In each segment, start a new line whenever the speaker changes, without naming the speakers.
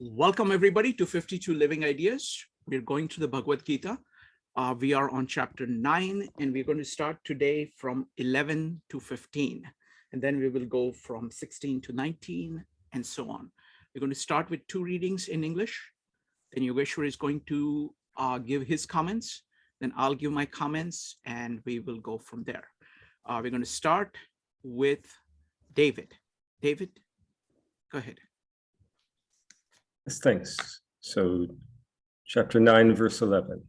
Welcome everybody to 52 Living Ideas. We're going to the Bhagavad Gita. We are on chapter 9 and we're going to start today from 11 to 15. And then we will go from 16 to 19 and so on. We're going to start with 2 readings in English. Then Yogeshwar is going to give his comments. Then I'll give my comments and we will go from there. We're going to start with David. David, go ahead.
Yes, thanks. So, chapter 9, verse 11.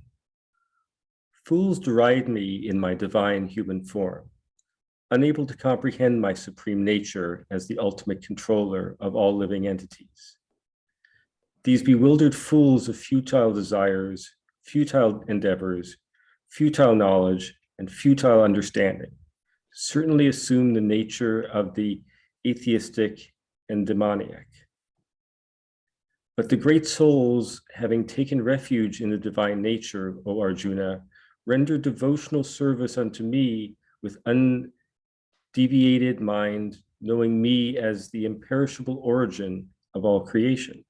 Fools deride me in my divine human form, unable to comprehend my supreme nature as the ultimate controller of all living entities. These bewildered fools of futile desires, futile endeavors, futile knowledge, and futile understanding certainly assume the nature of the atheistic and demoniac. But the great souls, having taken refuge in the divine nature, O Arjuna, render devotional service unto me with undeviated mind, knowing me as the imperishable origin of all creation.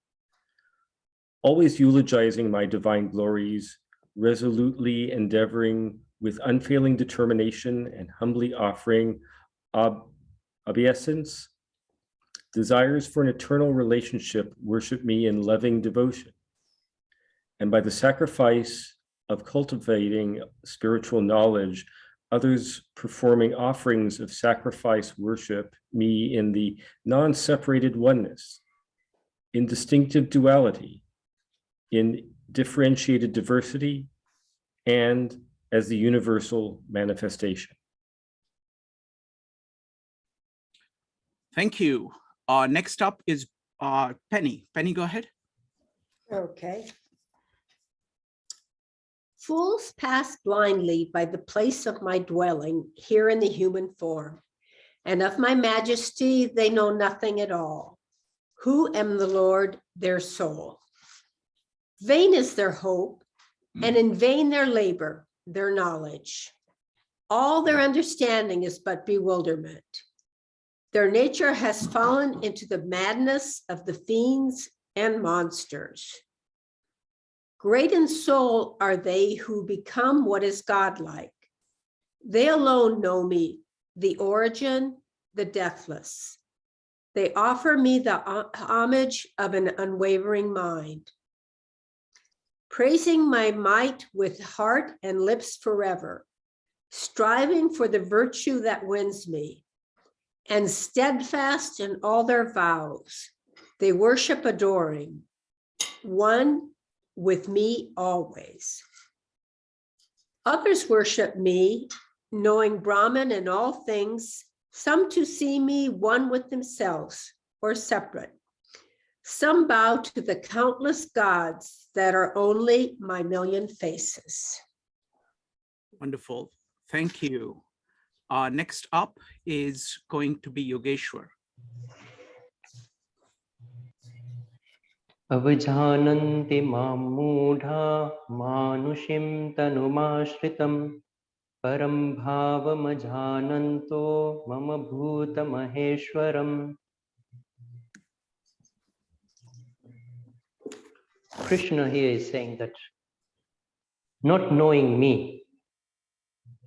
Always eulogizing my divine glories, resolutely endeavoring with unfailing determination and humbly offering obeisance, desires for an eternal relationship worship me in loving devotion. And by the sacrifice of cultivating spiritual knowledge, others performing offerings of sacrifice worship me in the non-separated oneness, in distinctive duality, in differentiated diversity, and as the universal manifestation.
Thank you. Next up is Penny. Penny, go ahead.
Okay. Fools pass blindly by the place of my dwelling here in the human form, and of my majesty they know nothing at all. Who am the Lord, their soul? Vain is their hope, and in vain their labor, their knowledge. All their understanding is but bewilderment. Their nature has fallen into the madness of the fiends and monsters. Great in soul are they who become what is godlike. They alone know me, the origin, the deathless. They offer me the homage of an unwavering mind. Praising my might with heart and lips forever, striving for the virtue that wins me. And steadfast in all their vows, they worship adoring, one with me always. Others worship me, knowing Brahman in all things, some to see me one with themselves or separate. Some bow to the countless gods that are only my million faces.
Wonderful. Thank you. Next up is going to be Yogeshwar.
Avijananti mamudha manushim tanumashritam param bhavam ajananto mama bhuta maheshwaram. Krishna here is saying that not knowing me.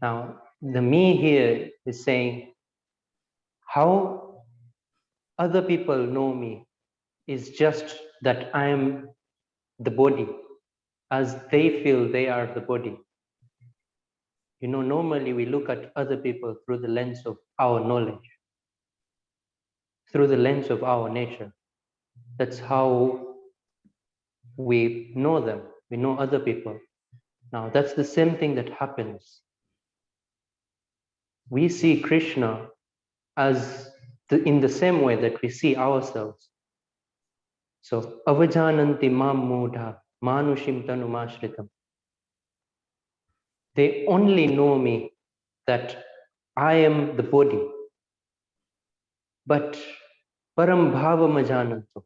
Now, the me here is saying how other people know me is just that I am the body, as they feel they are the body. You know, normally we look at other people through the lens of our knowledge, through the lens of our nature. That's how we know them. We know other people. Now, that's the same thing that happens. We see Krishna as in the same way that we see ourselves. So, avajananti mam mudha manushim tanumashritam. They only know me that I am the body. But param bhavam ajananto.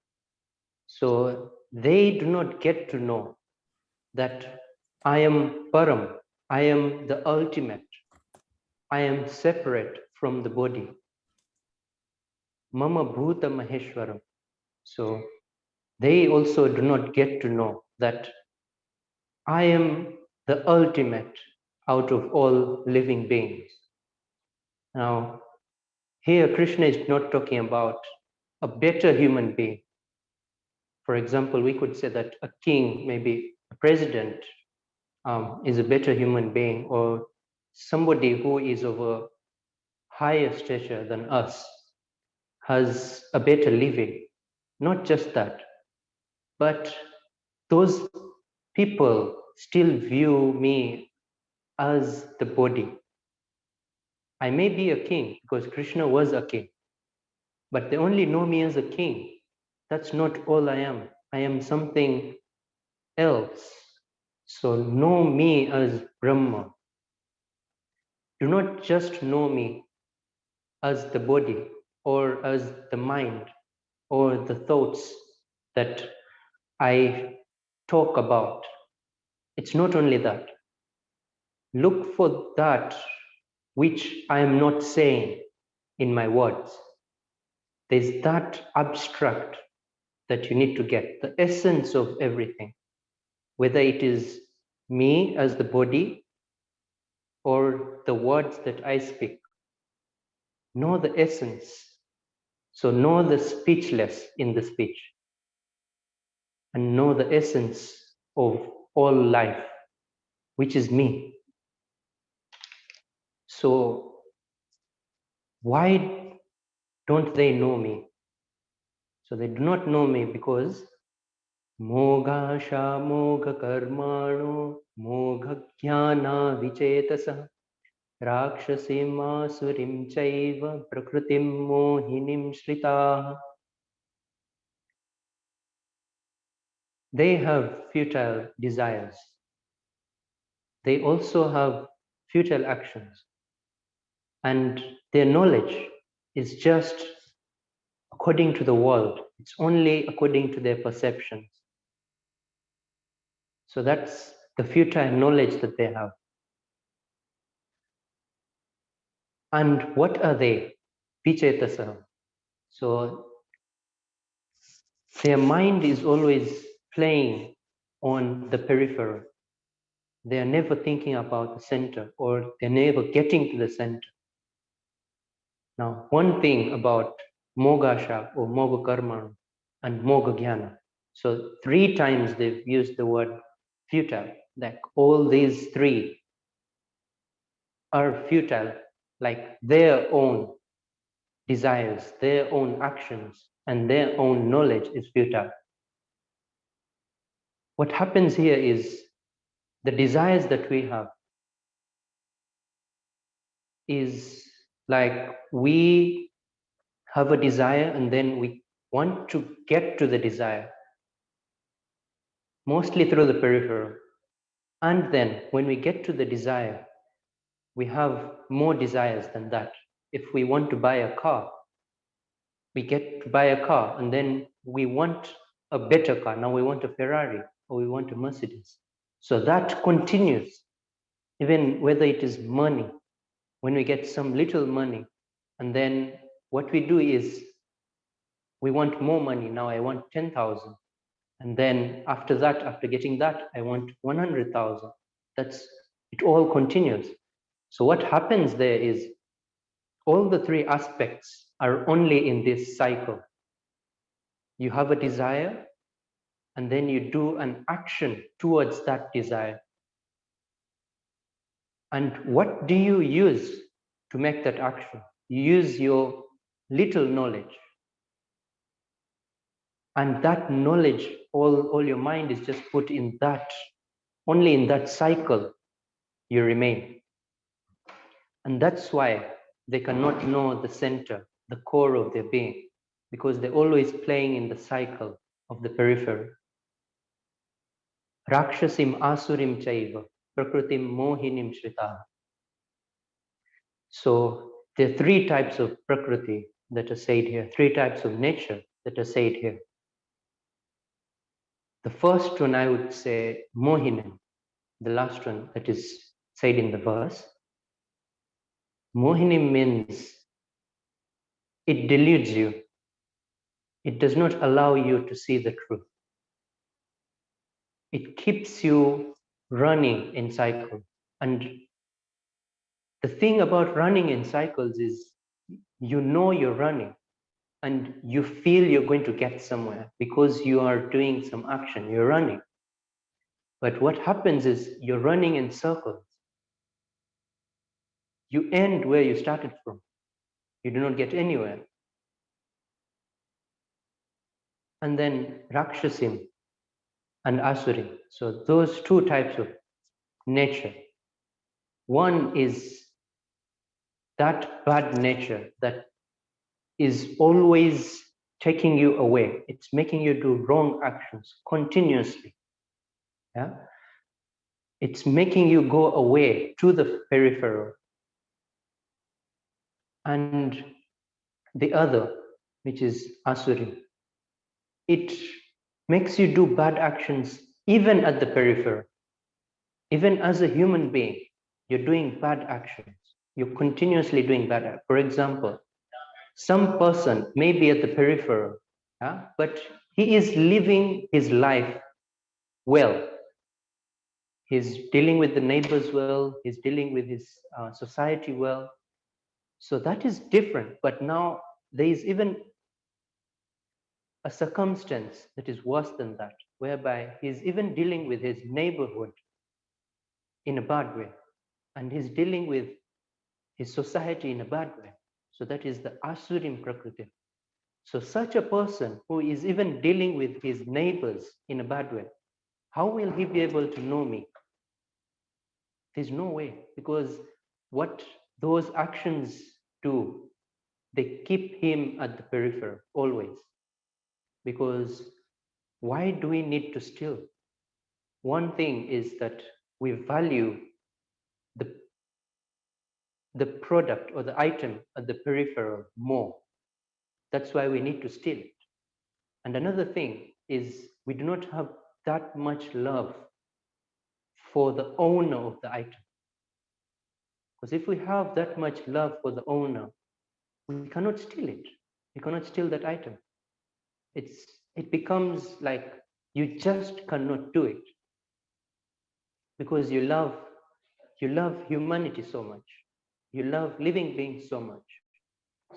So, they do not get to know that I am param, I am the ultimate. I am separate from the body. Mama bhuta maheshwaram. So they also do not get to know that I am the ultimate out of all living beings. Now, here Krishna is not talking about a better human being. For example, we could say that a king, maybe a president, is a better human being, or somebody who is of a higher stature than us has a better living. Not just that, but those people still view me as the body. I may be a king because Krishna was a king, but they only know me as a king. That's not all I am. I am something else. So know me as Brahma. Do not just know me as the body or as the mind or the thoughts that I talk about. It's not only that. Look for that which I am not saying in my words. There's that abstract that you need to get, the essence of everything, whether it is me as the body or the words that I speak. Know the essence. So know the speechless in the speech and know the essence of all life, which is me. So why don't they know me? So they do not know me because Mogasha Moga Karmano Moga Jnana Vichetasa Rakshasim Asurim Chaiva Prakrutim Mohinim Shrita. They have futile desires. They also have futile actions. And their knowledge is just according to the world. It's only according to their perceptions. So that's the futile knowledge that they have. And what are they? Vichetasa. So their mind is always playing on the peripheral. They are never thinking about the center, or they're never getting to the center. Now, one thing about Mogasha or Moga Karma and Moga Jnana. So 3 times they've used the word futile, like all these 3 are futile, like their own desires, their own actions, and their own knowledge is futile. What happens here is the desires that we have is like we have a desire and then we want to get to the desire, mostly through the peripheral. And then when we get to the desire, we have more desires than that. If we want to buy a car, we get to buy a car and then we want a better car. Now we want a Ferrari or we want a Mercedes. So that continues, even whether it is money. When we get some little money, and then what we do is we want more money. Now I want 10,000. And then after that, after getting that, I want 100,000. It all continues. So what happens there is all the 3 aspects are only in this cycle. You have a desire, and then you do an action towards that desire. And what do you use to make that action? You use your little knowledge. And that knowledge, all your mind is just put in that, only in that cycle you remain. And that's why they cannot know the center, the core of their being, because they're always playing in the cycle of the periphery. Rakshasim asurim chaiva, prakrutim mohinim shrita. So there are 3 types of Prakruti that are said here, 3 types of nature that are said here. The first one I would say Mohinim, the last one that is said in the verse. Mohinim means it deludes you. It does not allow you to see the truth. it keeps you running in cycles. And the thing about running in cycles is, you know you're running and you feel you're going to get somewhere because you are doing some action, you're running. But what happens is you're running in circles. You end where you started from. You do not get anywhere. And then Rakshasim and Asurim. So those two types of nature. One is that bad nature that is always taking you away. It's making you do wrong actions continuously. Yeah? It's making you go away to the peripheral. And the other, which is Asurim, it makes you do bad actions even at the peripheral. Even as a human being, you're doing bad actions. You're continuously doing bad actions. For example, some person may be at the peripheral, yeah, but he is living his life well. He's dealing with the neighbors well. He's dealing with his society well. So that is different. But now there is even a circumstance that is worse than that, whereby he's even dealing with his neighborhood in a bad way, and he's dealing with his society in a bad way. So that is the Asurim Prakruti. So such a person who is even dealing with his neighbors in a bad way, how will he be able to know me? There's no way, because what those actions do, they keep him at the periphery always. Because why do we need to steal? One thing is that we value the product or the item at the peripheral more. That's why we need to steal it. And another thing is we do not have that much love for the owner of the item. Because if we have that much love for the owner, we cannot steal it. We cannot steal that item. It becomes like you just cannot do it because you love humanity so much. You love living beings so much.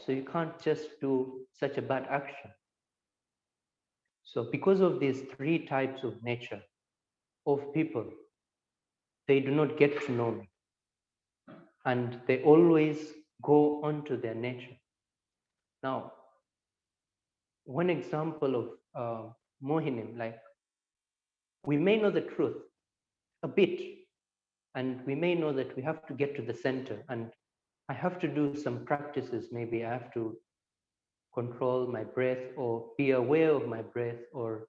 So you can't just do such a bad action. So because of these three types of nature of people, they do not get to know me. And they always go on to their nature. Now, one example of Mohinim, like we may know the truth a bit, and we may know that we have to get to the center, and I have to do some practices. Maybe I have to control my breath or be aware of my breath or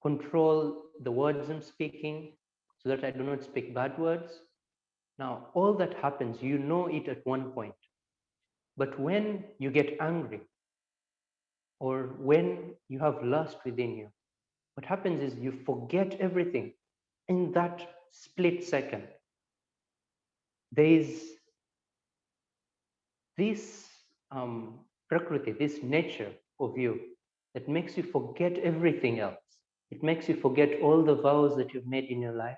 control the words I'm speaking so that I do not speak bad words. Now, all that happens, you know it at one point. But when you get angry or when you have lust within you, what happens is you forget everything in that split second. There is this Prakruti, this nature of you that makes you forget everything else. It makes you forget all the vows that you've made in your life.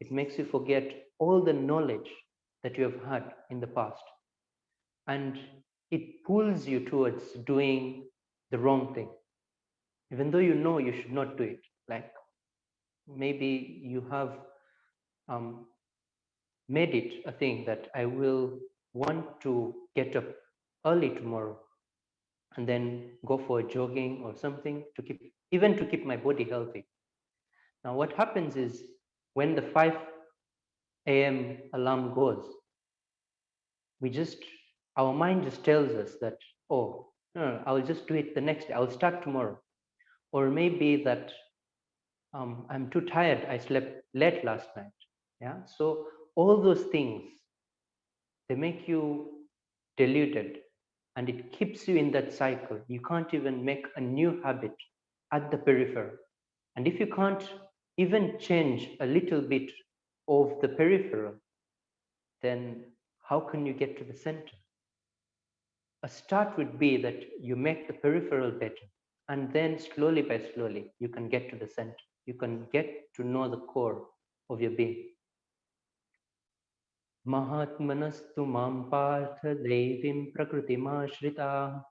It makes you forget all the knowledge that you have had in the past. And it pulls you towards doing the wrong thing, even though you know you should not do it. Like maybe you have made it a thing that I will want to get up early tomorrow and then go for a jogging or something to keep my body healthy. Now what happens is when the 5 a.m. alarm goes, our mind just tells us that, oh, no, I'll just do it the next day. I'll start tomorrow. Or maybe that I'm too tired. I slept late last night. Yeah. So all those things, they make you deluded and it keeps you in that cycle. You can't even make a new habit at the periphery. And if you can't even change a little bit of the peripheral, then how can you get to the center? A start would be that you make the peripheral better, and then slowly by slowly, you can get to the center. you can get to know the core of your being. Mahatmanastu mam partha devim prakrutimashritah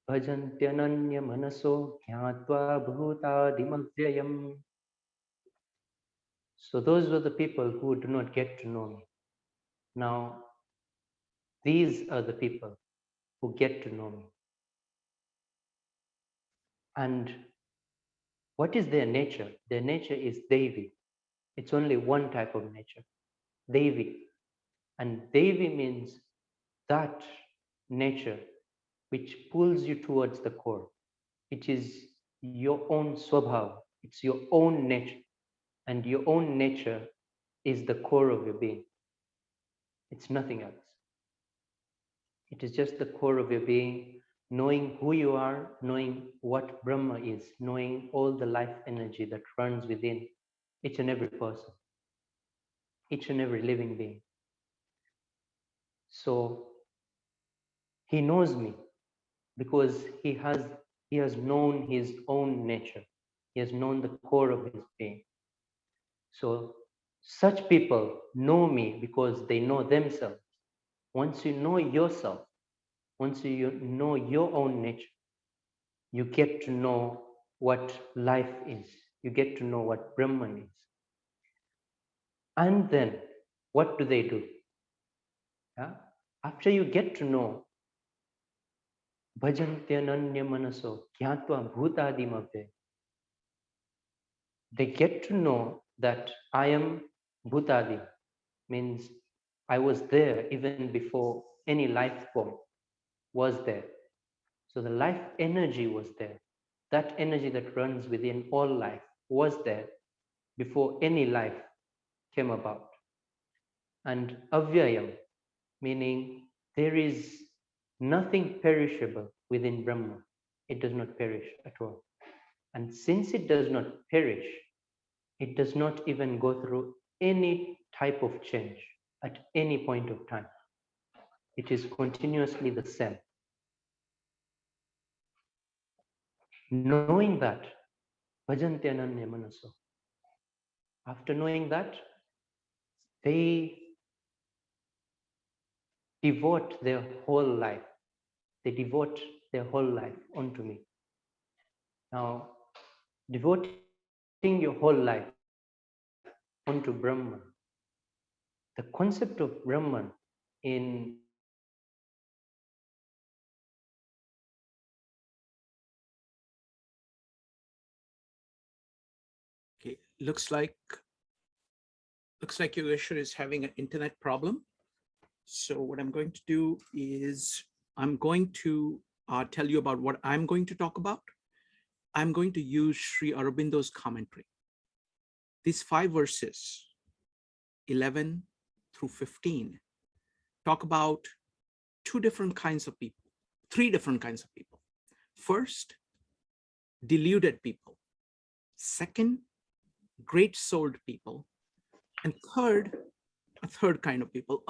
bhajantyananya manaso jnatva bhutadimavyayam. So those were the people who do not get to know me. Now, these are the people who get to know me. And what is their nature? Their nature is Devi. It's only one type of nature, Devi. And Devi means that nature which pulls you towards the core. It is your own swabhava. It's your own nature. And your own nature is the core of your being. It's nothing else. It is just the core of your being, knowing who you are, knowing what Brahma is, knowing all the life energy that runs within each and every person, each and every living being. So he knows me because he has known his own nature. He has known the core of his being. So such people know me because they know themselves. Once you know yourself, once you know your own nature, you get to know what life is. You get to know what Brahman is. And then what do? Yeah? After you get to know Bhajantyananya manaso jnatva bhutadimabhe, they get to know that I am Bhutadi, means I was there even before any life form was there. So the life energy was there. That energy that runs within all life was there before any life came about. And avyayam, meaning there is nothing perishable within Brahma. It does not perish at all. And since it does not perish, it does not even go through any type of change at any point of time. It is continuously the same. Knowing that, bhajantyananya manaso. After knowing that, they devote their whole life. They devote their whole life onto me. Now, devoting your whole life onto Brahman, the concept of Brahman in
Okay, looks like Yogeshwar is having an internet problem. So what I'm going to do is I'm going to tell you about what I'm going to talk about. I'm going to use Sri Aurobindo's commentary. These 5 verses, 11 through 15, talk about 2 different kinds of people, 3 different kinds of people. First, deluded people. Second, great-souled people. And third, a third kind of people.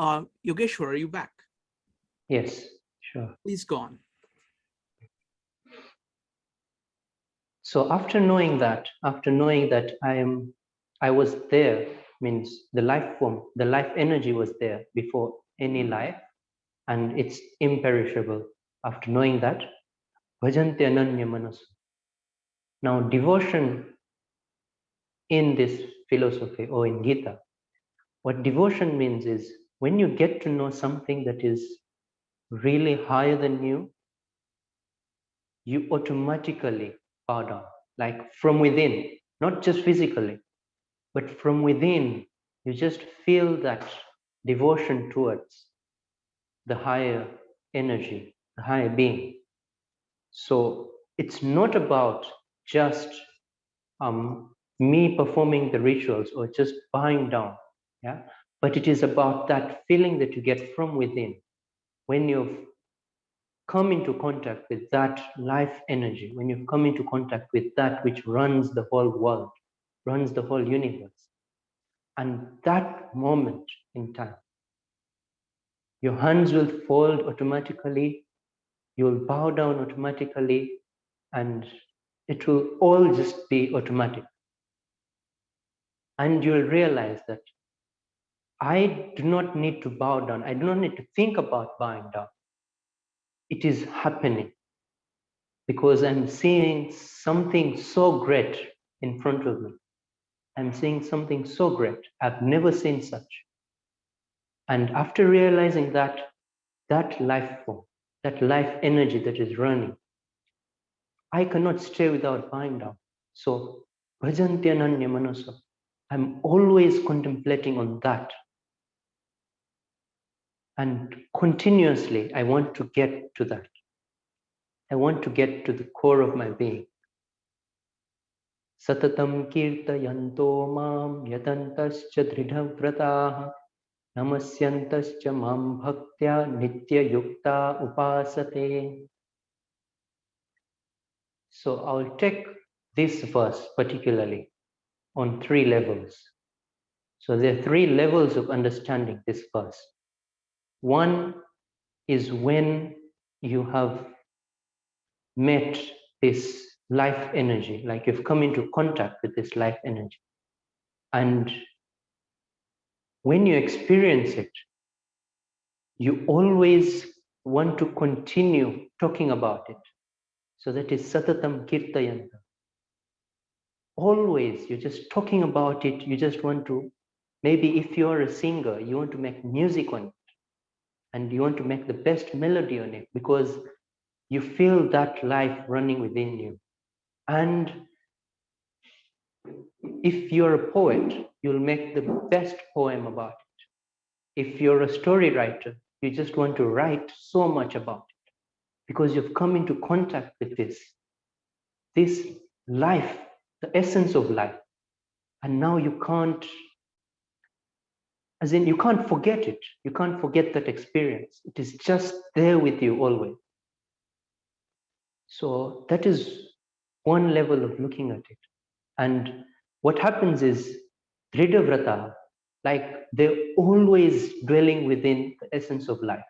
Yogeshwar, are you back?
yes, sure.
Please go on.
So after knowing that I was there, means the life form, the life energy was there before any life, and it's imperishable. After knowing that, bhajante ananya manasu. Now, devotion in this philosophy or in Gita, what devotion means is when you get to know something that is really higher than you automatically bow down, like from within, not just physically, but from within, you just feel that devotion towards the higher energy, the higher being. So it's not about just me performing the rituals or just bowing down, yeah. But it is about that feeling that you get from within when you've come into contact with that life energy, when you've come into contact with that which runs the whole world, runs the whole universe. And that moment in time, your hands will fold automatically, you'll bow down automatically, and it will all just be automatic. And you'll realize that I do not need to bow down. I do not need to think about bowing down. It is happening because I'm seeing something so great in front of me. I'm seeing something so great. I've never seen such. And after realizing that, that life form, that life energy that is running, I cannot stay without bowing down. So, bhajantyananya manasa, I'm always contemplating on that. And continuously, I want to get to that. I want to get to the core of my being. Satatam kirtayanto mam yatantascha dridhavrataha namasyantascha mam bhaktya nitya yukta upasate. So I'll take this verse particularly on 3 levels. So there are 3 levels of understanding this verse. One is when you have met this life energy, like you've come into contact with this life energy. And when you experience it, you always want to continue talking about it. So that is satatam kirtayanta. Always, you're just talking about it. You just want to, maybe if you're a singer, you want to make music on it. And you want to make the best melody on it because you feel that life running within you. And if you're a poet, you'll make the best poem about it. If you're a story writer, you just want to write so much about it because you've come into contact with this life, the essence of life. And now you can't, as in you can't forget it. You can't forget that experience. It is just there with you always. So that is one level of looking at it. And what happens is Dridhavrata, like they're always dwelling within the essence of life.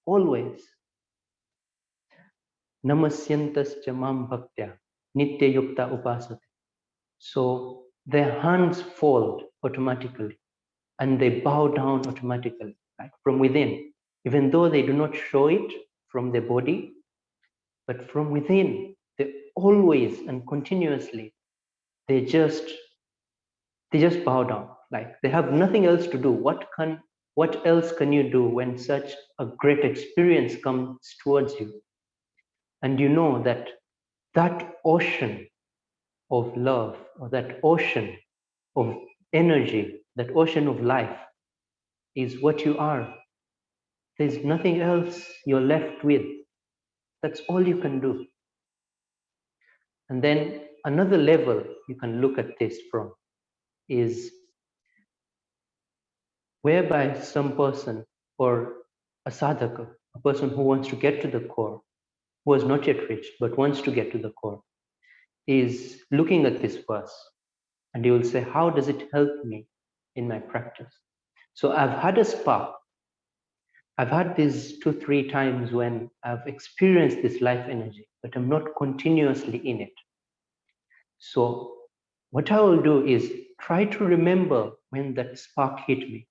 Always. Namasyantascha mam bhaktya nitya yukta upasate. So their hands fold automatically and they bow down automatically, like from within, even though they do not show it from their body, but from within, they always and continuously, they just bow down, like they have nothing else to do. What else can you do when such a great experience comes towards you? And you know that that ocean of love, or that ocean of energy, that ocean of life is what you are. There's nothing else you're left with. That's all you can do. And then another level you can look at this from is whereby some person or a sadhaka, a person who wants to get to the core, who has not yet reached but wants to get to the core, is looking at this verse and he will say, how does it help me in my practice? So I've had a spark. I've had these 2-3 times when I've experienced this life energy, but I'm not continuously in it. So what I will do is try to remember when that spark hit me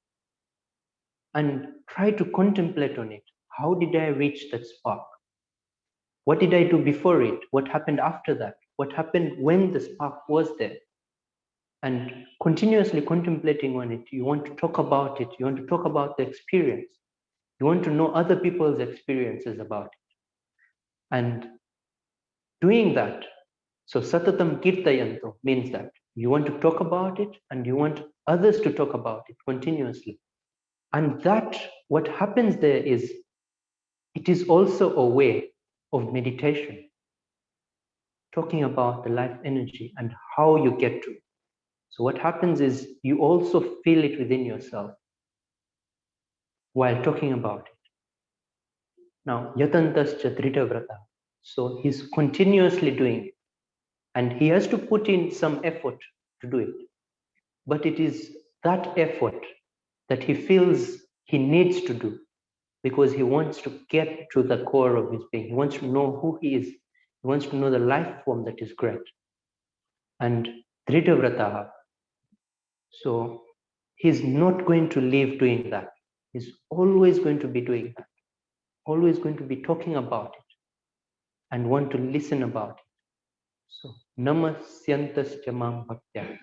and try to contemplate on it. How did I reach that spark? What did I do before it? What happened after that? What happened when the spark was there? And continuously contemplating on it, you want to talk about it. You want to talk about the experience. You want to know other people's experiences about it. And doing that, so satatam kirtayanto means that you want to talk about it and you want others to talk about it continuously. And that, what happens there is, it is also a way of meditation, talking about the life energy and how you get to it. So what happens is you also feel it within yourself while talking about it. Now, yatantascha dridhavrata. So he's continuously doing it. And he has to put in some effort to do it. But it is that effort that he feels he needs to do because he wants to get to the core of his being. He wants to know who he is. He wants to know the life form that is great. And Dridhavrataha, So he's not going to leave doing that. He's always going to be doing that, always going to be talking about it and want to listen about it. So namasyantas chamam bhaktya.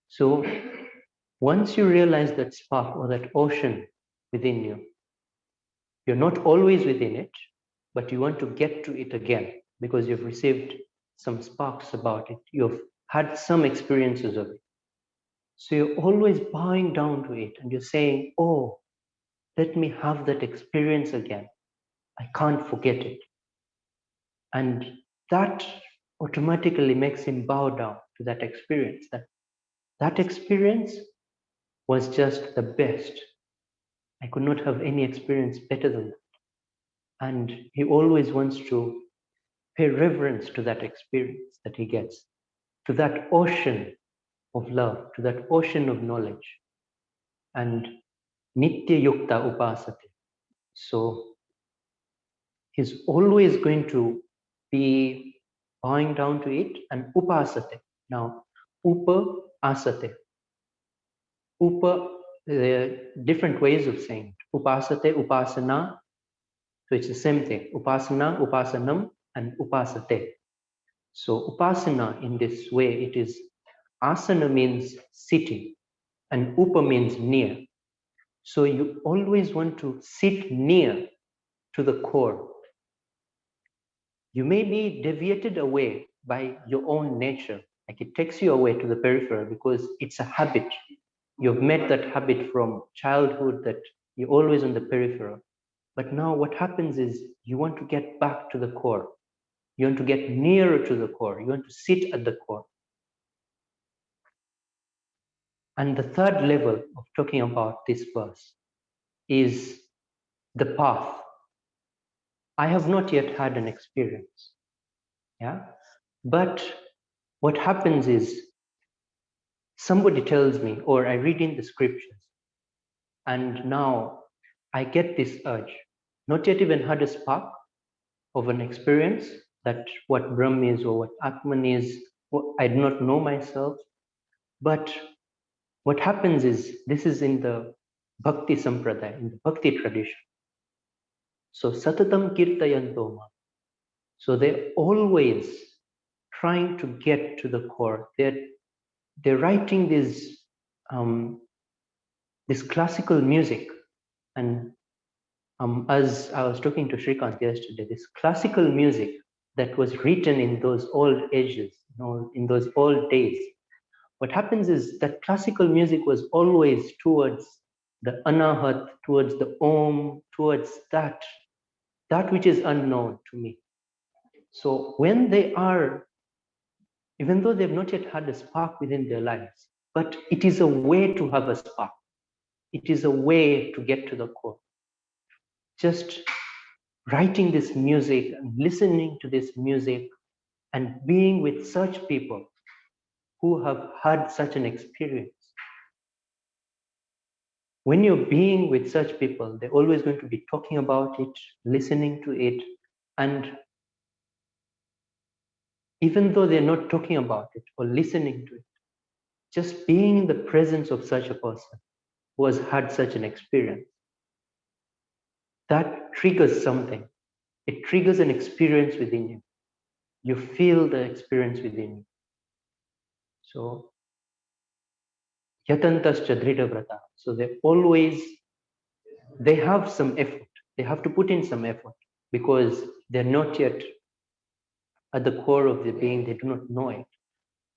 So once you realize that spark or that ocean within you, you're not always within it, but you want to get to it again because you've received some sparks about it. You've had some experiences of it. So you're always bowing down to it and you're saying, oh, let me have that experience again. I can't forget it. And that automatically makes him bow down to that experience. That experience was just the best. I could not have any experience better than that. And he always wants to pay reverence to that experience that he gets, to that ocean of love, to that ocean of knowledge. And nitya yukta upasate. So he's always going to be bowing down to it and upasate. Now, upa asate. Upa, there are different ways of saying it. Upasate, upasana. So it's the same thing. Upasana, upasanam, and upasate. So upasana in this way, it is asana means sitting and upa means near. So you always want to sit near to the core. You may be deviated away by your own nature, like it takes you away to the peripheral because it's a habit. You've met that habit from childhood that you're always on the peripheral. But now what happens is you want to get back to the core. You want to get nearer to the core. You want to sit at the core. And the third level of talking about this verse is the path. I have not yet had an experience. Yeah. But what happens is somebody tells me, or I read in the scriptures, and now I get this urge, not yet even had a spark of an experience that what Brahm is or what Atman is, I do not know myself. But what happens is, this is in the Bhakti Sampradaya, in the Bhakti tradition. So Satatam Kirtayantoma. So they're always trying to get to the core. They're writing this classical music. And as I was talking to Shrikant yesterday, this classical music that was written in those old ages, in those old days, what happens is that classical music was always towards the anahat, towards the om, towards that which is unknown to me. So when they are, even though they've not yet had a spark within their lives, but it is a way to have a spark. It is a way to get to the core. Just writing this music and listening to this music and being with such people who have had such an experience. When you're being with such people, they're always going to be talking about it, listening to it, and even though they're not talking about it or listening to it, just being in the presence of such a person who has had such an experience, that triggers something. It triggers an experience within you. You feel the experience within you. So, yatantascha dhrita vrata. So they have some effort. They have to put in some effort because they're not yet at the core of the being. They do not know it.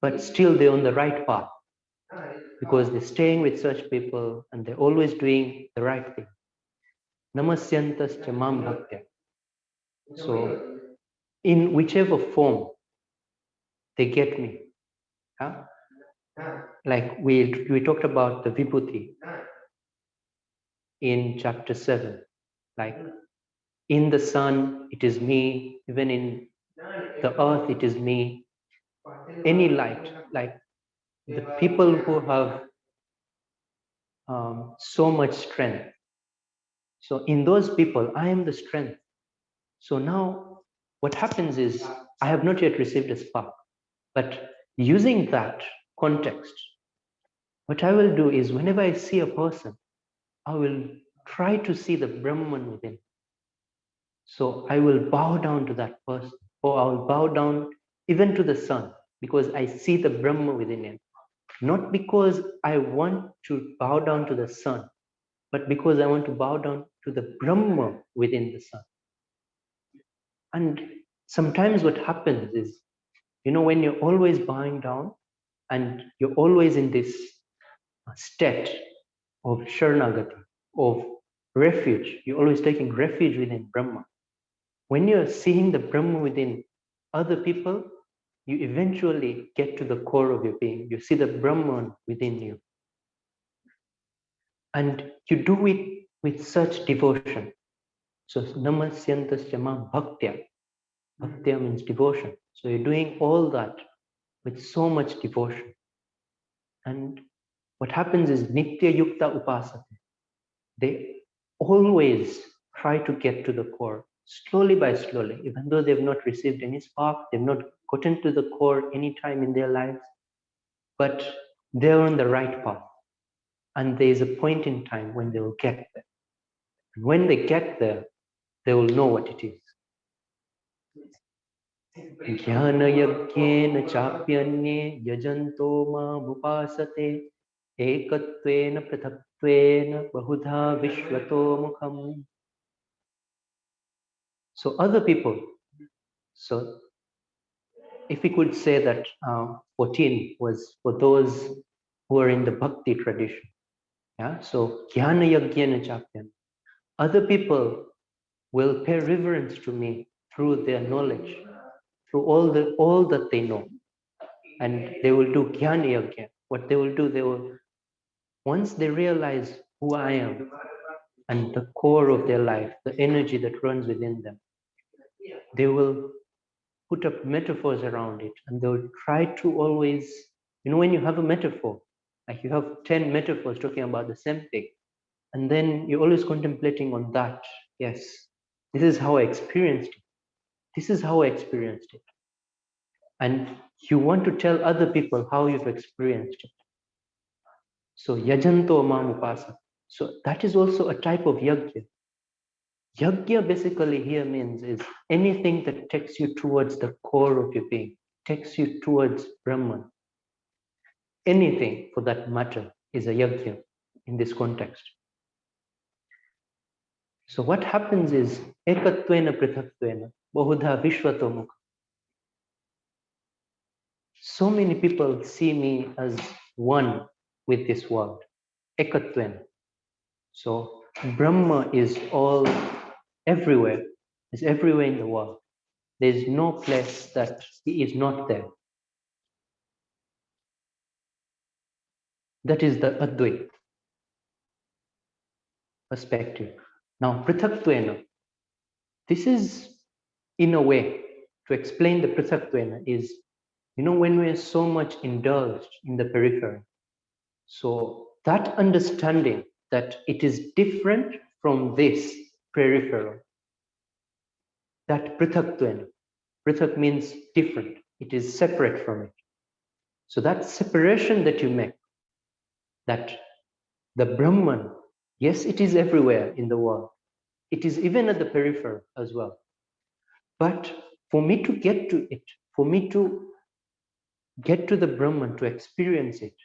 But still they're on the right path because they're staying with such people and they're always doing the right thing. Namasyantas chamam bhaktya. So in whichever form they get me. Huh? Like we talked about the vibhuti in chapter 7. Like in the sun, it is me. Even in the earth, it is me. Any light, like the people who have so much strength. So in those people, I am the strength. So now what happens is I have not yet received a spark, but using that context, what I will do is whenever I see a person, I will try to see the Brahman within. So I will bow down to that person, or I will bow down even to the sun, because I see the Brahma within him. Not because I want to bow down to the sun, but because I want to bow down to the Brahma within the sun. And sometimes what happens is, when you're always bowing down and you're always in this state of Sharanagati, of refuge, you're always taking refuge within Brahma. When you're seeing the Brahma within other people, you eventually get to the core of your being. You see the Brahman within you. And you do it with such devotion. So, namasyantasya ma bhaktya. Bhaktya means devotion. So, you're doing all that with so much devotion. And what happens is nitya yukta upasate. They always try to get to the core, slowly by slowly, even though they've not received any spark, they've not gotten to the core any time in their lives, but they're on the right path. And there is a point in time when they will get there. And when they get there, they will know what it is. Jnana yajnena chapyanye yajanto ma upasate ekatvena prithaktvena bahudha vishvato mukham. So other people, so if we could say that 14 was for those who are in the bhakti tradition. Yeah, so jnana yajnena chapyanye. Other people will pay reverence to me through their knowledge, through all that they know, and they will do jnana yajna. What they will do, once they realize who I am and the core of their life, the energy that runs within them, they will put up metaphors around it, and they will try to always, when you have a metaphor, like you have 10 metaphors talking about the same thing, and then you're always contemplating on that. Yes, this is how I experienced it. This is how I experienced it. And you want to tell other people how you've experienced it. So yajanto mam upasa. So that is also a type of yajna. Yajna basically here means is anything that takes you towards the core of your being, takes you towards Brahman. Anything for that matter is a yajna in this context. So what happens is ekatvena prithaktvena bahudha vishvato mukha. So many people see me as one with this world, ekatvena. So Brahma is all everywhere, is everywhere in the world. There is no place that he is not there. That is the Advaita perspective. Now, Prithaktvena, this is in a way to explain the Prithaktvena is, when we are so much indulged in the periphery. So that understanding that it is different from this peripheral, that Prithaktvena, Prithak means different, it is separate from it. So that separation that you make, that the Brahman, yes, it is everywhere in the world. It is even at the periphery as well. But for me to get to it, for me to get to the Brahman, to experience it,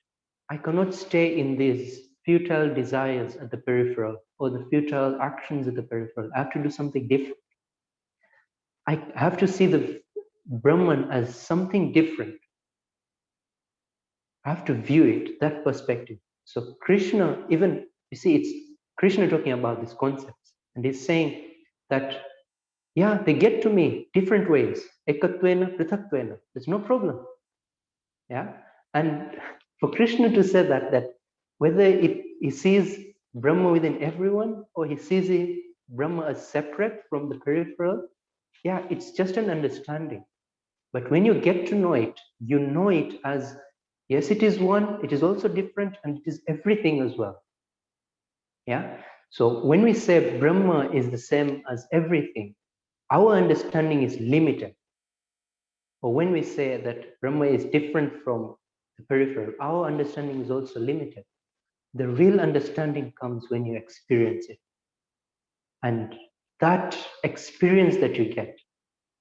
I cannot stay in these futile desires at the peripheral or the futile actions at the peripheral. I have to do something different. I have to see the Brahman as something different. I have to view it, that perspective. So Krishna, even, you see, it's Krishna talking about these concepts. And he's saying that, yeah, they get to me different ways. Ekatvena, prithaktvena. There's no problem. Yeah. And for Krishna to say that whether he sees Brahma within everyone or he sees Brahma as separate from the peripheral, yeah, it's just an understanding. But when you get to know it, you know it as, yes, it is one, it is also different, and it is everything as well. Yeah. So when we say Brahma is the same as everything, our understanding is limited. Or when we say that Brahma is different from the peripheral. Our understanding is also limited. The real understanding comes when you experience it. And that experience that you get,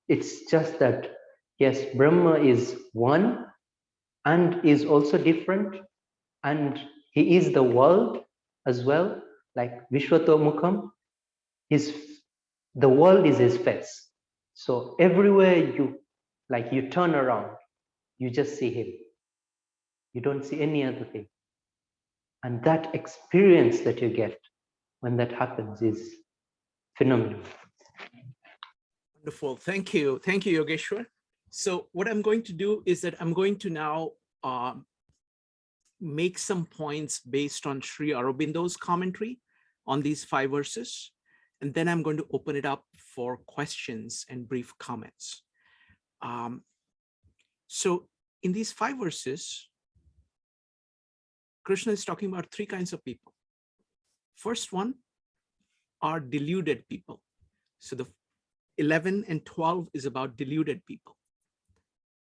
it's just that, yes, Brahma is one and is also different, and he is the world as well, like Vishwatomukam. The world is his face. So everywhere you turn around, you just see him. You don't see any other thing. And that experience that you get when that happens is phenomenal.
Wonderful. Thank you. Thank you, Yogeshwar. So what I'm going to do is that I'm going to now make some points based on Sri Aurobindo's commentary on these 5 verses. And then I'm going to open it up for questions and brief comments. So in these 5 verses, Krishna is talking about 3 kinds of people. First one are deluded people. So the 11 and 12 is about deluded people.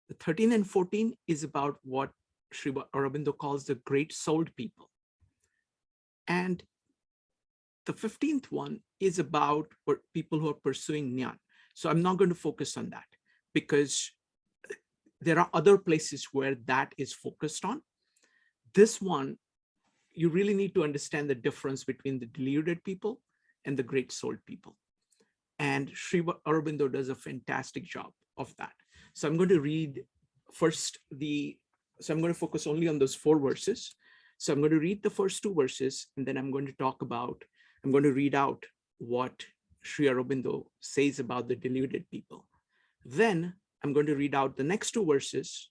The 13 and 14 is about what Sri Aurobindo calls the great souled people. And the 15th one is about people who are pursuing Jnana. So I'm not going to focus on that because there are other places where that is focused on. This one, you really need to understand the difference between the deluded people and the great souled people. And Sri Aurobindo does a fantastic job of that. So I'm going to read first so I'm going to focus only on those 4 verses. So I'm going to read the first 2 verses, and then I'm going to read out what Sri Aurobindo says about the deluded people. Then I'm going to read out the next 2 verses,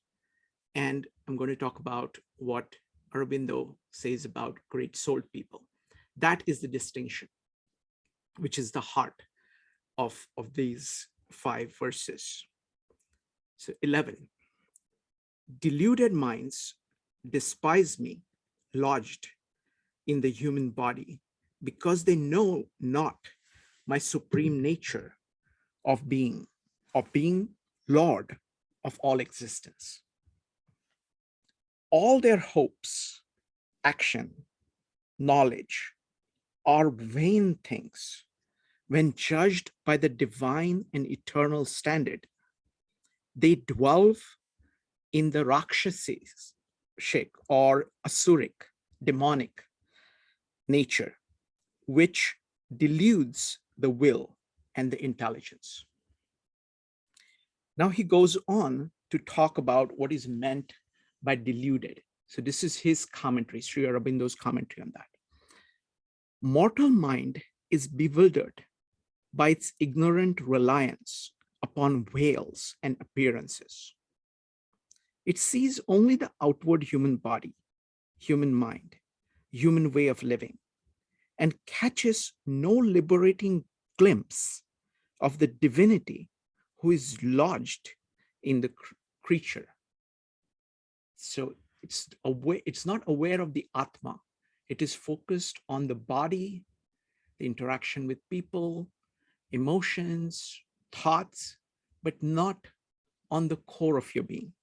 and I'm going to talk about what Aurobindo says about great souled people. That is the distinction, which is the heart of these 5 verses. So 11, deluded minds despise me, lodged in the human body, because they know not my supreme nature of being Lord of all existence. All their hopes, action, knowledge are vain things when judged by the divine and eternal standard. They dwell in the Rakshasic or Asuric, demonic nature, which deludes the will and the intelligence. Now he goes on to talk about what is meant by deluded. So this is his commentary, Sri Aurobindo's commentary on that. Mortal mind is bewildered by its ignorant reliance upon veils and appearances. It sees only the outward human body, human mind, human way of living, and catches no liberating glimpse of the divinity who is lodged in the creature. So it's not aware of the Atma. It is focused on the body, the interaction with people, emotions, thoughts, but not on the core of your being.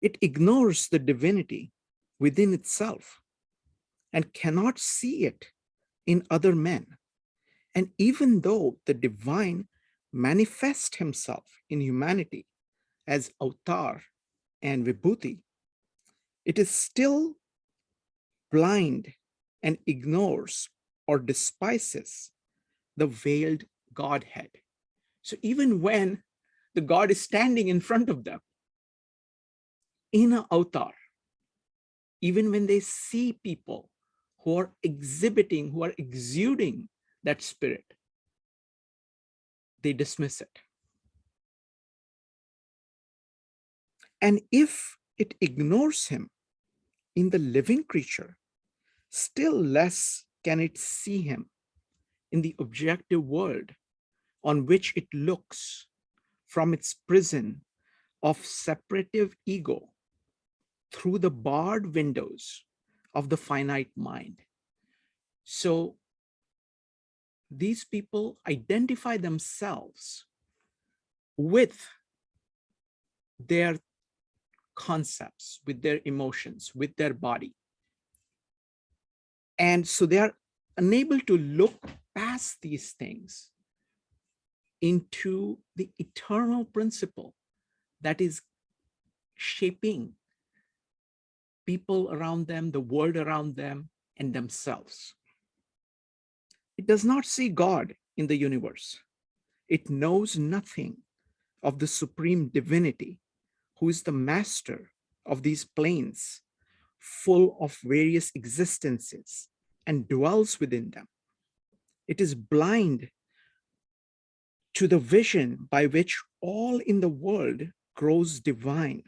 It ignores the divinity within itself and cannot see it in other men. And even though the divine manifests himself in humanity as avatar and vibhuti, it is still blind and ignores or despises the veiled Godhead. So even when the God is standing in front of them in an avatar, even when they see people who are exhibiting, who are exuding that spirit, they dismiss it. And if it ignores him in the living creature, still less can it see him in the objective world on which it looks from its prison of separative ego through the barred windows of the finite mind. So these people identify themselves with their concepts, with their emotions, with their body. And so they are unable to look past these things into the eternal principle that is shaping people around them, the world around them, and themselves. It does not see God in the universe. It knows nothing of the supreme divinity, who is the master of these planes, full of various existences, and dwells within them. It is blind to the vision by which all in the world grows divine,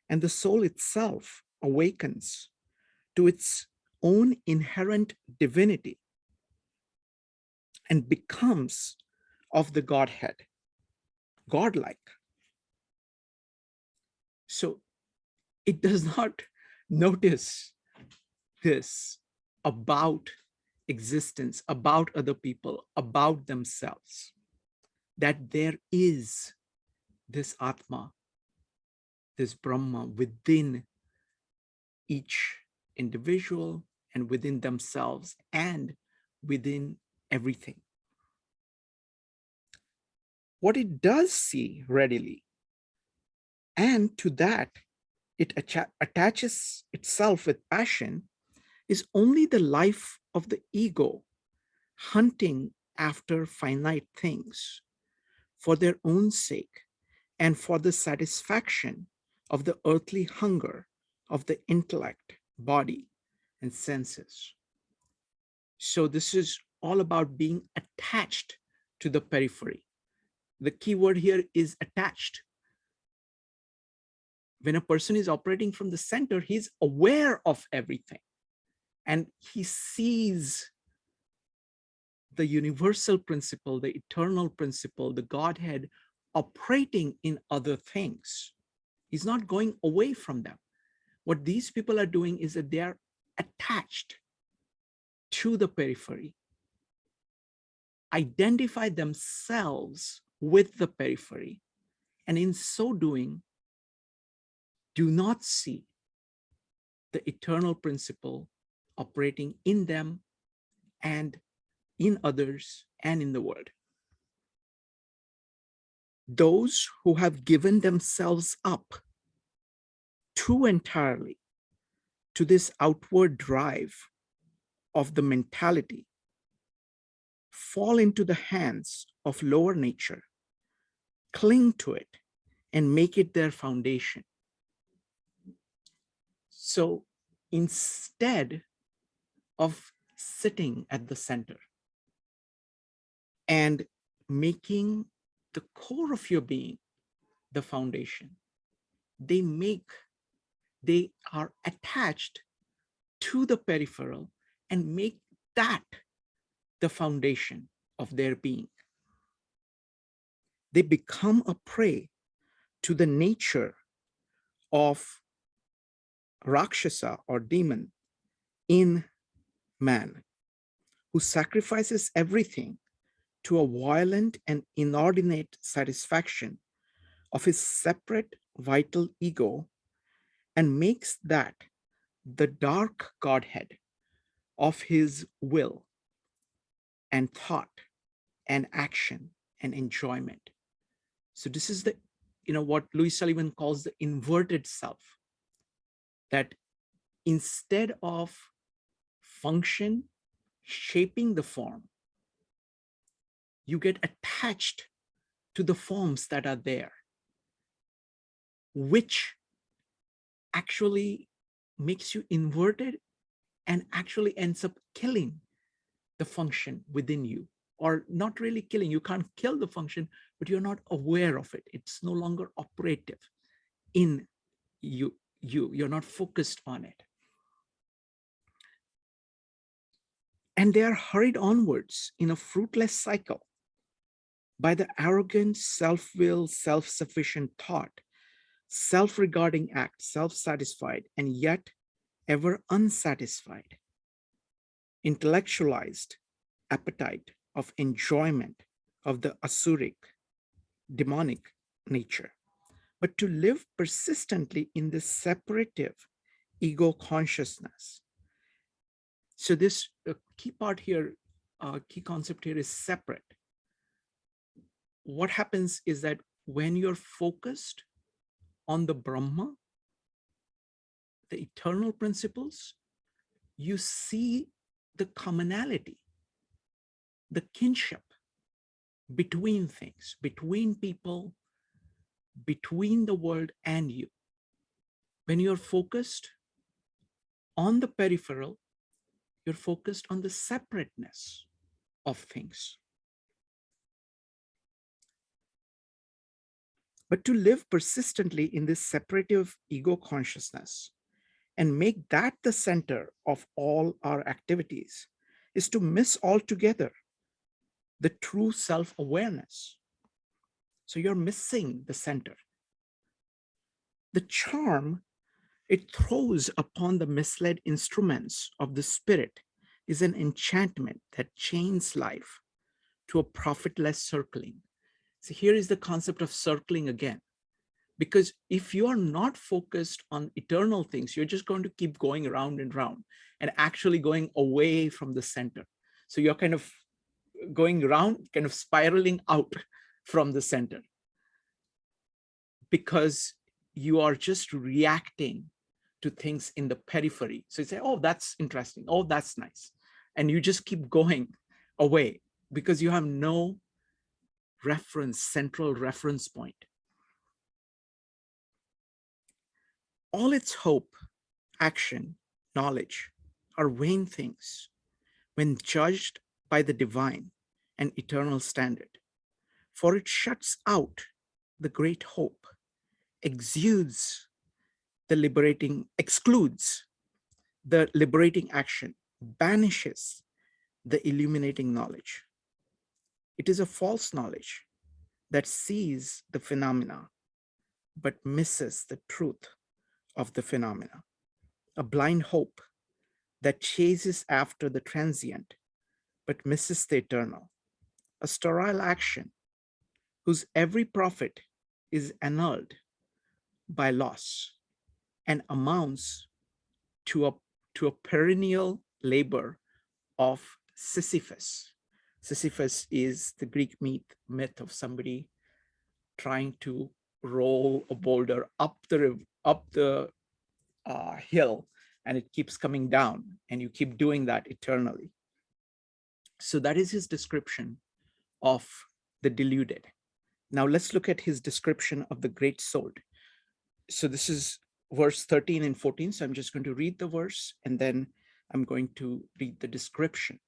and the soul itself awakens to its own inherent divinity and becomes of the Godhead, godlike. So it does not notice this about existence, about other people, about themselves, that there is this Atma, this Brahma within each individual and within themselves and within everything. What it does see readily, and to that it attaches itself with passion, is only the life of the ego hunting after finite things for their own sake and for the satisfaction of the earthly hunger of the intellect, body, and senses. So this is all about being attached to the periphery. The key word here is attached. When a person is operating from the center, he's aware of everything, and he sees the universal principle, the eternal principle, the Godhead operating in other things. He's not going away from them. What these people are doing is that they are attached to the periphery, identify themselves with the periphery, and in so doing, do not see the eternal principle operating in them and in others and in the world. Those who have given themselves up too entirely to this outward drive of the mentality fall into the hands of lower nature, cling to it, and make it their foundation. So instead of sitting at the center and making the core of your being the foundation, they are attached to the peripheral and make that the foundation of their being. They become a prey to the nature of Rakshasa or demon in man, who sacrifices everything to a violent and inordinate satisfaction of his separate vital ego and makes that the dark Godhead of his will and thought and action and enjoyment. So this is the, what Louis Sullivan calls the inverted self, that instead of function shaping the form, you get attached to the forms that are there, which actually makes you inverted and actually ends up killing the function within you, or not really killing. You can't kill the function, but you're not aware of it. It's no longer operative in you. You're not focused on it. And they are hurried onwards in a fruitless cycle by the arrogant, self-willed, self-sufficient thought, self-regarding act, self-satisfied, and yet ever unsatisfied, intellectualized appetite of enjoyment of the asuric, demonic nature, but to live persistently in this separative ego consciousness. So this key part here, key concept here is separate. What happens is that when you're focused on the Brahma, the eternal principles, you see the commonality, the kinship between things, between people, between the world and you. When you're focused on the peripheral, you're focused on the separateness of things. But to live persistently in this separative ego consciousness and make that the center of all our activities is to miss altogether the true self-awareness. So you're missing the center. The charm it throws upon the misled instruments of the spirit is an enchantment that chains life to a profitless circling. So here is the concept of circling again. Because if you are not focused on eternal things, you're just going to keep going round and round and actually going away from the center. So you're kind of going around, kind of spiraling out from the center because you are just reacting to things in the periphery. So you say, oh, that's interesting. Oh, that's nice. And you just keep going away because you have no reference, central reference point. All its hope, action, knowledge are vain things when judged by the divine and eternal standard, for it shuts out the great hope, excludes the liberating action, banishes the illuminating knowledge. It is a false knowledge that sees the phenomena but misses the truth of the phenomena, a blind hope that chases after the transient but misses the eternal, a sterile action whose every profit is annulled by loss and amounts to a perennial labor of Sisyphus. Sisyphus is the Greek myth of somebody trying to roll a boulder up the hill, and it keeps coming down, and you keep doing that eternally. So that is his description of the deluded. Now let's look at his description of the great sword. So this is verse 13 and 14. So I'm just going to read the verse and then I'm going to read the description.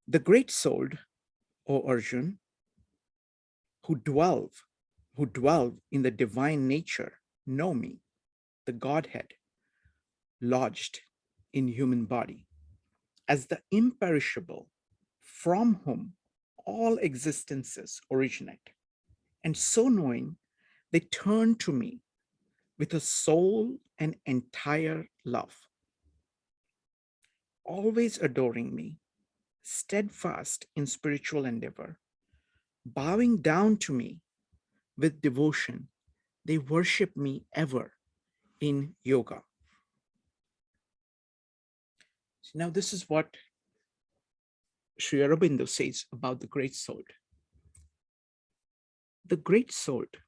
The great sword, O Arjun, who dwell in the divine nature, know me, the Godhead, lodged in human body, as the imperishable from whom all existences originate. And so knowing, they turn to me with a soul and entire love, always adoring me, steadfast in spiritual endeavor, bowing down to me with devotion, they worship me ever in yoga. So now this is what Sri Aurobindo says about the great sword. The great sword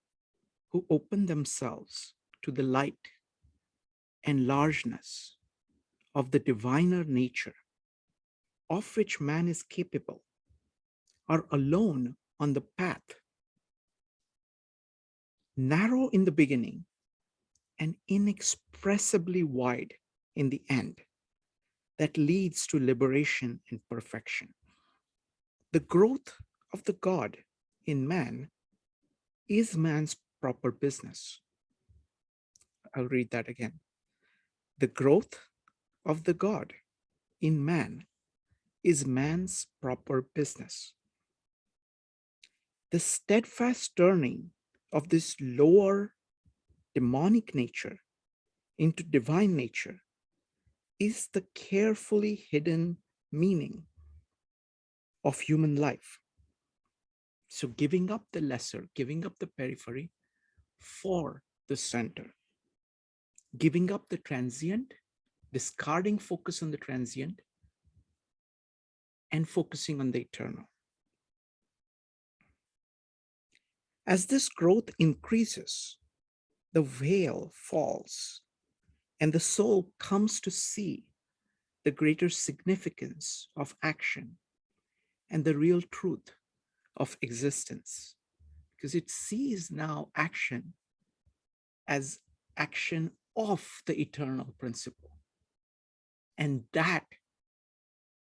who open themselves to the light and largeness of the diviner nature of which man is capable are alone on the path, narrow in the beginning and inexpressibly wide in the end, that leads to liberation and perfection. The growth of the God in man is man's proper business. I'll read that again. The growth of the God in man is man's proper business. The steadfast turning of this lower demonic nature into divine nature is the carefully hidden meaning of human life. So giving up the lesser, giving up the periphery for the center, giving up the transient, discarding focus on the transient, and focusing on the eternal. As this growth increases, the veil falls and the soul comes to see the greater significance of action and the real truth of existence, because it sees now action as action of the eternal principle. And that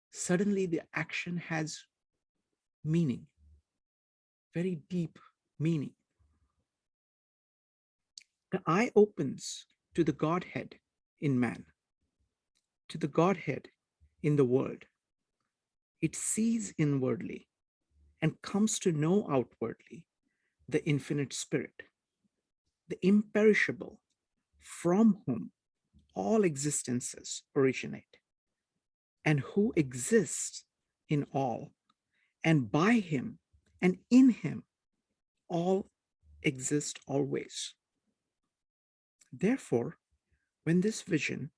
suddenly the action has meaning, very deep meaning. The eye opens to the Godhead in man, to the Godhead in the world. It sees inwardly and comes to know outwardly the infinite spirit, the imperishable, from whom all existences originate, and who exists in all, and by him and in him all exist always. Therefore, when this vision,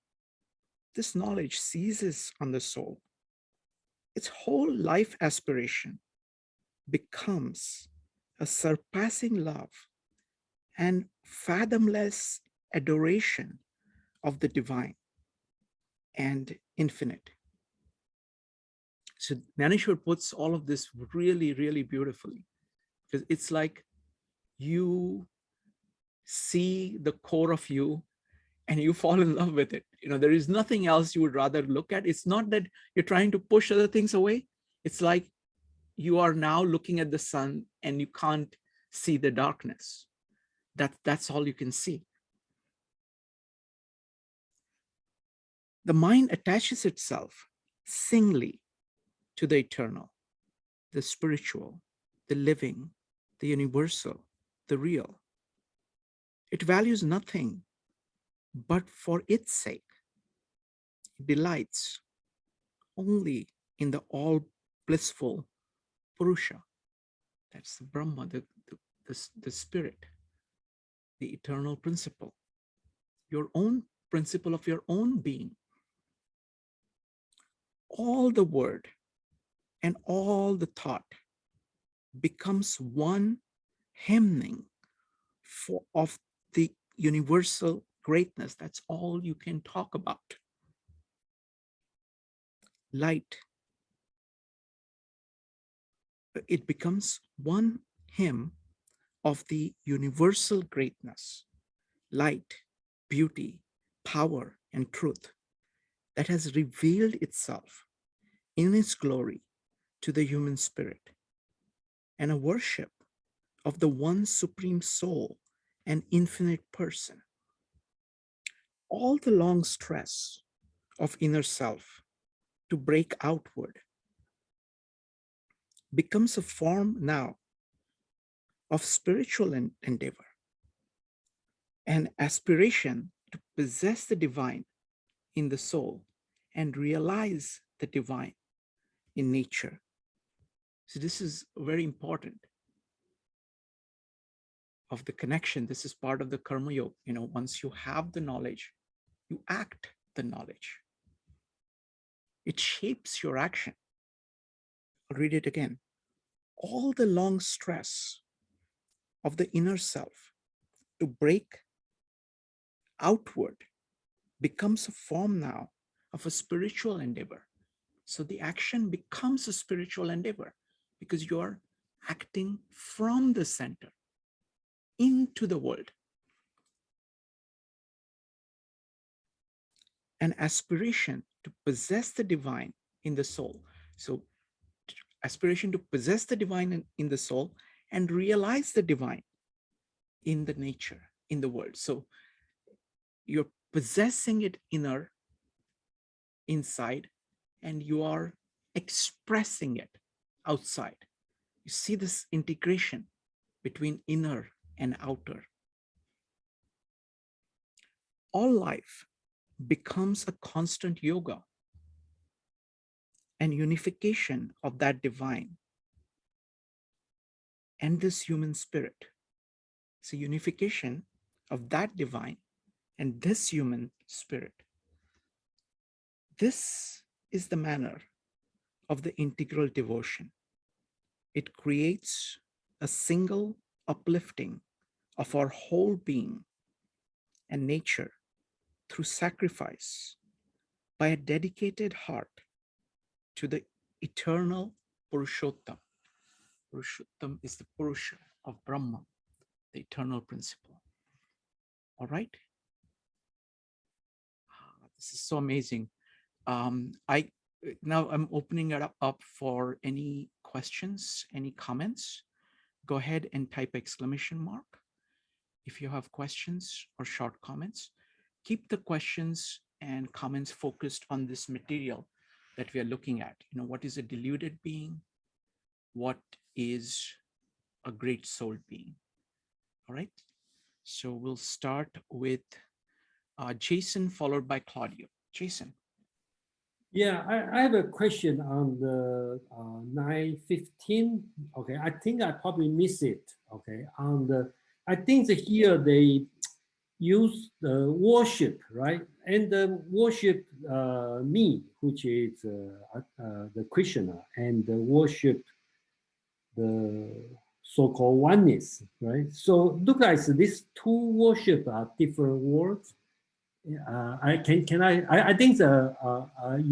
this knowledge seizes on the soul, its whole life aspiration becomes a surpassing love and fathomless adoration of the divine and infinite. So Naneshwar puts all of this really, really beautifully, because it's like you see the core of you and you fall in love with it. You know, there is nothing else you would rather look at. It's not that you're trying to push other things away. It's like you are now looking at the sun and you can't see the darkness. That's all you can see. The mind attaches itself singly to the eternal, the spiritual, the living, the universal, the real. It values nothing but for its sake. It delights only in the all blissful Purusha. That's the Brahma, the spirit, the eternal principle, your own principle of your own being. All the word and all the thought becomes one hymning of the universal greatness. That's all you can talk about. Light. It becomes one hymn of the universal greatness, light, beauty, power, and truth that has revealed itself in its glory to the human spirit, and a worship of the one supreme soul and infinite person. All the long stress of inner self to break outward becomes a form now of spiritual endeavor, an aspiration to possess the divine in the soul and realize the divine in nature. So this is very important of the connection. This is part of the karma yoga. You know, once you have the knowledge, you act the knowledge. It shapes your action. I'll read it again. All the long stress of the inner self to break outward becomes a form now of a spiritual endeavor. So the action becomes a spiritual endeavor because you're acting from the center into the world. An aspiration to possess the divine in the soul. So aspiration to possess the divine in the soul and realize the divine in the nature, in the world. So you're possessing it inside, and you are expressing it outside. You see this integration between inner and outer. All life becomes a constant yoga and unification of that divine and this human spirit. It's a unification of that divine and this human spirit. This is the manner of the integral devotion. It creates a single uplifting of our whole being and nature through sacrifice by a dedicated heart to the eternal Purushottam. Purushottam is the Purusha of Brahma, the eternal principle. All right. This is so amazing. Now I'm opening it up for any questions, any comments. Go ahead and type exclamation mark if you have questions or short comments. Keep the questions and comments focused on this material that we are looking at. You know, what is a deluded being? What is a great soul being? All right. So we'll start with Jason, followed by Claudio. Jason.
Yeah, I have a question on the 9:15. Okay, I think I probably missed it. Okay, on the, I think that here they use the worship, right? And the worship me, which is the Krishna, and the worship the so-called oneness, right? So look like these two worship are different words. I think the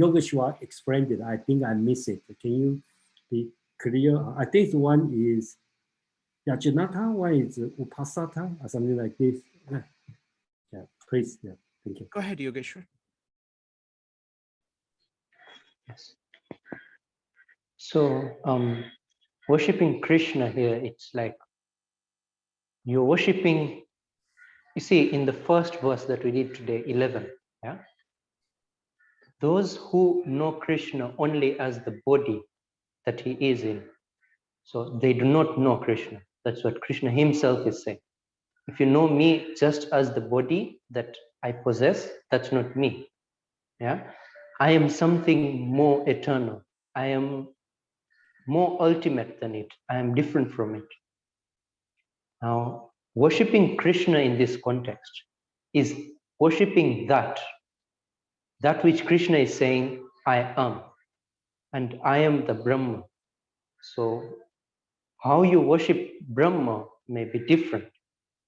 Yogeshwar explained it. I think I missed it. Can you be clear? I think one is Yajanata, one is Upasata, or something like this. Yeah, please. Yeah, thank you.
Go ahead, Yogeshwar.
Yes. So worshipping Krishna here, it's like you're worshipping. You see, in the first verse that we did today, 11, yeah, those who know Krishna only as the body that he is in, so they do not know Krishna. That's what Krishna himself is saying. If you know me just as the body that I possess, that's not me. Yeah, I am something more eternal. I am more ultimate than it. I am different from it. Now, worshipping Krishna in this context is worshipping that which Krishna is saying, I am, and I am the Brahma. So how you worship Brahma may be different,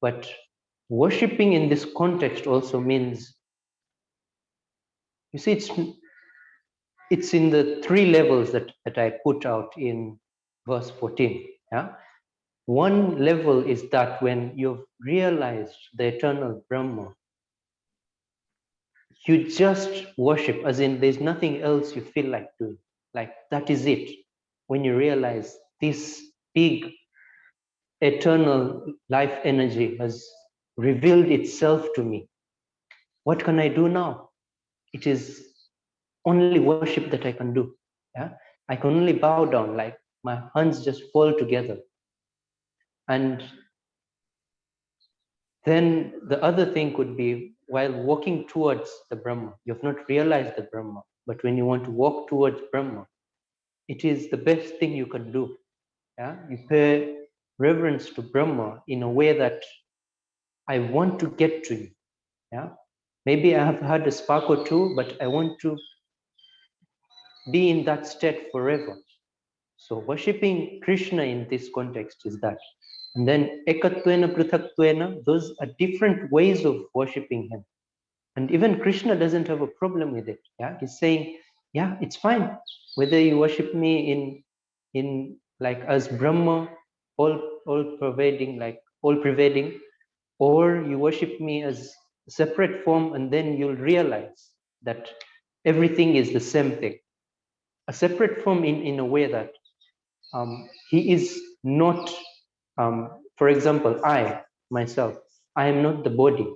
but worshipping in this context also means, you see, it's in the three levels that I put out in verse 14. Yeah. One level is that when you've realized the eternal Brahma, you just worship, as in there's nothing else you feel like doing. Like that is it. When you realize this big eternal life energy has revealed itself to me, what can I do now? It is only worship that I can do. Yeah, I can only bow down, like my hands just fall together. And then the other thing could be while walking towards the Brahma, you've not realized the Brahma, but when you want to walk towards Brahma, it is the best thing you can do. Yeah, you pay reverence to Brahma in a way that I want to get to you. Yeah, maybe I have had a spark or two, but I want to be in that state forever. So worshipping Krishna in this context is that. And then ekatvena prithaktvena, those are different ways of worshipping him. And even Krishna doesn't have a problem with it. Yeah, he's saying, yeah, it's fine. Whether you worship me in like as Brahma, all pervading, like all pervading, or you worship me as a separate form, and then you'll realize that everything is the same thing. A separate form in a way that he is not, for example, I, myself, I am not the body.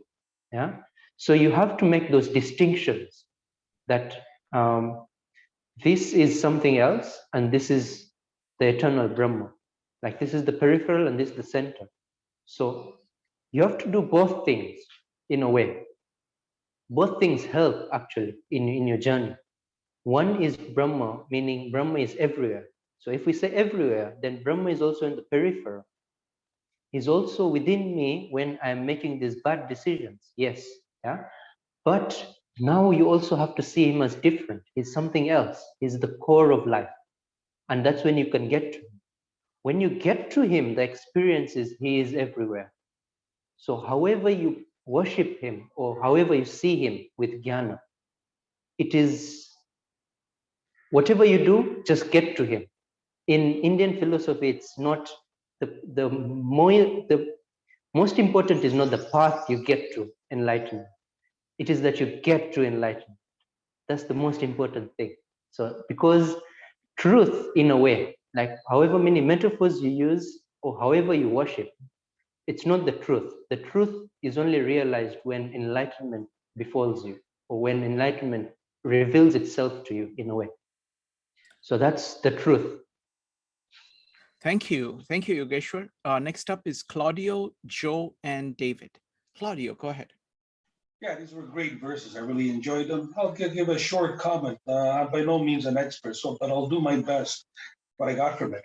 Yeah. So you have to make those distinctions that this is something else and this is the eternal Brahma. Like this is the peripheral and this is the center. So you have to do both things in a way. Both things help actually in your journey. One is Brahma, meaning Brahma is everywhere. So if we say everywhere, then Brahma is also in the peripheral. He's also within me when I'm making these bad decisions. Yes. Yeah. But now you also have to see him as different. He's something else. He's the core of life. And that's when you can get to him. When you get to him, the experience is he is everywhere. So however you worship him or however you see him with jnana, it is whatever you do, just get to him. In Indian philosophy, it's not the most important is not the path you get to enlightenment. It is that you get to enlightenment. That's the most important thing. So because truth, in a way, like however many metaphors you use or however you worship, it's not the truth. The truth is only realized when enlightenment befalls you or when enlightenment reveals itself to you in a way. So that's the truth.
Thank you. Thank you, Yogeshwar. Next up is Claudio, Joe, and David. Claudio, go ahead.
Yeah, these were great verses. I really enjoyed them. I'll give a short comment. I'm by no means an expert, but I'll do my best what I got from it.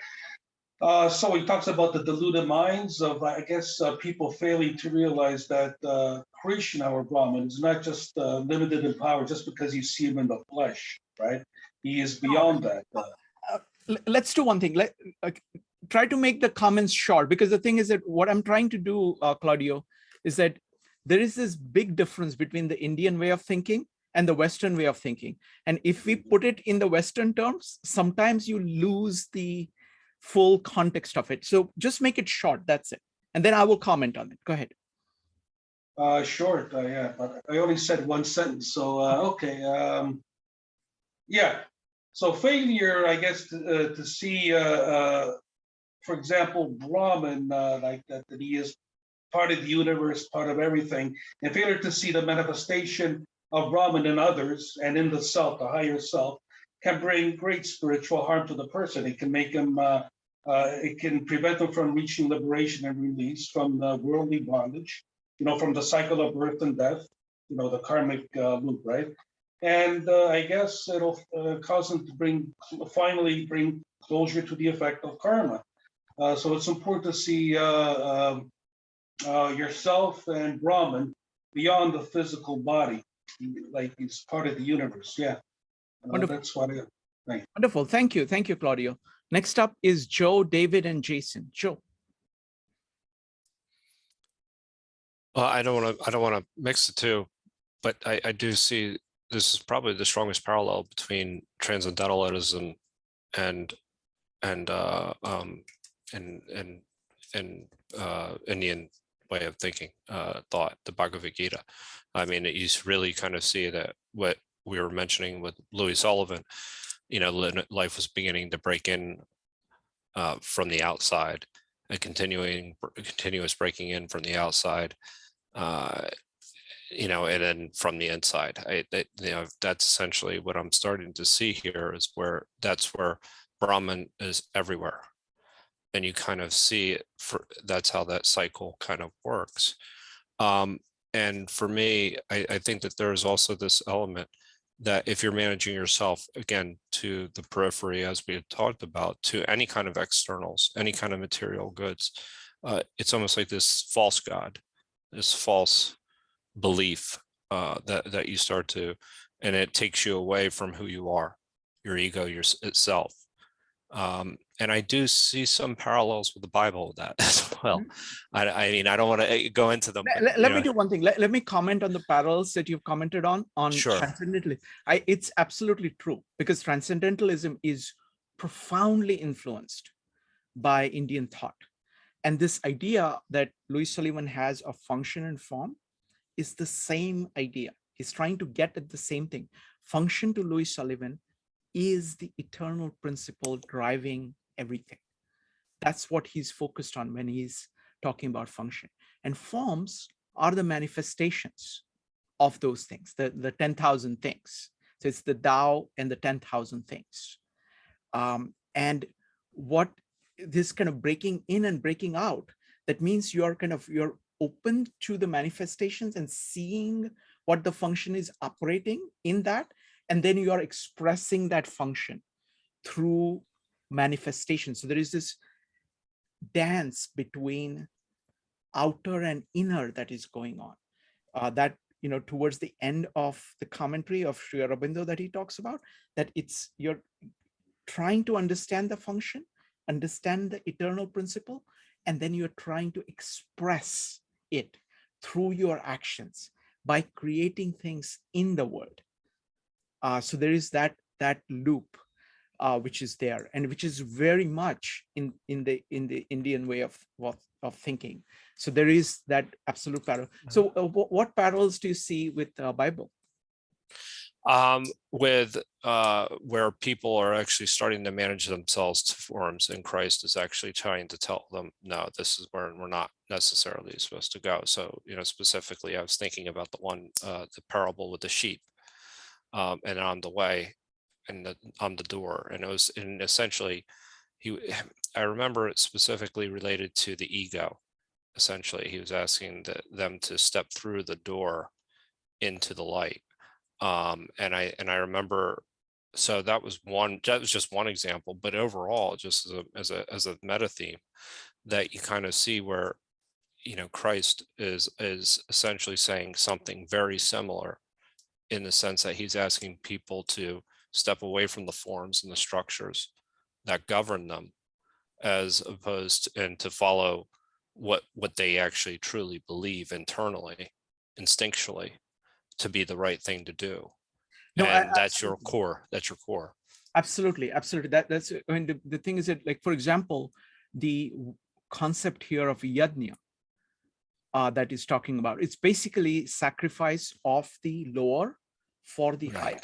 So he talks about the deluded minds of, I guess, people failing to realize that Krishna or Brahman is not just limited in power just because you see him in the flesh, right? He is beyond that.
Let's do one thing. Try to make the comments short, because the thing is that what I'm trying to do, Claudio, is that there is this big difference between the Indian way of thinking and the Western way of thinking. And if we put it in the Western terms, sometimes you lose the full context of it. So just make it short, that's it. And then I will comment on it. Go ahead.
Short, yeah, but I only said one sentence. So, okay. Yeah. So failure, I guess, to see, for example, Brahman, like that he is part of the universe, part of everything, and failure to see the manifestation of Brahman in others and in the self, the higher self, can bring great spiritual harm to the person. It can make him, it can prevent them from reaching liberation and release from the worldly bondage, from the cycle of birth and death, the karmic loop, right? And I guess it'll cause them to finally bring closure to the effect of karma. So it's important to see yourself and Brahman beyond the physical body, like it's part of the universe. Yeah, that's what I think.
Wonderful. Thank you. Thank you, Claudio. Next up is Joe, David, and Jason. Joe.
Well, I don't want to mix the two, but I do see this is probably the strongest parallel between transcendentalism and Indian way of thinking, thought, the Bhagavad Gita. I mean, you really kind of see that what we were mentioning with Louis Sullivan, life was beginning to break in from the outside, and continuous breaking in from the outside, and then from the inside. That's essentially what I'm starting to see here, is that's where Brahman is everywhere. And you kind of see it, that's how that cycle kind of works. And for me, I think that there is also this element that if you're managing yourself, again, to the periphery, as we had talked about, to any kind of externals, any kind of material goods, it's almost like this false God, this false belief that you start to, and it takes you away from who you are, your ego, itself. And I do see some parallels with the Bible with that as well. I mean, I don't want to go into them.
Let me do one thing. Let me comment on the parallels that you've commented on
Sure.
Transcendentalism. It's absolutely true, because Transcendentalism is profoundly influenced by Indian thought. And this idea that Louis Sullivan has of function and form is the same idea. He's trying to get at the same thing. Function to Louis Sullivan is the eternal principle driving everything. That's what he's focused on when he's talking about function. And forms are the manifestations of those things, the 10,000 things. So it's the Tao and the 10,000 things. And what this kind of breaking in and breaking out, that means you're open to the manifestations and seeing what the function is operating in that. And then you are expressing that function through manifestation. So there is this dance between outer and inner that is going on. That, towards the end of the commentary of Sri Aurobindo that he talks about, that you're trying to understand the function, understand the eternal principle, and then you're trying to express it through your actions by creating things in the world. So there is that loop which is there, and which is very much in the Indian way of thinking. So there is that absolute parallel. So what parallels do you see with the Bible?
With where people are actually starting to manage themselves to forms, and Christ is actually trying to tell them, no, this is where we're not necessarily supposed to go. So, specifically, I was thinking about the parable with the sheep, and on the way, and on the door, and it was, and essentially, I remember it specifically related to the ego. Essentially, he was asking them to step through the door into the light. And I remember, so that was just one example, but overall, just as a meta theme, that you kind of see where, Christ is essentially saying something very similar, in the sense that he's asking people to step away from the forms and the structures that govern them, as opposed and to follow what they actually truly believe internally, instinctually, to be the right thing to do.
No,
and that's your core.
Absolutely. That's, I mean, the thing is that, like, for example, the concept here of yajna that is talking about, it's basically sacrifice of the lower for the higher.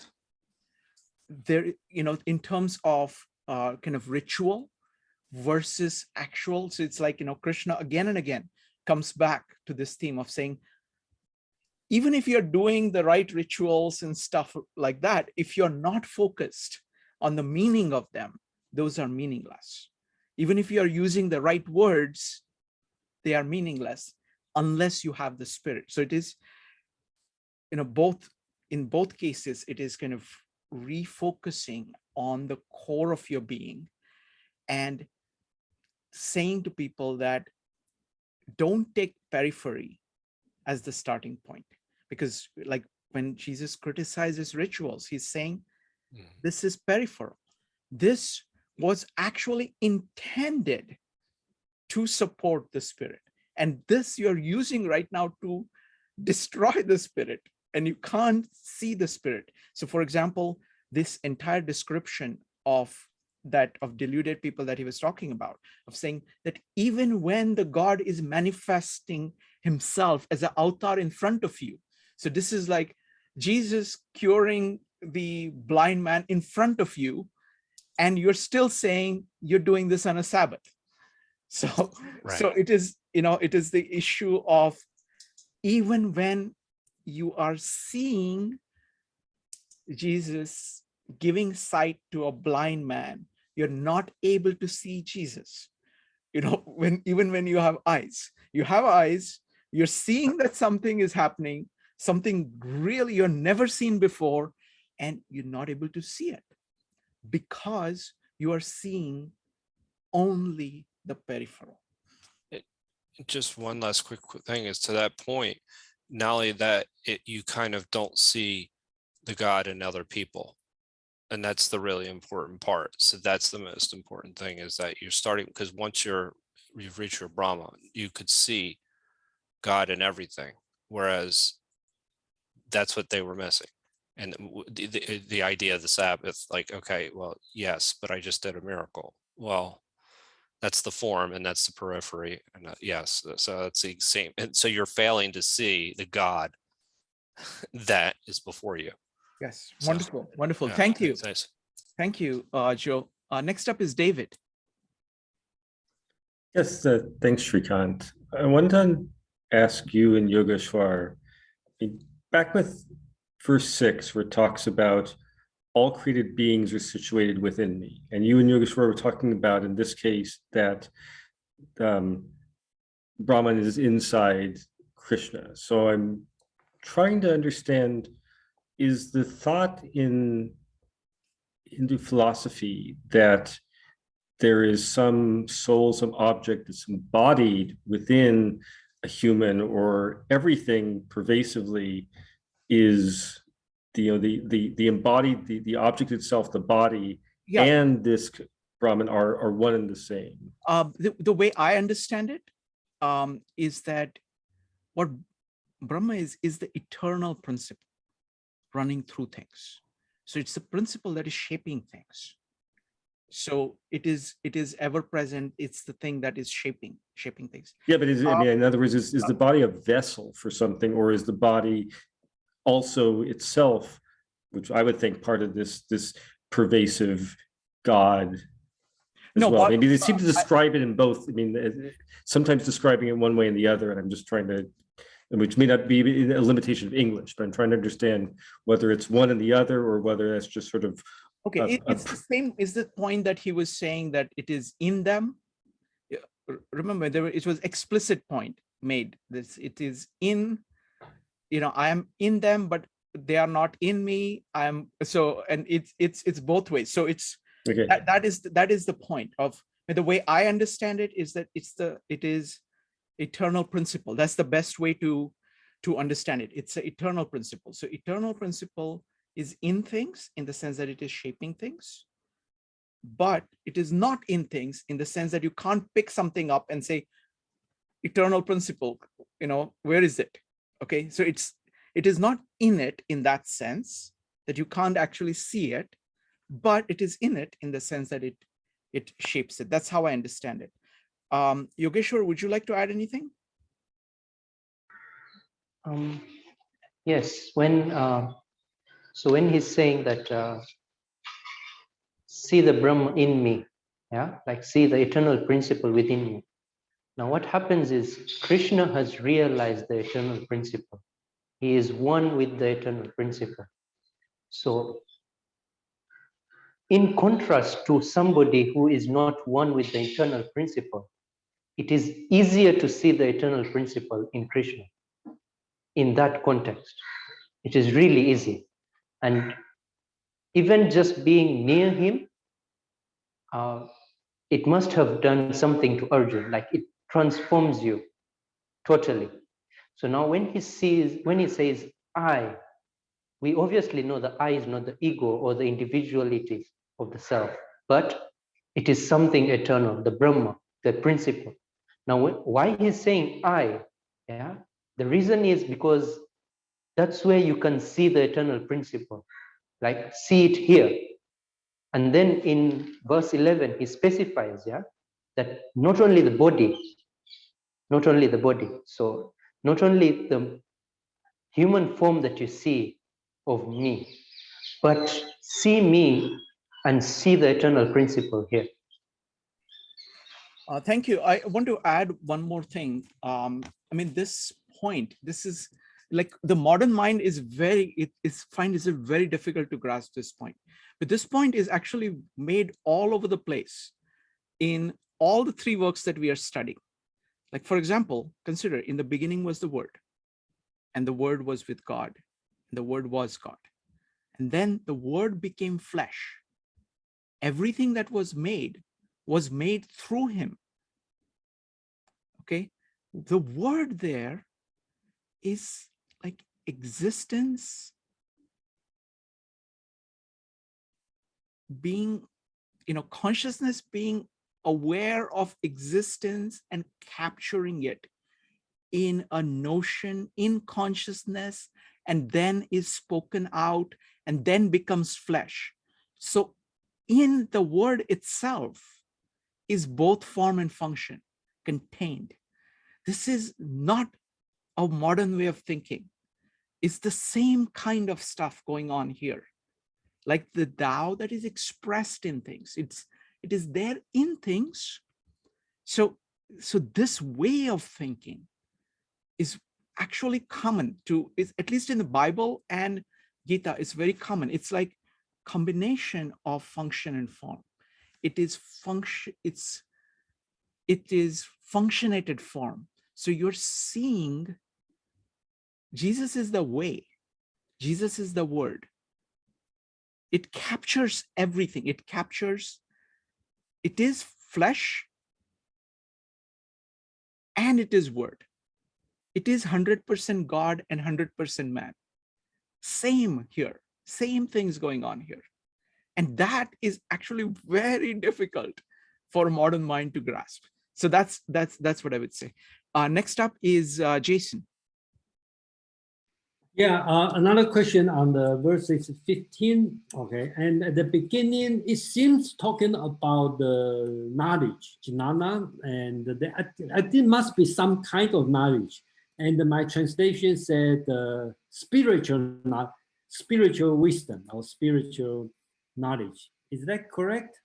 There, in terms of kind of ritual versus actual. So it's like, Krishna again and again comes back to this theme of saying, even if you're doing the right rituals and stuff like that, if you're not focused on the meaning of them, those are meaningless. Even if you're using the right words, they are meaningless unless you have the spirit. So it is, in both cases, it is kind of refocusing on the core of your being and saying to people that don't take periphery as the starting point. Because, like, when Jesus criticizes rituals, he's saying, this is peripheral. This was actually intended to support the spirit. And this you're using right now to destroy the spirit, and you can't see the spirit. So, for example, this entire description of deluded people that he was talking about, of saying that even when the God is manifesting himself as an avatar in front of you, so this is like Jesus curing the blind man in front of you, and you're still saying you're doing this on a Sabbath. So, so it is, it is the issue of, even when you are seeing Jesus giving sight to a blind man, you're not able to see Jesus. Even when you have eyes, you're seeing that something is happening, something really you're never seen before, and you're not able to see it because you are seeing only the peripheral.
Just one last quick thing is, to that point, not only that, you kind of don't see the God in other people. And that's the really important part. So that's the most important thing, is that you're starting, because once you've reached your Brahma, you could see God in everything. Whereas that's what they were missing. And the idea of the Sabbath, like, okay, well, yes, but I just did a miracle. Well, that's the form and that's the periphery. And yes, so that's the same. And so you're failing to see the God that is before you.
Yes,
So,
wonderful, wonderful.
yeah,
Thank you.
nice.
Thank you, Joe. Next up is David.
Yes, thanks, Shrikant. I wanted to ask you and Yogeshwar, back with verse 6, where it talks about all created beings are situated within me. And you and Yogeshwar were talking about, in this case, that Brahman is inside Krishna. So I'm trying to understand, is the thought in Hindu philosophy that there is some soul, some object that's embodied within a human or everything pervasively is the embodied, the object itself, the body,
Yeah.
and this Brahman are one and the same.
The way I understand it is that what Brahma is the eternal principle running through things. So it's the principle that is shaping things. So it is ever present. It's the thing that is shaping things.
Yeah, but I mean, in other words, is the body a vessel for something, or is the body also itself, which I would think part of this pervasive God as
No,
well?
but,
Maybe they seem to describe it in both. I mean, sometimes describing it one way and the other, and I'm just trying to, which may not be a limitation of English, but I'm trying to understand whether it's one and the other, or whether that's just sort of
okay. It's the same. Is the point that he was saying that it is in them? Remember, it was explicit point made. It is in. I am in them, but they are not in me. And it's both ways. So it's
okay.
that is the point of the way I understand it, is that it is eternal principle. That's the best way to understand it. It's an eternal principle. So eternal principle is in things in the sense that it is shaping things, but it is not in things in the sense that you can't pick something up and say, eternal principle, where is it? Okay, so it is not in it in that sense that you can't actually see it, but it is in it in the sense that it shapes it. That's how I understand it. Yogeshwar, would you like to add anything?
Yes, when he's saying that see the Brahma in me, yeah, like see the eternal principle within me. Now what happens is Krishna has realized the eternal principle. He is one with the eternal principle. So in contrast to somebody who is not one with the eternal principle, it is easier to see the eternal principle in Krishna. In that context, it is really easy. And even just being near him, it must have done something to Arjuna, like it transforms you totally. So now when he says I, we obviously know the I is not the ego or the individuality of the self, but it is something eternal, the Brahma, the principle. Now why he's saying I, yeah, the reason is because that's where you can see the eternal principle, like see it here. And then in verse 11, he specifies, yeah, that not only the body, so not only the human form that you see of me, but see me and see the eternal principle here.
Thank you. I want to add one more thing. I mean, this point, this is like the modern mind is finds it very difficult to grasp this point. But this point is actually made all over the place in all the three works that we are studying. Like, for example, consider in the beginning was the Word, and the Word was with God, and the Word was God. And then the Word became flesh. Everything that was made through him. Okay, the word there is like existence, being, consciousness being aware of existence and capturing it in a notion, in consciousness, and then is spoken out and then becomes flesh. So in the word itself is both form and function contained. This is not a modern way of thinking. It's the same kind of stuff going on here. Like the Tao that is expressed in things. It is there in things. So this way of thinking is actually common to, at least in the Bible and Gita, it's very common. It's like combination of function and form. It is functionated form. So you're seeing Jesus is the way. Jesus is the word. It captures everything. It is flesh and it is word. It is 100% God and 100% man. Same here, same things going on here. And that is actually very difficult for a modern mind to grasp. So that's what I would say. Next up is Jason.
Yeah, another question on the verses 15. Okay, and at the beginning, it seems talking about the knowledge, jnana, and I think must be some kind of knowledge. And my translation said spiritual wisdom or spiritual knowledge. Is that correct?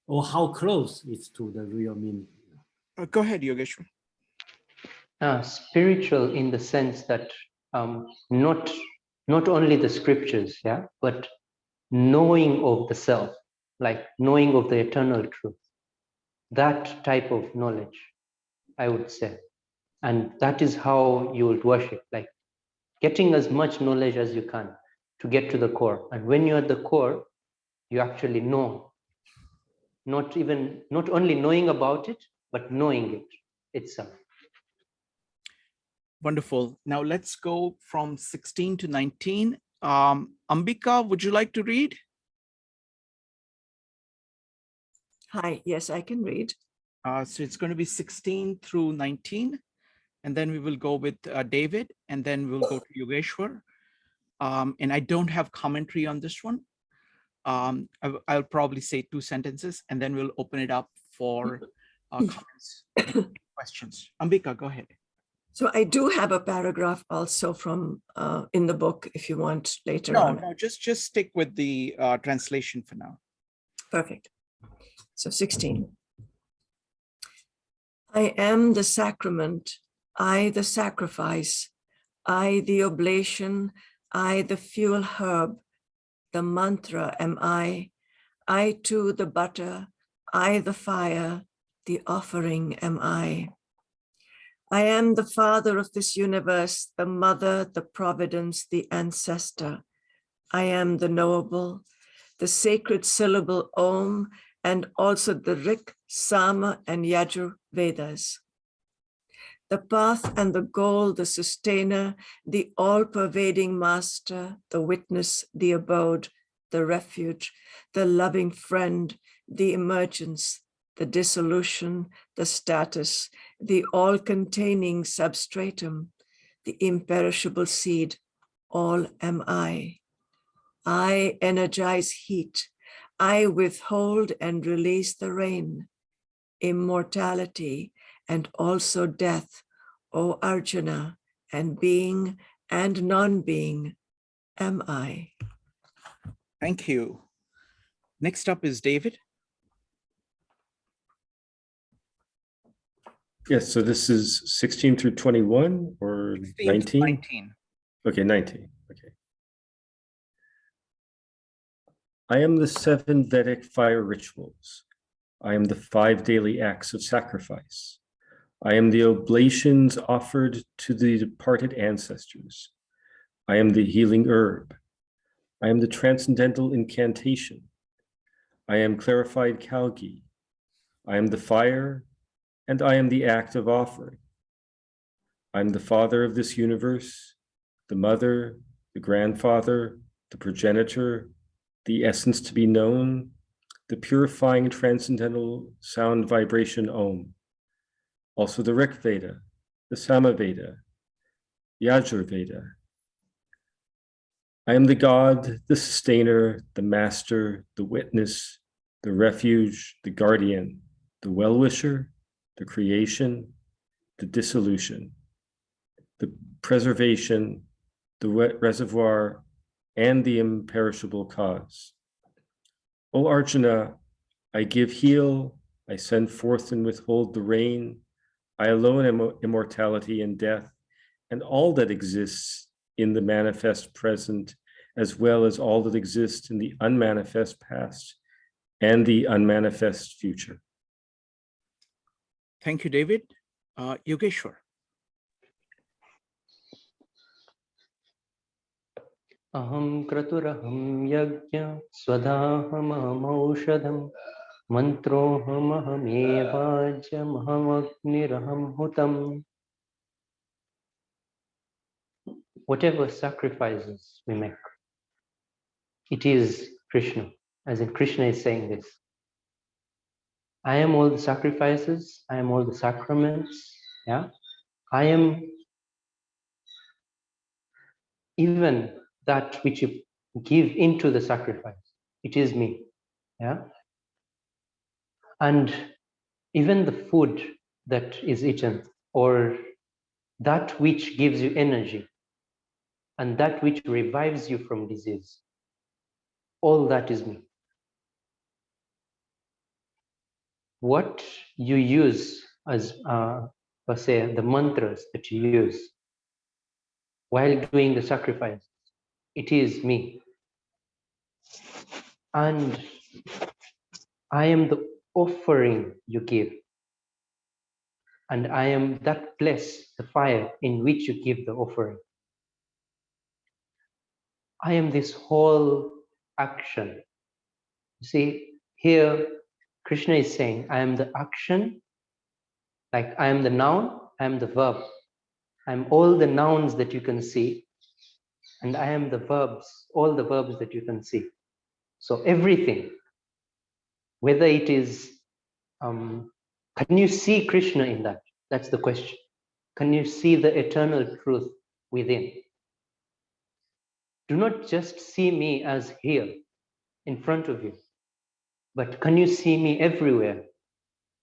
Or how close it's to the real meaning?
Go ahead, Yogeshwar.
Spiritual in the sense that not only the scriptures, yeah, but knowing of the self, like knowing of the eternal truth. That type of knowledge, I would say. And that is how you would worship, like getting as much knowledge as you can to get to the core. And when you're at the core, you actually know, not only knowing about it, but knowing it itself.
Wonderful. Now let's go from 16 to 19. Ambika, would you like to read?
Hi, yes, I can read.
So it's going to be 16 through 19. And then we will go with David, and then we'll go to Yogeshwar. And I don't have commentary on this one. I'll probably say 2 sentences, and then we'll open it up for comments and questions. Ambika, go ahead.
So I do have a paragraph also from in the book if you want later on.
No, just stick with the translation for now.
Perfect. So 16. I am the sacrament, I the sacrifice, I the oblation, I the fuel herb, the mantra am I too the butter, I the fire, the offering am I. I am the father of this universe, the mother, the providence, the ancestor. I am the knowable, the sacred syllable Om, and also the Rik, Sama, and Yajur Vedas. The path and the goal, the sustainer, the all-pervading master, the witness, the abode, the refuge, the loving friend, the emergence, the dissolution, the status, the all-containing substratum, the imperishable seed, all am I. I energize heat. I withhold and release the rain, immortality, and also death, O Arjuna, and being and non-being am I.
Thank you. Next up is David.
Yes, so this is 16 through 21 or 19?
19.
Okay, 19. Okay. I am the 7 Vedic fire rituals. I am the 5 daily acts of sacrifice. I am the oblations offered to the departed ancestors. I am the healing herb. I am the transcendental incantation. I am clarified Kalgi. I am the fire, and I am the act of offering. I am the father of this universe, the mother, the grandfather, the progenitor, the essence to be known, the purifying transcendental sound vibration Om. Also the Rik Veda, the Sama Veda, Yajur Veda. I am the God, the sustainer, the master, the witness, the refuge, the guardian, the well-wisher, the creation, the dissolution, the preservation, the reservoir, and the imperishable cause. O Arjuna, I give heal, I send forth and withhold the rain. I alone am immortality and death, and all that exists in the manifest present, as well as all that exists in the unmanifest past and the unmanifest future.
Thank you, David. Yogeshwar.
Aham kraturaham yajna swadaham amaushadham Mantrohamahamevajamahamagniraham hutam. Whatever sacrifices we make, it is Krishna. As in Krishna is saying this. I am all the sacrifices, I am all the sacraments, yeah. I am even that which you give into the sacrifice. It is me, yeah. And even the food that is eaten, or that which gives you energy, and that which revives you from disease, all that is me. What you use as, per se, the mantras that you use while doing the sacrifice, it is me. And I am the offering you give. And I am that place, the fire in which you give the offering. I am this whole action. You see, here Krishna is saying, I am the action, like I am the noun, I am the verb. I am all the nouns that you can see, and I am the verbs, all the verbs that you can see. So everything, whether it is, can you see Krishna in that? That's the question. Can you see the eternal truth within? Do not just see me as here in front of you, but can you see me everywhere,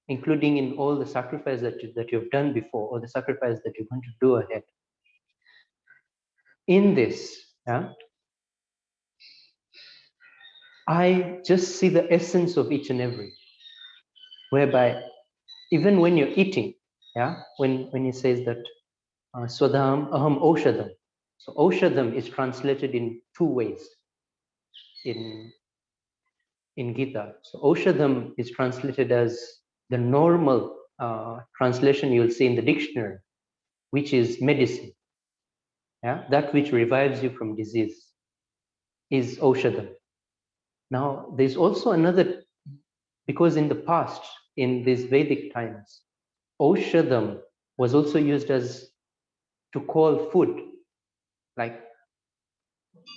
including in all the sacrifice that you've done before, or the sacrifice that you're going to do ahead? In this, yeah, I just see the essence of each and every, whereby even when you're eating, yeah, when he says that Swadham Aham Oshadam. So Oshadam is translated in two ways in Gita. So Oshadam is translated as the normal translation you'll see in the dictionary, which is medicine. Yeah, that which revives you from disease is Oshadam. Now, there's also another, because in the past, in these Vedic times, Oshadam was also used as to call food. Like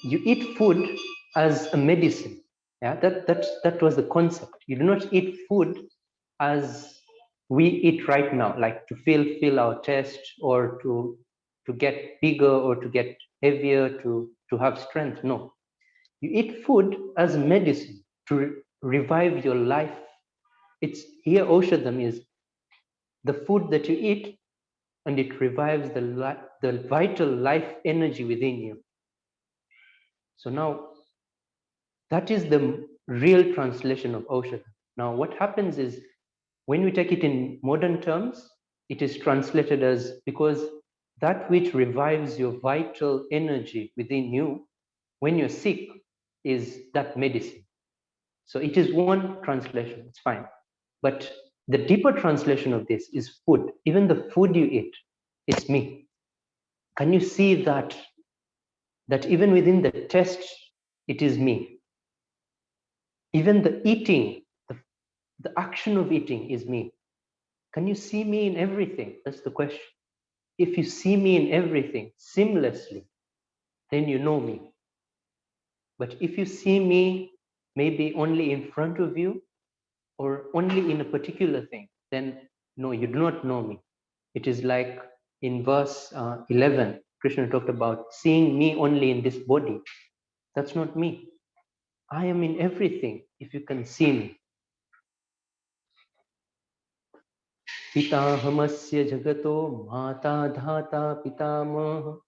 you eat food as a medicine. Yeah, that was the concept. You do not eat food as we eat right now, like to fill our chest, or to get bigger, or to get heavier, to have strength. No, you eat food as medicine to revive your life. It's here Oshadam is the food that you eat, and it revives the vital life energy within you. So now that is the real translation of Oshadam. Now what happens is, when we take it in modern terms, it is translated as, because that which revives your vital energy within you when you're sick is that medicine. So it is one translation, it's fine. But the deeper translation of this is food. Even the food you eat, it's me. Can you see that even within the test, it is me? Even the eating, the action of eating is me. Can you see me in everything? That's the question. If you see me in everything seamlessly, then you know me. But if you see me maybe only in front of you, or only in a particular thing, then no, you do not know me. It is like in verse 11, Krishna talked about seeing me only in this body. That's not me. I am in everything if you can see me. Pitahamasya jagato mata dhata pitamaha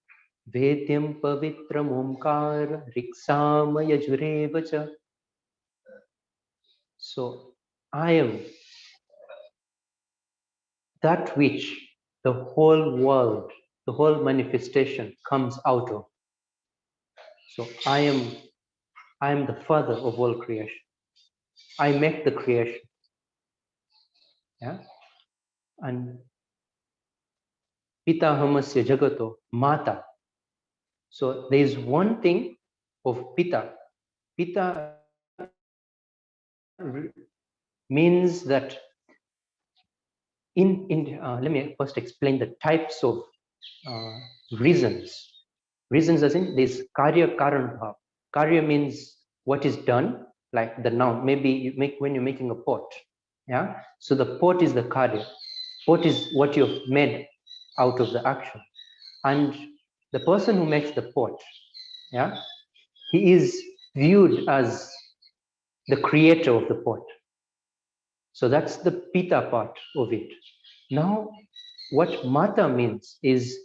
vedyam pavitram omkar riksamaya jurevacha. So I am that which the whole world, the whole manifestation comes out of. So I am the father of all creation. I make the creation. Yeah. And Pitahamasya jagato mata. So there is one thing of Pita. Pita means that let me first explain the types of reasons. Reasons as in this karya karan bhav. Karya means what is done, like the noun. Maybe you make when you're making a pot. Yeah. So the pot is the karya. Pot is what you've made out of the action. And the person who makes the pot, yeah, he is viewed as the creator of the pot. So that's the pita part of it. Now, what mata means is,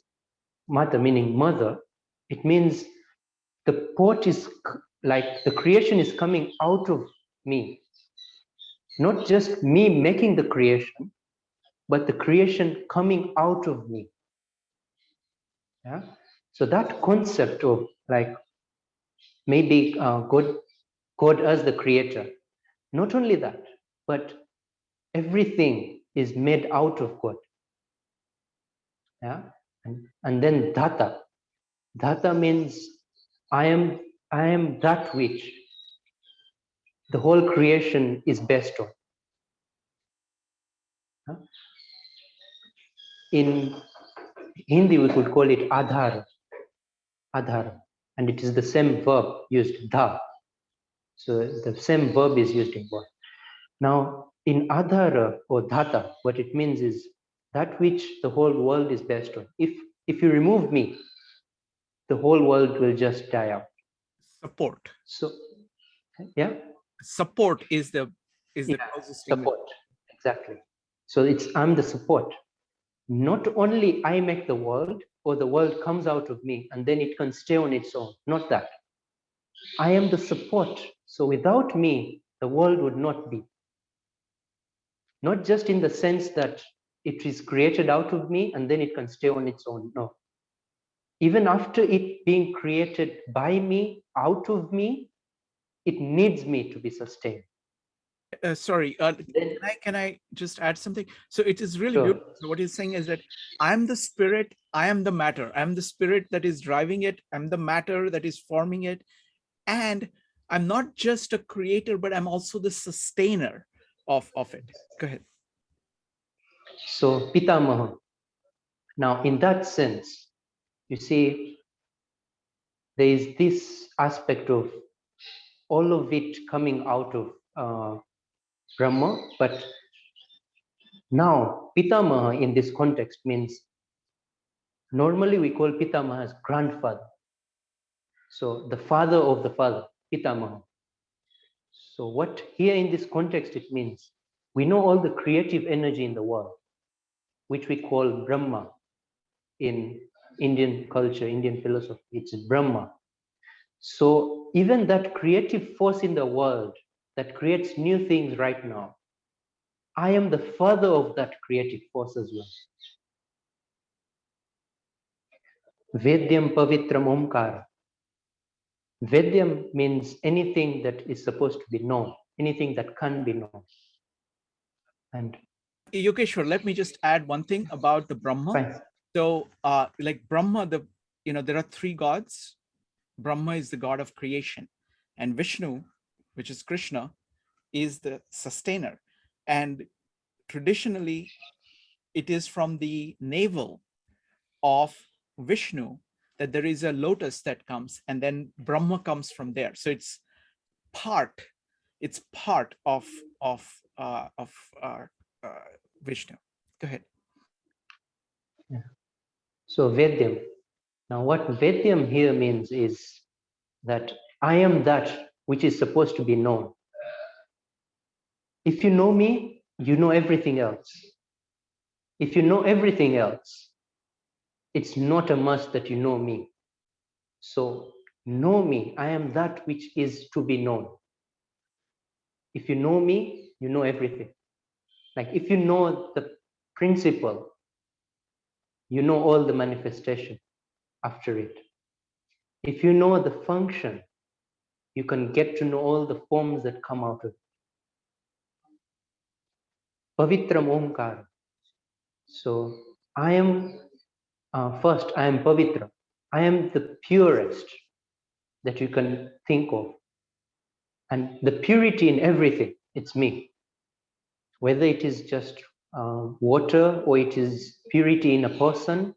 mata meaning mother, it means the pot is like the creation is coming out of me. Not just me making the creation, but the creation coming out of me. Yeah. So that concept of like maybe God as the creator, not only that, but everything is made out of God. Yeah. And then dhata. Dhata means I am that which the whole creation is based on. Huh? In Hindi, we could call it adhara. Adhara. And it is the same verb used, dha. So the same verb is used in both. Now, in adhara or dhata, what it means is that which the whole world is based on. If you remove me, the whole world will just die out.
Support.
So, yeah.
Support is the closest thing.
Support. Exactly. So I'm the support. Not only I make the world or the world comes out of me and then it can stay on its own. Not that. I am the support. So without me, the world would not be. Not just in the sense that it is created out of me and then it can stay on its own. No. Even after it being created by me, out of me, it needs me to be sustained.
Sorry, can I just add something? So it is really
Sure.
beautiful. So what he's saying is that I'm the spirit, I am the matter. I'm the spirit that is driving it. I'm the matter that is forming it. And I'm not just a creator, but I'm also the sustainer of it. Go ahead.
So Pitamaha. Now, in that sense, you see, there is this aspect of all of it coming out of Brahma, but now Pitamaha in this context means normally we call Pitamaha as grandfather. So the father of the father, Pitamaha. So what here in this context it means, we know all the creative energy in the world, which we call Brahma in Indian culture, Indian philosophy, it's Brahma. So even that creative force in the world that creates new things right now, I am the father of that creative force as well. Vedyam pavitram omkara. Vedyam means anything that is supposed to be known, anything that can be known. And
Yogeshwar, let me just add one thing about the Brahma.
fine.
So like Brahma, there are three gods. Brahma is the god of creation, and Vishnu, which is Krishna, is the sustainer. And traditionally, it is from the navel of Vishnu that there is a lotus that comes, and then Brahma comes from there. So it's part of Vishnu. Go ahead.
Yeah. So Vedyam. Now what Vedyam here means is that I am that which is supposed to be known. If you know me, you know everything else. If you know everything else, it's not a must that you know me. So know me, I am that which is to be known. If you know me, you know everything. Like if you know the principle, you know all the manifestation after it. If you know the function, you can get to know all the forms that come out of it. Pavitram Omkara. So I am, first, I am Pavitra. I am the purest that you can think of. And the purity in everything, it's me. whether it is just water or it is purity in a person,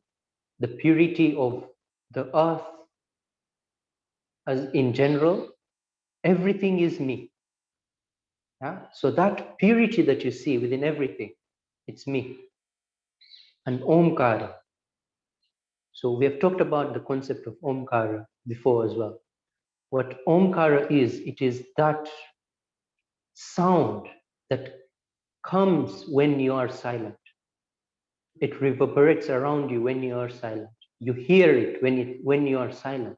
the purity of the earth as in general, everything is me. Yeah? So that purity that you see within everything, it's me. And Omkara. So we have talked about the concept of Omkara before as well. What Omkara is, it is that sound that comes when you are silent. It reverberates around you when you are silent. You hear it when you are silent.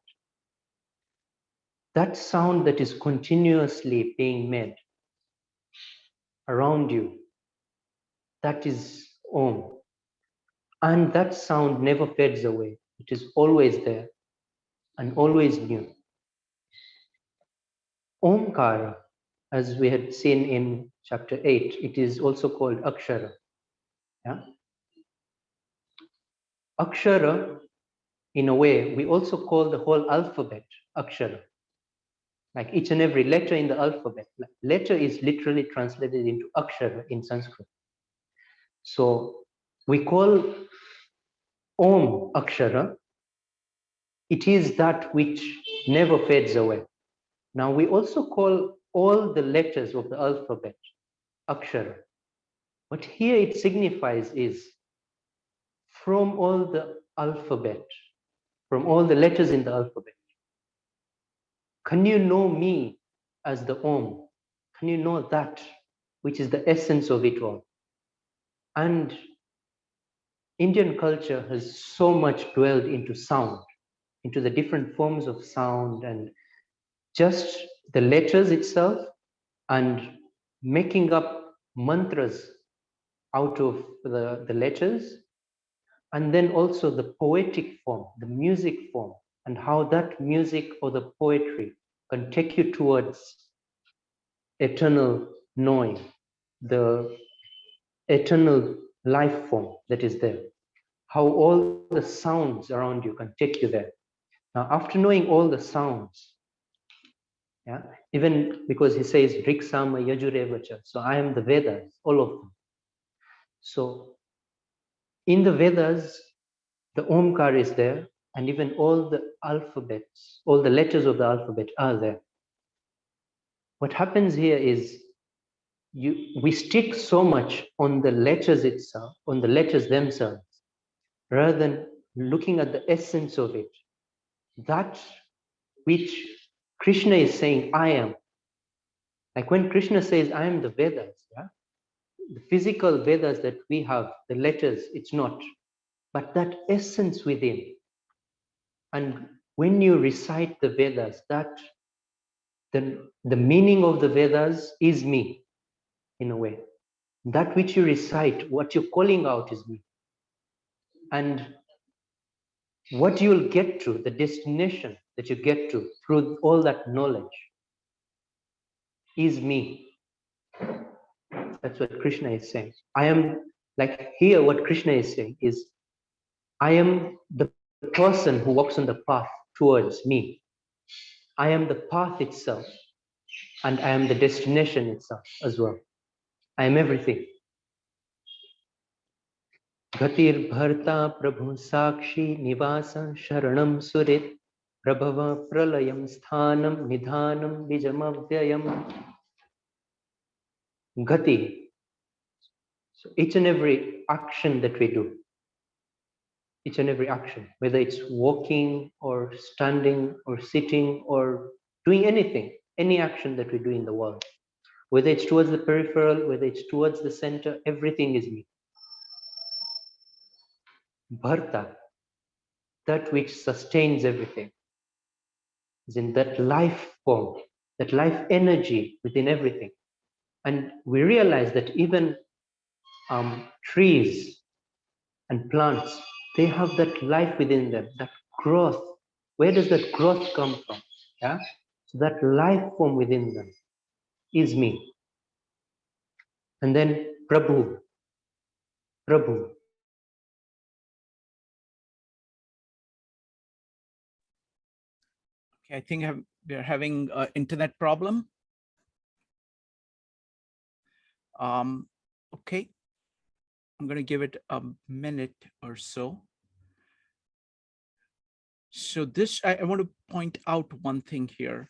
That sound that is continuously being made around you, that is Om. And that sound never fades away. It is always there and always new. Omkara, as we had seen in chapter 8, it is also called Akshara. Yeah? Akshara, in a way, we also call the whole alphabet Akshara. Like each and every letter in the alphabet. Letter is literally translated into Akshara in Sanskrit. So we call Om Akshara. It is that which never fades away. Now we also call all the letters of the alphabet Akshara. What here it signifies is from all the alphabet, from all the letters in the alphabet, can you know me as the Om? Can you know that which is the essence of it all? And Indian culture has so much dwelled into sound, into the different forms of sound and just the letters itself and making up mantras out of the letters, and then also the poetic form, the music form, and how that music or the poetry can take you towards eternal knowing, the eternal life form that is there, how all the sounds around you can take you there. Now, after knowing all the sounds, yeah, even because he says Riksama Yajurevacha, so I am the Vedas, all of them. So in the Vedas, the Omkar is there, and even all the alphabets, all the letters of the alphabet are there. What happens here is we stick so much on the letters itself, on the letters themselves, rather than looking at the essence of it. That which Krishna is saying, I am. Like when Krishna says, I am the Vedas, yeah? The physical Vedas that we have, the letters, it's not. But that essence within. And when you recite the Vedas, that the meaning of the Vedas is me, in a way. That which you recite, what you're calling out is me. And what you'll get to, the destination that you get to through all that knowledge is me. That's what Krishna is saying. I am, like here what Krishna is saying is, I am the person who walks on the path towards me. I am the path itself, and I am the destination itself as well. I am everything. Gatir bharta prabhu sakshi nivasa sharanam surit prabhava pralayam sthanam nidhanam bijamavyayam. Gati. So each and every action that we do, each and every action, whether it's walking or standing or sitting or doing anything, any action that we do in the world, whether it's towards the peripheral, whether it's towards the center, everything is me. Bharta, that which sustains everything, is in that life form, that life energy within everything. And we realize that even trees and plants, they have that life within them, that growth. Where does that growth come from? Yeah. So that life form within them is me. And then Prabhu. Prabhu.
Okay, I think we're having an internet problem. Okay, I'm going to give it a minute or so. So this, I want to point out one thing here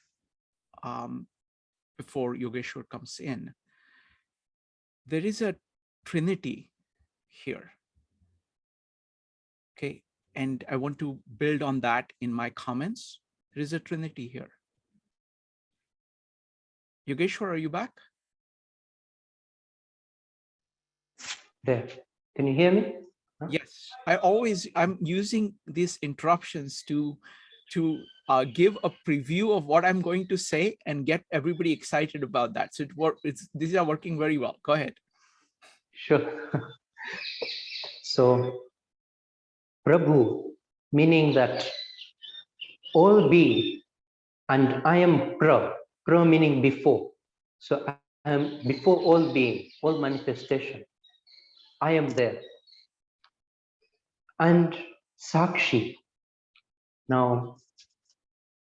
before Yogeshwar comes in. There is a trinity here. Okay, and I want to build on that in my comments. There is a trinity here. Yogeshwar, are you back?
There. Can you hear me? Huh?
Yes, I'm using these interruptions to give a preview of what I'm going to say and get everybody excited about that. So these are working very well. Go ahead.
Sure. So, Prabhu, meaning that all be, and I am pra meaning before. So I am before all being, all manifestation. I am there. And Sakshi. Now,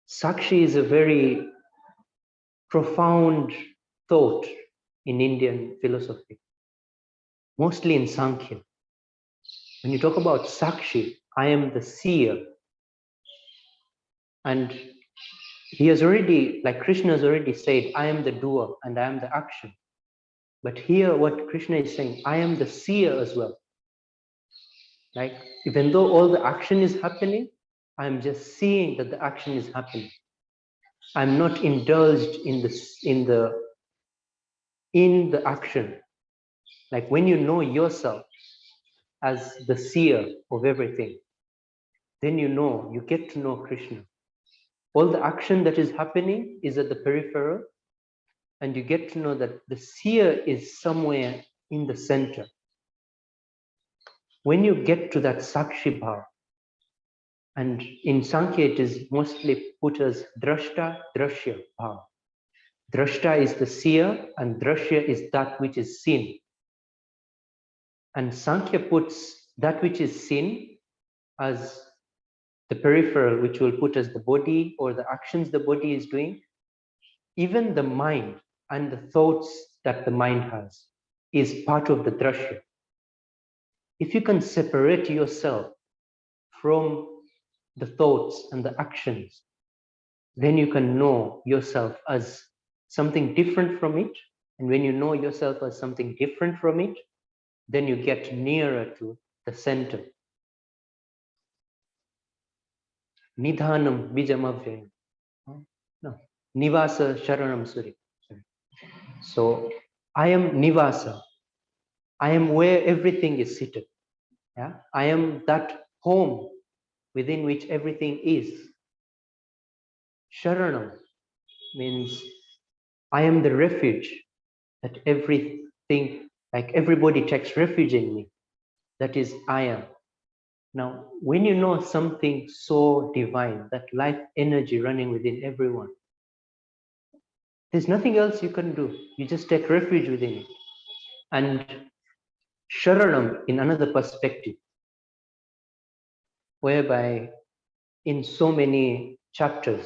Sakshi is a very profound thought in Indian philosophy, mostly in Sankhya. When you talk about Sakshi, I am the seer. And he has already, like Krishna has already said, I am the doer and I am the action. But here what Krishna is saying, I am the seer as well. Like, even though all the action is happening, I'm just seeing that the action is happening. I'm not indulged in the action. Like when you know yourself as the seer of everything, then you get to know Krishna. All the action that is happening is at the peripheral, and you get to know that the seer is somewhere in the center. When you get to that Sakshi Bhav, and in Sankhya it is mostly put as Drashta, Drashya Bhav. Drashta is the seer, and Drashya is that which is seen. And Sankhya puts that which is seen as the peripheral, which will put as the body or the actions the body is doing. Even the mind and the thoughts that the mind has is part of the drashya. If you can separate yourself from the thoughts and the actions, then you can know yourself as something different from it. And when you know yourself as something different from it, then you get nearer to the center. Nidhanam bijamavyayam. No, Nivasa Sharanam Suri. So I am Nivasa. I am where everything is seated. Yeah? I am that home within which everything is. Sharanam means I am the refuge that everything, like everybody takes refuge in me. That is I am. Now, when you know something so divine, that life energy running within everyone, there's nothing else you can do. You just take refuge within it. And Sharanam in another perspective, whereby in so many chapters,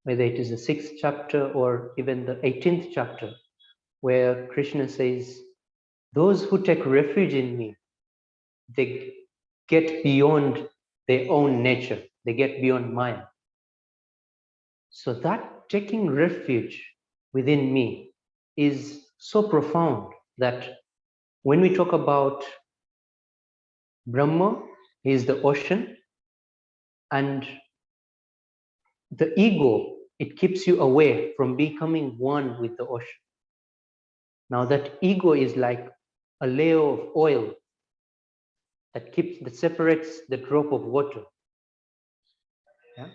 whether it is the 6th chapter or even the 18th chapter, where Krishna says, those who take refuge in me, they get beyond their own nature, they get beyond Maya. So that taking refuge within me is so profound that when we talk about Brahma, he is the ocean, and the ego, it keeps you away from becoming one with the ocean. Now that ego is like a layer of oil that separates the drop of water. Yeah?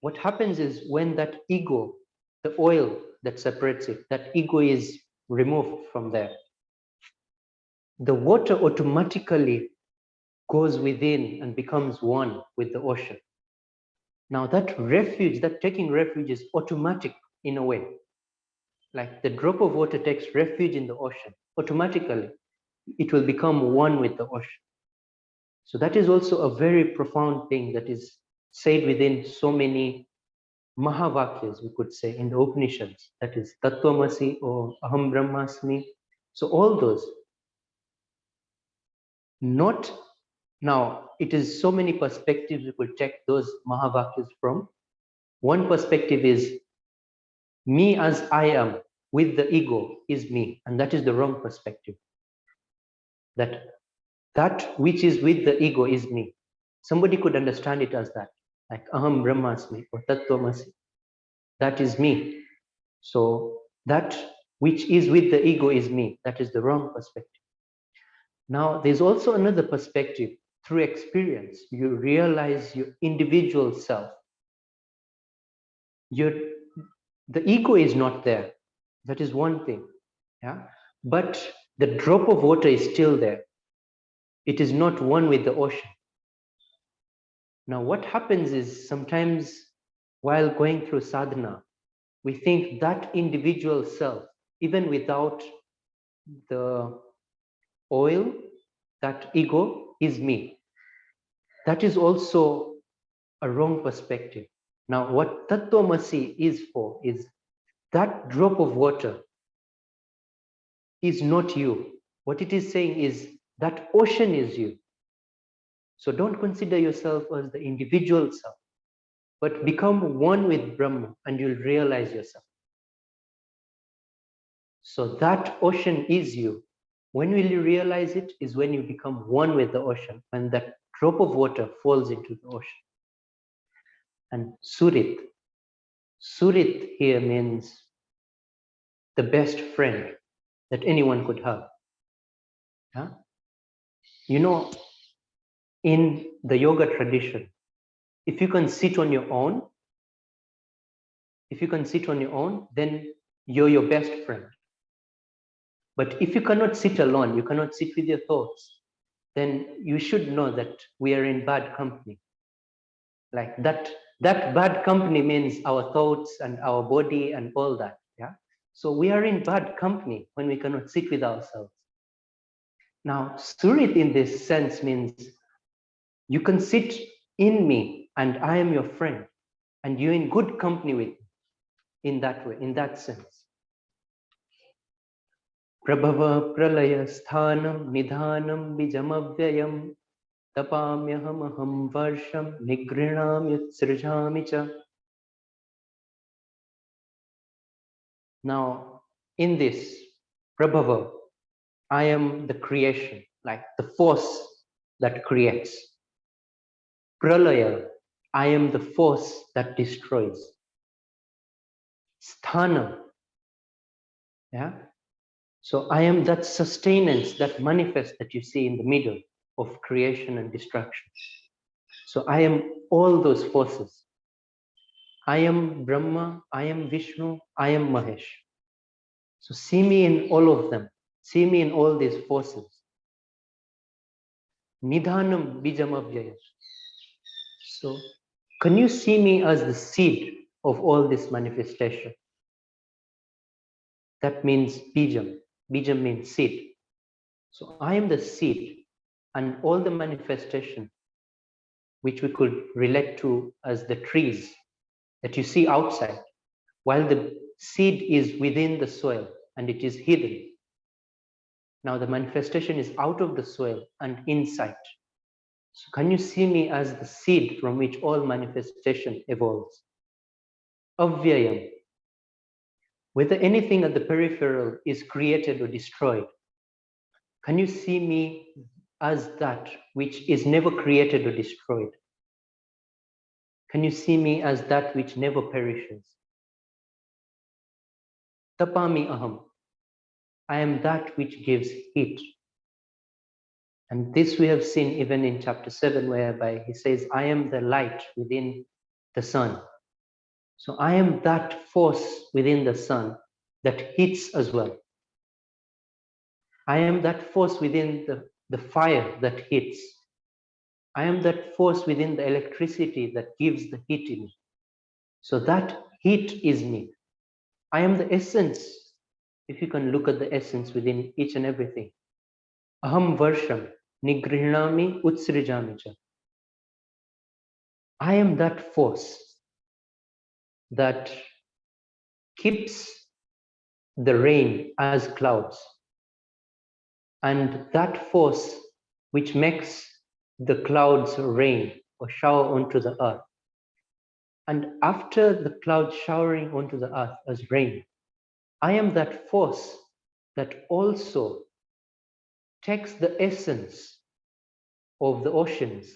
What happens is when that ego, the oil that separates it, that ego is removed from there, the water automatically goes within and becomes one with the ocean. Now that refuge, that taking refuge is automatic in a way. Like the drop of water takes refuge in the ocean, automatically it will become one with the ocean. So that is also a very profound thing that is said within so many Mahavakyas, we could say, in the Upanishads, that is Tattvamasi or Aham Brahmasmi. So all those, Not now, it is so many perspectives we could take those Mahavakyas from. One perspective is me as I am with the ego is me, and that is the wrong perspective. That which is with the ego is me. Somebody could understand it as that, like Aham Brahmasmi or Tattvamasi. That is me. So that which is with the ego is me. That is the wrong perspective. Now, there's also another perspective. Through experience, you realize your individual self. The ego is not there. That is one thing. Yeah. But the drop of water is still there. It is not one with the ocean. Now, what happens is sometimes while going through sadhana, we think that individual self, even without the oil, that ego is me. That is also a wrong perspective. Now, what Tattvamasi is for is that drop of water is not you. What it is saying is that ocean is you. So don't consider yourself as the individual self, but become one with Brahma and you'll realize yourself. So that ocean is you. When will you realize it? Is when you become one with the ocean, when that drop of water falls into the ocean. And Surit here means the best friend that anyone could have. Huh? You know, in the yoga tradition, if you can sit on your own, then you're your best friend. But if you cannot sit alone, you cannot sit with your thoughts, then you should know that we are in bad company. Like that bad company means our thoughts and our body and all that. Yeah. So we are in bad company when we cannot sit with ourselves. Now, Surit in this sense means you can sit in me and I am your friend and you're in good company with me in that way, in that sense. Prabhava pralaya sthanam nidhanam bijamavyayam tapamyaham varsham nigrinam yutsrijami cha. Now, in this Prabhava, I am the creation, like the force that creates. Pralaya, I am the force that destroys. Sthanam, yeah. So I am that sustenance, that manifest that you see in the middle of creation and destruction. So I am all those forces. I am Brahma, I am Vishnu, I am Mahesh. So see me in all of them. See me in all these forces. Nidhanam bijamavyaya. So can you see me as the seed of all this manifestation? That means bijam. Bijam means seed. So I am the seed and all the manifestation which we could relate to as the trees that you see outside, while the seed is within the soil and it is hidden. Now the manifestation is out of the soil and inside. So can you see me as the seed from which all manifestation evolves? Avyayam. Whether anything at the peripheral is created or destroyed, can you see me as that which is never created or destroyed? Can you see me as that which never perishes? Tapami aham. I am that which gives heat. And this we have seen even in chapter 7, whereby he says, I am the light within the sun. So I am that force within the sun that heats as well. I am that force within the fire that heats. I am that force within the electricity that gives the heat in me. So that heat is me. I am the essence. If you can look at the essence within each and everything. Aham varsham nigrihnami utsrijami cha. I am that force that keeps the rain as clouds. And that force which makes the clouds rain or shower onto the earth. And after the clouds showering onto the earth as rain, I am that force that also takes the essence of the oceans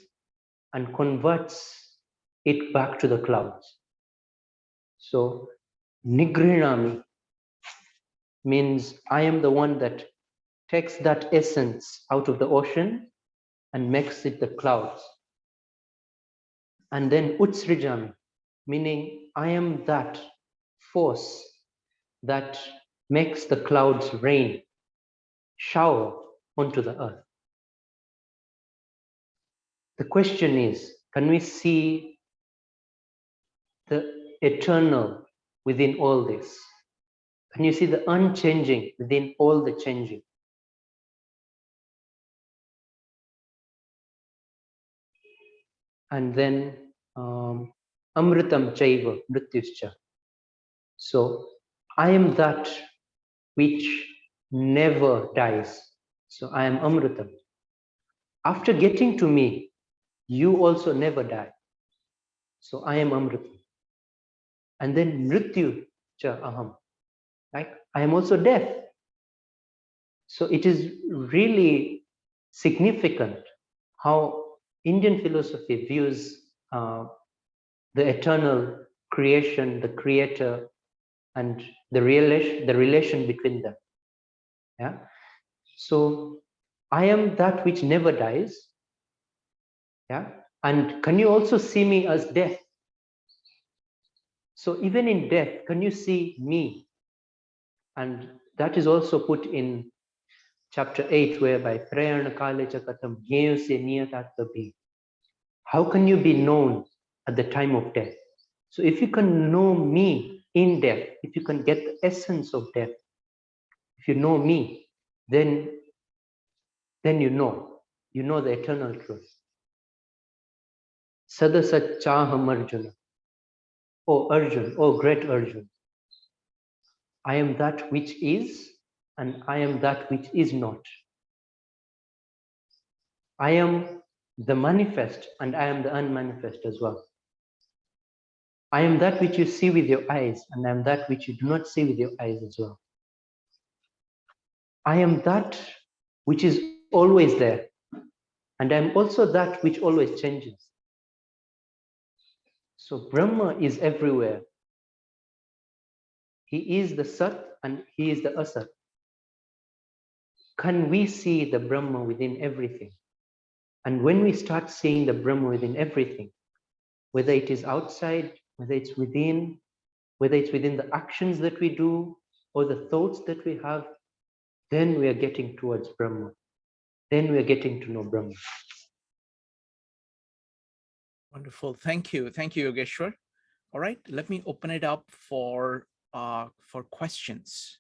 and converts it back to the clouds. So Nigrinami means I am the one that takes that essence out of the ocean and makes it the clouds. And then Utsrijami, meaning I am that force that makes the clouds rain, shower onto the earth. The question is, can we see the eternal within all this? Can you see the unchanging within all the changing? And then Amritam Chaiva Mrityuscha. So I am that which never dies. So I am Amritam. After getting to me, you also never die. So I am Amritam. And then Mrityu Cha Aham. Like I am also death. So it is really significant how Indian philosophy views the eternal creation, the creator, and the relation between them. Yeah. So I am that which never dies. Yeah. And can you also see me as death? So even in death, can you see me? And that is also put in chapter 8, whereby Prayana Kale Chakatam Gyayasya Niyatatvabi. How can you be known at the time of death? So if you can know me in death, if you can get the essence of death, if you know me, then you know the eternal truth. Sadasat Chaham Arjuna. Oh Arjun, oh great Arjun. I am that which is, and I am that which is not. I am the manifest, and I am the unmanifest as well. I am that which you see with your eyes, and I am that which you do not see with your eyes as well. I am that which is always there, and I am also that which always changes. So Brahma is everywhere. He is the Sat and he is the Asat. Can we see the Brahma within everything? And when we start seeing the Brahma within everything, whether it is outside, whether it's within the actions that we do or the thoughts that we have, then we are getting towards Brahma. Then we are getting to know Brahma.
Wonderful. Thank you. Thank you, Yogeshwar. All right, let me open it up for questions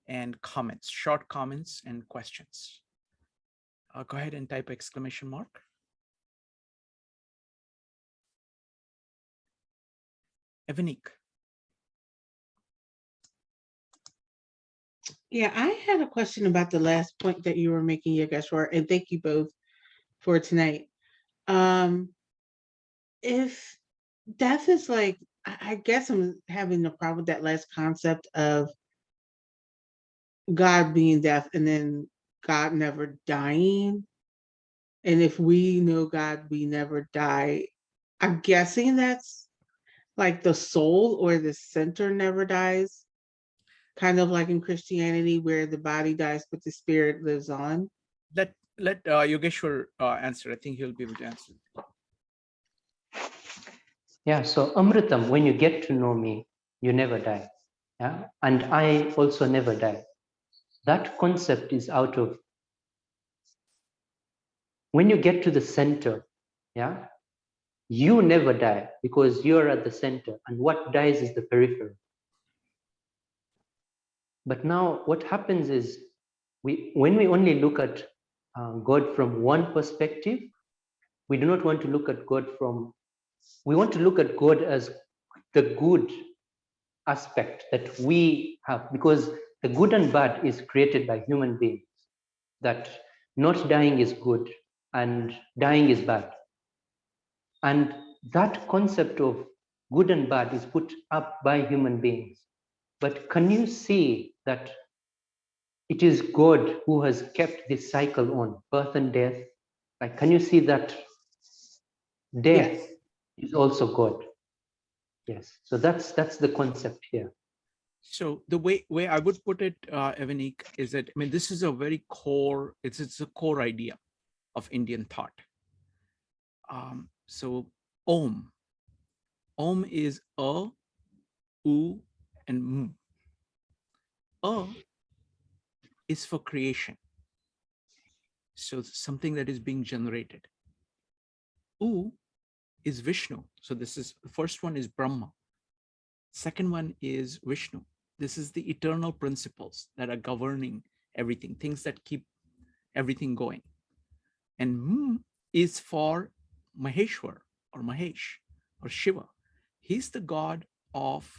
and comments, short comments and questions. Go ahead and type exclamation mark. Evanik.
Yeah, I had a question about the last point that you were making, Yogeshwar, and thank you both for tonight. If death is like, I guess I'm having a problem with that last concept of God being death and then God never dying. And if we know God, we never die. I'm guessing that's like the soul or the center never dies. Kind of like in Christianity where the body dies, but the spirit lives on.
Let Yogeshwar answer. I think he'll be able to answer.
Yeah, so Amritam, when you get to know me, you never die. Yeah, and I also never die. That concept is out of, when you get to the center, yeah, you never die because you're at the center, and what dies is the periphery. But now what happens is, when we only look at God from one perspective, we do not want to look at God from, we want to look at God as the good aspect that we have, because the good and bad is created by human beings, that not dying is good and dying is bad. And that concept of good and bad is put up by human beings. But can you see that it is God who has kept this cycle on, birth and death? Like, can you see that death
Yes.
is also God? Yes. So that's the concept here.
So the way I would put it, Evanik, is that, I mean, this is a very core, it's a core idea of Indian thought. So Om. Om is A, U, and M. A is for creation. So something that is being generated. U is Vishnu. So this is, the first one is Brahma. Second one is Vishnu. This is the eternal principles that are governing everything, things that keep everything going. And M is for Maheshwar or Mahesh or Shiva. He's the god of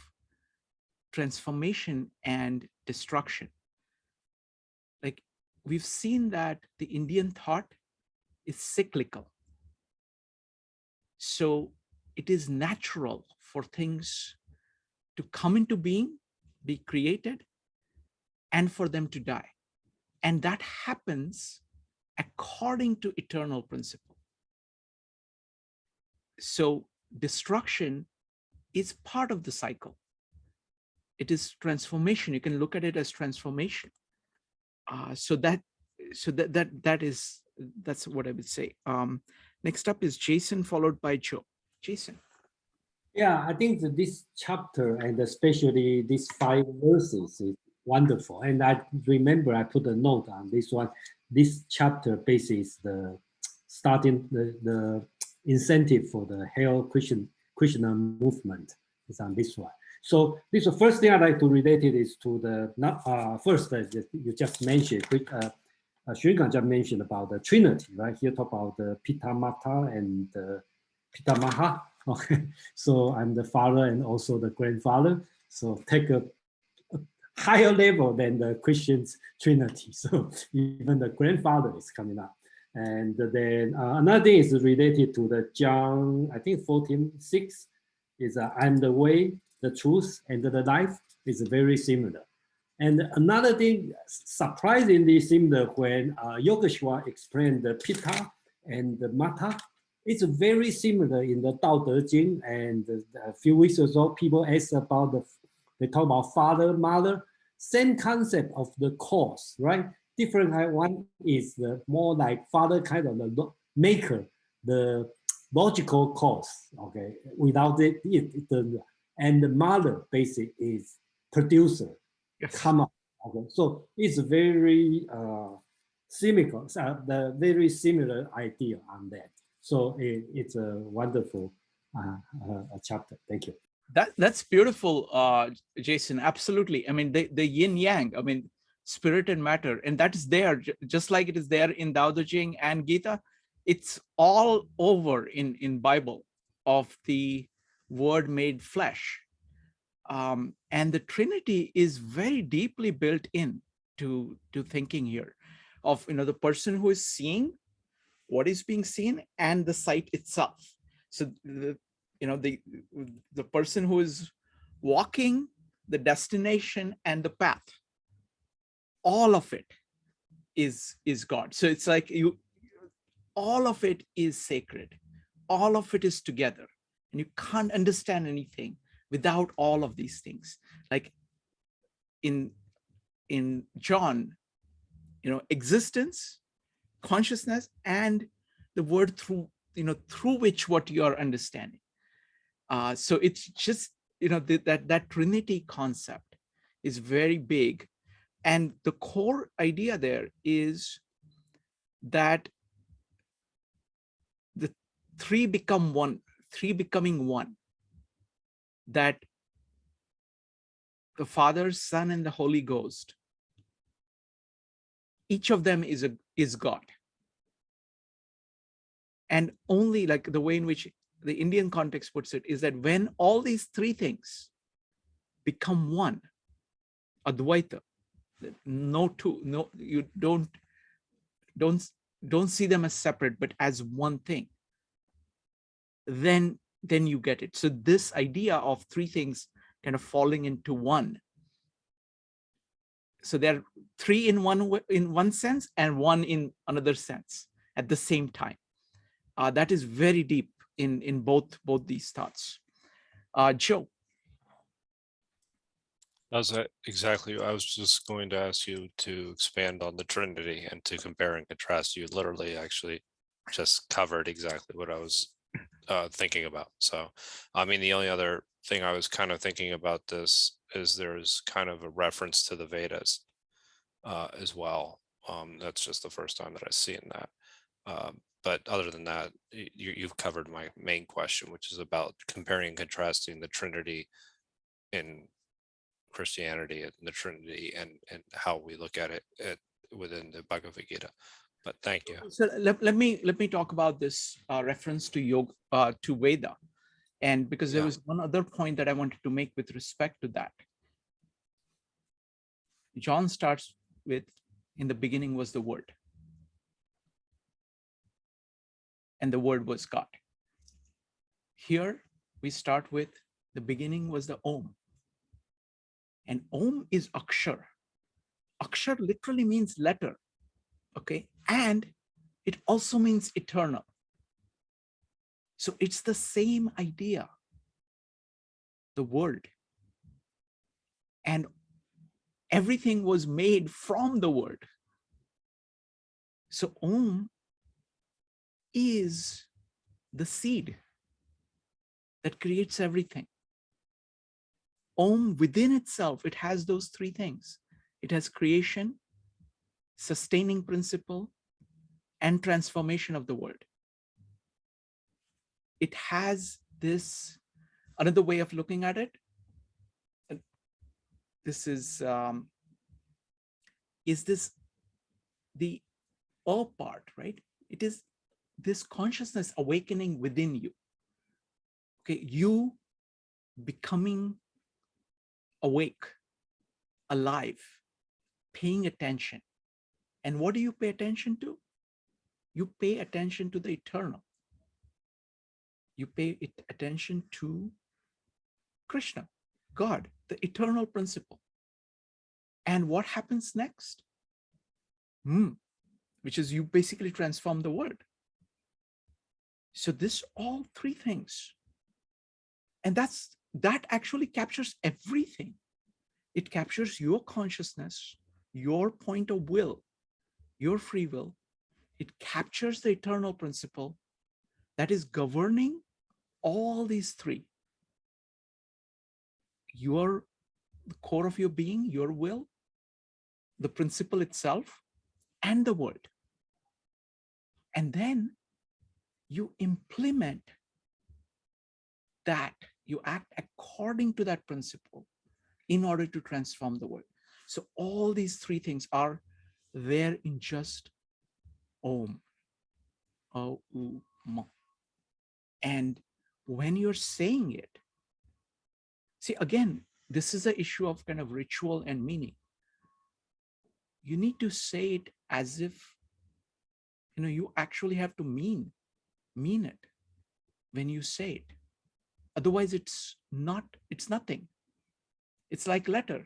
transformation and destruction. Like, we've seen that the Indian thought is cyclical. So it is natural for things to come into being, be created, and for them to die. And that happens according to eternal principle. So destruction is part of the cycle. It is transformation. You can look at it as transformation. That's what I would say. Next up is Jason, followed by Joe. Jason.
Yeah, I think that this chapter and especially these 5 verses is wonderful. And I remember I put a note on this one. This chapter basis the starting the incentive for the Hail Krishna movement is on this one. So this is the first thing I'd like to relate it is to the first you just mentioned. Srinkan just mentioned about the Trinity, right? Here talk about the Pitamata and the Pitamaha. Okay, so I'm the father and also the grandfather. So take a higher level than the Christian's Trinity. So even the grandfather is coming up. And then another thing is related to the John, I think 14:6 is I'm the way, the truth, and the life is very similar. And another thing, surprisingly similar when Yogeshwar explained the Pitta and the Mata, it's very similar in the Tao Te Ching. And a few weeks ago, people asked about they talk about father, mother, same concept of the cause, right? Different one is the more like father kind of the maker, the logical cause, okay? Without it, and the mother basically is producer,
Yes.
come up. Okay, so it's very similar, the very similar idea on that. So it's a wonderful chapter. Thank you.
That's beautiful, Jason. Absolutely. I mean, the yin yang. I mean, spirit and matter, and that is there, just like it is there in Tao Te Ching and Gita. It's all over in Bible of the Word made flesh, and the Trinity is very deeply built in to thinking here, of the person who is seeing what is being seen and the sight itself. So the person who is walking, the destination and the path, all of it is God. So it's like all of it is sacred, all of it is together, and you can't understand anything without all of these things. Like in John, existence, consciousness, and the word through which what you are understanding. So it's just that Trinity concept is very big, and the core idea there is that the three become one, three becoming one, that the Father, Son, and the Holy Ghost, each of them is God. And only, like the way in which the Indian context puts it, is that when all these three things become one, Advaita, no two, no, you don't don't see them as separate, but as one thing, then you get it. So this idea of three things kind of falling into one. So there are three in one sense and one in another sense at the same time. That is very deep in both these thoughts. Joe.
That's exactly. I was just going to ask you to expand on the Trinity and to compare and contrast. You literally actually just covered exactly what I was thinking about. So, I mean, the only other thing I was kind of thinking about this is there's kind of a reference to the Vedas as well. That's just the first time that I've seen that. But other than that, you've covered my main question, which is about comparing and contrasting the Trinity in Christianity and the Trinity and how we look at it within the Bhagavad Gita. But thank you.
So let me talk about this reference to yoga, to Veda, and because there was one other point that I wanted to make with respect to that. John starts with, in the beginning was the Word, and the Word was God. Here we start with the beginning was the Om, and Om is Akshar. Akshar literally means letter, okay, and it also means eternal. So it's the same idea, the word, and everything was made from the word. So Om is the seed that creates everything. Om within itself, it has those three things. It has creation, sustaining principle, and transformation of the world. It has this, another way of looking at it, this is this the all part, right? It is this consciousness awakening within you. Okay, you becoming awake, alive, paying attention. And what do you pay attention to? You pay attention to the eternal. You pay attention to Krishna, God, the eternal principle. And what happens next? Which is you basically transform the world. So this all three things. And that actually captures everything. It captures your consciousness, your point of will, your free will. It captures the eternal principle that is governing all these three. The core of your being, your will, the principle itself, and the word. And then you implement that, you act according to that principle in order to transform the world. So all these three things are there in just Om. And when you're saying it, see, again, this is an issue of kind of ritual and meaning. You need to say it as if, you actually have to mean it when you say it. Otherwise, it's nothing. It's like letter,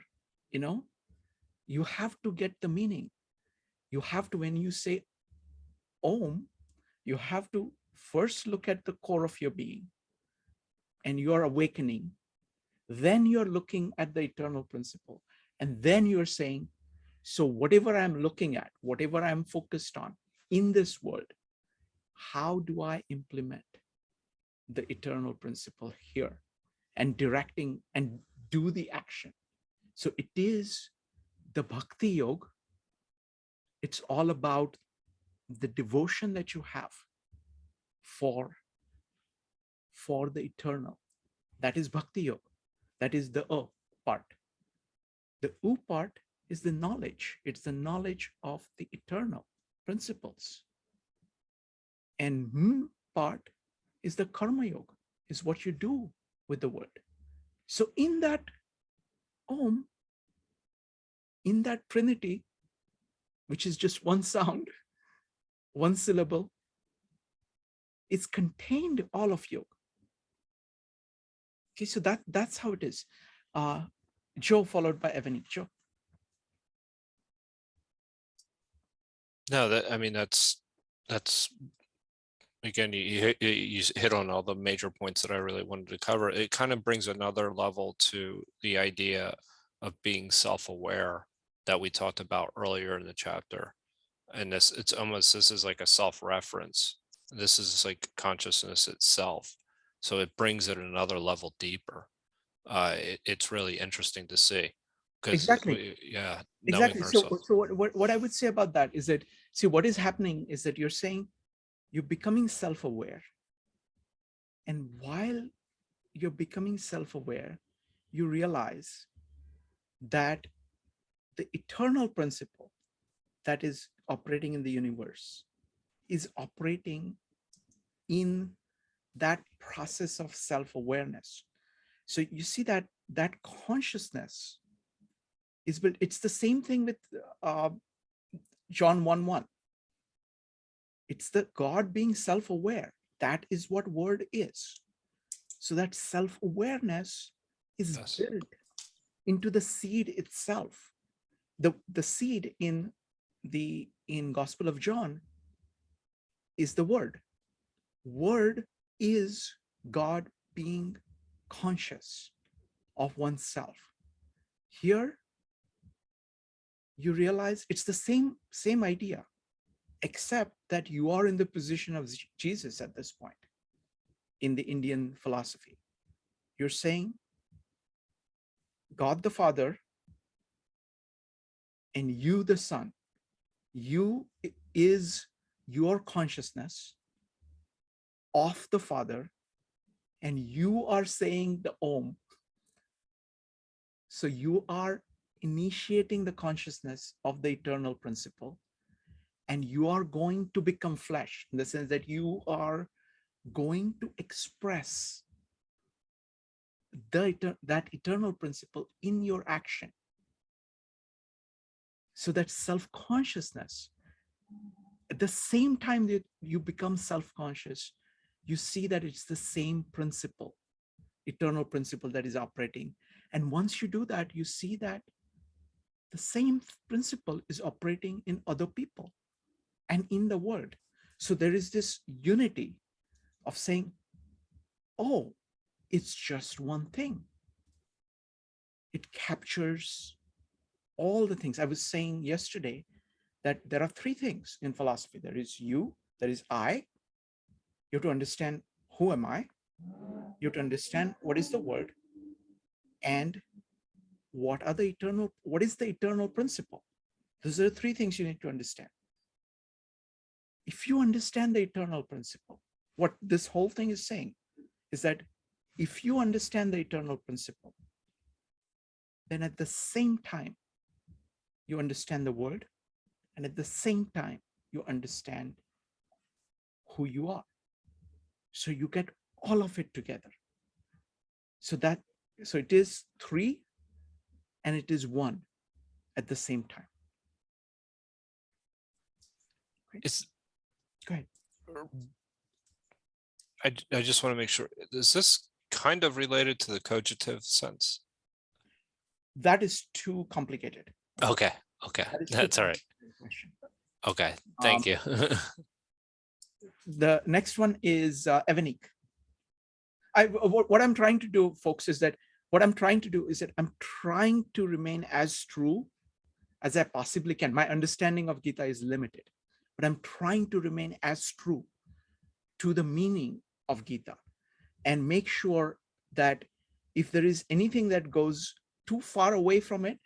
you have to get the meaning. You have to, when you say Om, you have to first look at the core of your being and you're awakening. Then you're looking at the eternal principle. And then you're saying, so whatever I'm looking at, whatever I'm focused on in this world, how do I implement the eternal principle here and directing and do the action? So it is the bhakti yoga. It's all about the devotion that you have for the eternal. That is bhakti yoga. That is the O part. The U part is the knowledge. It's the knowledge of the eternal principles. And M part is the karma yoga, is what you do with the word. So in that Om, in that Trinity, which is just one sound, one syllable. It's contained all of you. Okay, so that's how it is. Joe followed by Ebony. Joe.
No, that's again, you hit on all the major points that I really wanted to cover. It kind of brings another level to the idea of being self-aware that we talked about earlier in the chapter. And this is like a self-reference. This is like consciousness itself. So it brings it another level deeper. It's really interesting to see.
Exactly.
Knowing
Exactly.
ourselves.
So what I would say about that is that, see, what is happening is that you're saying you're becoming self-aware. And while you're becoming self-aware, you realize that the eternal principle that is operating in the universe is operating in that process of self-awareness. So you see that consciousness is built. It's the same thing with John 1:1. It's the God being self-aware. That is what word is. So that self-awareness is built into the seed itself. The seed in Gospel of John is the word. Word is God being conscious of oneself. Here, you realize it's the same idea, except that you are in the position of Jesus at this point in the Indian philosophy. You're saying God the Father and you the Son. You is your consciousness of the Father, and you are saying the Om. So you are initiating the consciousness of the eternal principle, and you are going to become flesh in the sense that you are going to express that eternal principle in your action. So that self-consciousness, at the same time that you become self-conscious, you see that it's the same principle, eternal principle that is operating. And once you do that, you see that the same principle is operating in other people and in the world. So there is this unity of saying, oh, it's just one thing. It captures all the things. I was saying yesterday that there are three things in philosophy. There is you, there is I. You have to understand, who am I? You have to understand what is the word, and what is the eternal principle? Those are the three things you need to understand. If you understand the eternal principle, what this whole thing is saying is that if you understand the eternal principle, then at the same time, you understand the world, and at the same time, you understand who you are. So you get all of it together. So it is three and it is one at the same time. Okay. Go ahead.
I just want to make sure, is this kind of related to the cognitive sense?
That is too complicated.
Okay. That's all right.
Question.
Okay, thank you.
The next one is Evanik. What I'm trying to do, folks, is that I'm trying to remain as true as I possibly can. My understanding of Gita is limited, but I'm trying to remain as true to the meaning of Gita and make sure that if there is anything that goes too far away from it,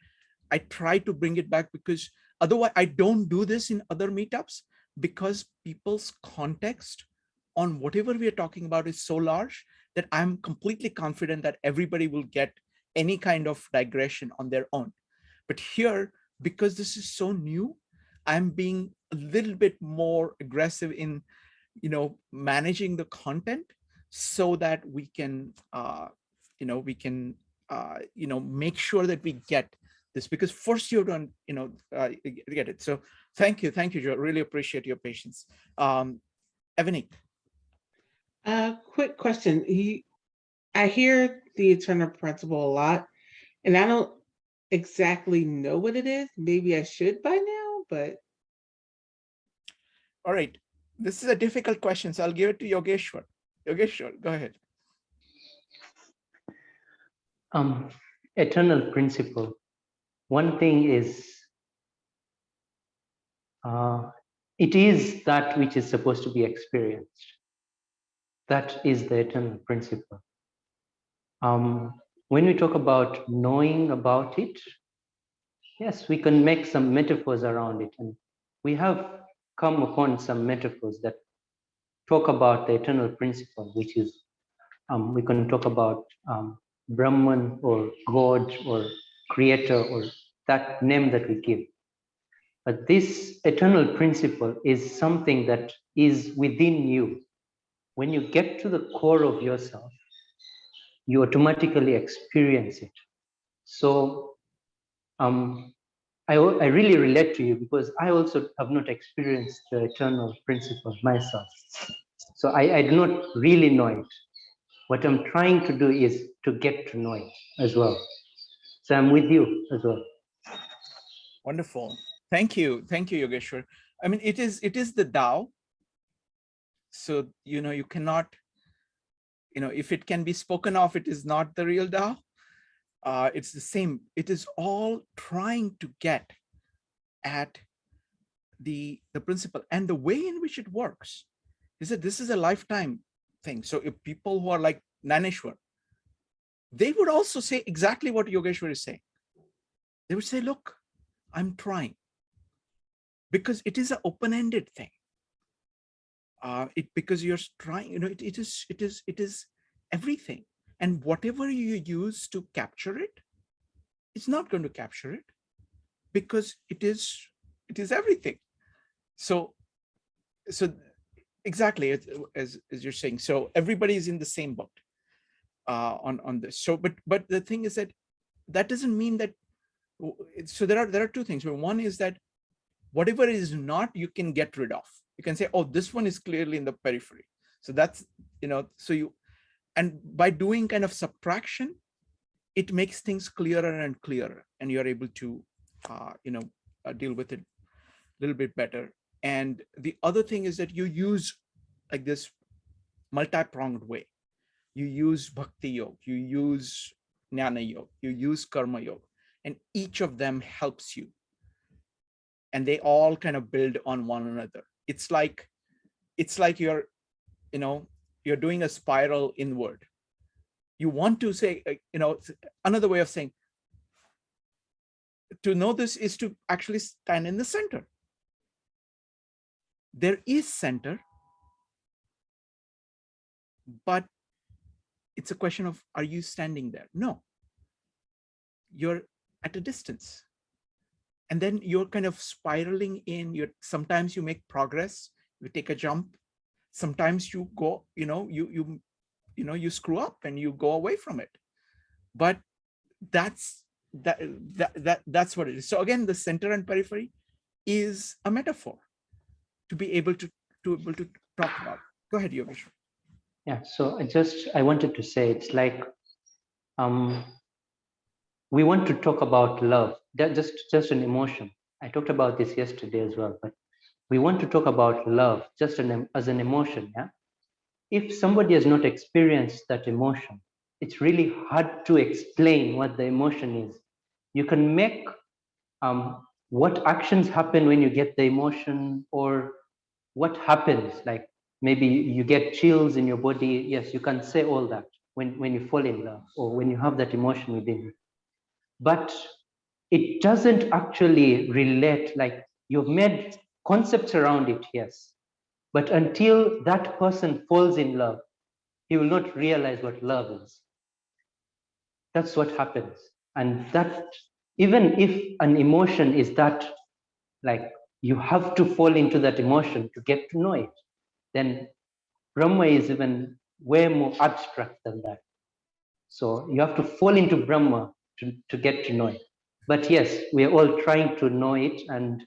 I try to bring it back, because otherwise I don't do this in other meetups, because people's context on whatever we are talking about is so large that I'm completely confident that everybody will get any kind of digression on their own. But here, because this is so new, I'm being a little bit more aggressive in, managing the content so that we can, make sure that we get this, because first you don't, get it. So thank you, Joe. Really appreciate your patience. Evanik.
Quick question. I hear the eternal principle a lot, and I don't exactly know what it is. Maybe I should by now, but.
All right. This is a difficult question, so I'll give it to Yogeshwar. Yogeshwar, go ahead.
Eternal principle. One thing is, it is that which is supposed to be experienced. That is the eternal principle. When we talk about knowing about it, yes, we can make some metaphors around it. And we have come upon some metaphors that talk about the eternal principle, which is, we can talk about Brahman or God or Creator or that name that we give. But this eternal principle is something that is within you. When you get to the core of yourself, you automatically experience it. So I really relate to you because I also have not experienced the eternal principle myself. So I do not really know it. What I'm trying to do is to get to know it as well. So I'm with you as well.
Wonderful. Thank you, Yogeshwar. I mean, it is the Tao. So, you cannot, if it can be spoken of, it is not the real Tao. It's the same. It is all trying to get at the principle and the way in which it works. Is that this is a lifetime thing. So if people who are like Naneshwar, they would also say exactly what Yogeshwar is saying. They would say, look, I'm trying. Because it is an open-ended thing. Because you're trying, it is everything. And whatever you use to capture it, it's not going to capture it because it is everything. So exactly as you're saying. So everybody is in the same boat on this. So, but the thing is that doesn't mean that. So there are two things. One is that whatever is not, you can get rid of. You can say, oh, this one is clearly in the periphery. So that's, and by doing kind of subtraction, it makes things clearer and clearer, and you're able to, deal with it a little bit better. And the other thing is that you use like this multi-pronged way. You use bhakti yoga, you use jnana yoga, you use karma yoga, and each of them helps you. And they all kind of build on one another. It's like you're, you're doing a spiral inward. You want to say, another way of saying, to know this is to actually stand in the center. There is center, but it's a question of, are you standing there? No, you're at a distance. And then you're kind of spiraling in. Sometimes you make progress, you take a jump. Sometimes you go, you screw up and you go away from it. But that's what it is. So again, the center and periphery is a metaphor to be able to talk about. Go ahead, Yogeshwar.
Yeah. So I wanted to say, it's like, we want to talk about love. That just an emotion. I talked about this yesterday as well, but we want to talk about love just as an emotion. Yeah. If somebody has not experienced that emotion, it's really hard to explain what the emotion is. You can make what actions happen when you get the emotion, or what happens, like maybe you get chills in your body. Yes, you can say all that when you fall in love or when you have that emotion within you. But it doesn't actually relate, like you've made concepts around it, yes. But until that person falls in love, he will not realize what love is. That's what happens. And that, even if an emotion is that, like you have to fall into that emotion to get to know it, then Brahma is even way more abstract than that. So you have to fall into Brahma to get to know it. But yes, we are all trying to know it, and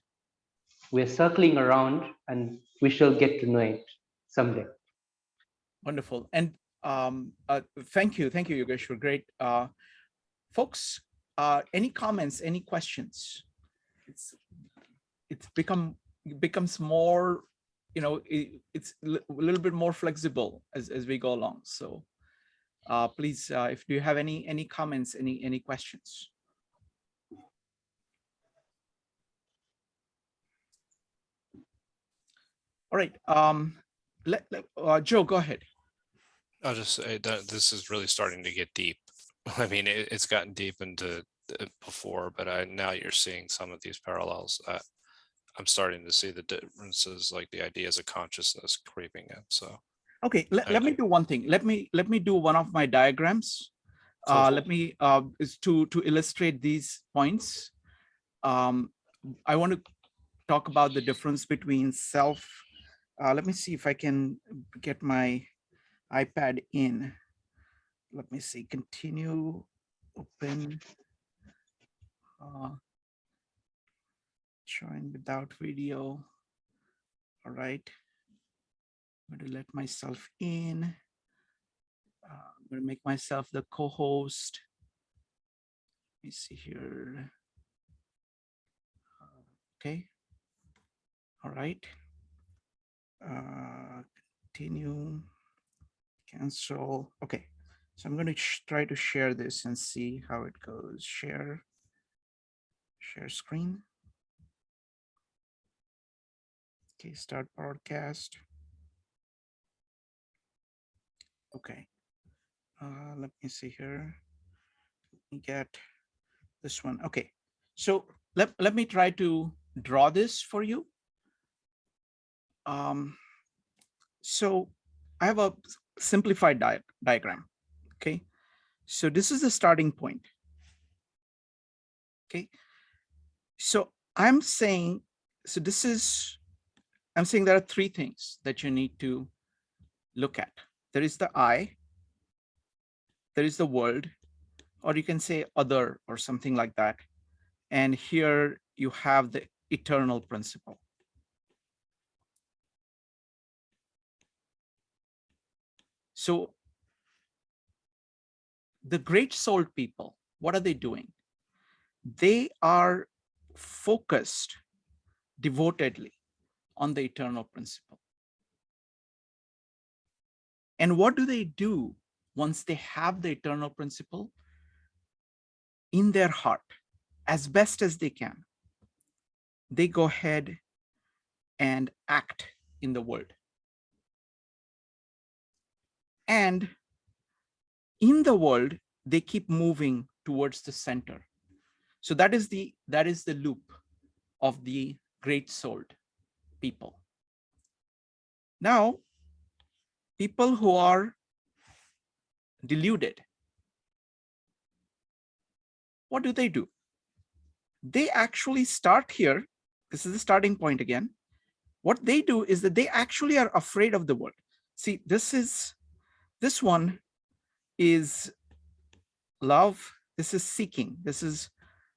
we're circling around, and we shall get to know it someday.
Wonderful. And thank you, Yogeshwar. Great. Folks, any comments, any questions? It's becomes more, it's a little bit more flexible as we go along. So please, if you have any comments, any questions. All right. Joe, go ahead.
I'll just say that this is really starting to get deep. I mean, it's gotten deep into before, but now you're seeing some of these parallels. I'm starting to see the differences, like the ideas of consciousness creeping in. So
okay, let me do one thing. Let me do one of my diagrams. Let me is to illustrate these points. I want to talk about the difference between self. Let me see if I can get my iPad in. Let me see, continue, open, join without video. All right, I'm going to let myself in. I'm going to make myself the co-host. Let me see here. Okay. All right. Continue, cancel. Okay. So I'm going to try to share this and see how it goes. Share screen. Okay, start broadcast. Okay. Let me see here. Let me get this one. Okay. So let me try to draw this for you. So I have a simplified diagram. Okay. So this is the starting point. Okay. So I'm saying there are three things that you need to look at. There is the I, there is the world, or you can say other or something like that. And here you have the eternal principle. So the great soul people, what are they doing? They are focused devotedly on the eternal principle. And what do they do once they have the eternal principle in their heart as best as they can? They go ahead and act in the world. And in the world, they keep moving towards the center. So that is the loop of the great souled people. Now, people who are deluded, what do? They actually start here. This is the starting point again. What they do is that they actually are afraid of the world. See, this one is love. This is seeking.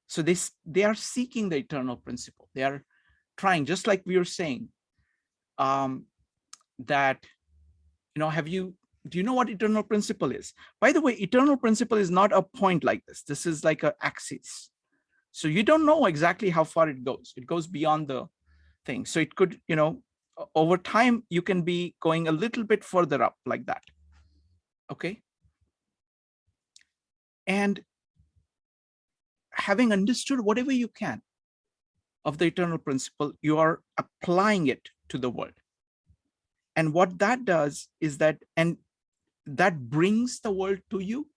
So they are seeking the eternal principle. They are trying, just like we were saying, that, do you know what eternal principle is? By the way, eternal principle is not a point like this. This is like an axis. So you don't know exactly how far it goes. It goes beyond the thing. So it could, over time, you can be going a little bit further up like that. Okay. And having understood whatever you can of the eternal principle, you are applying it to the world. And what that does is that brings the world to you.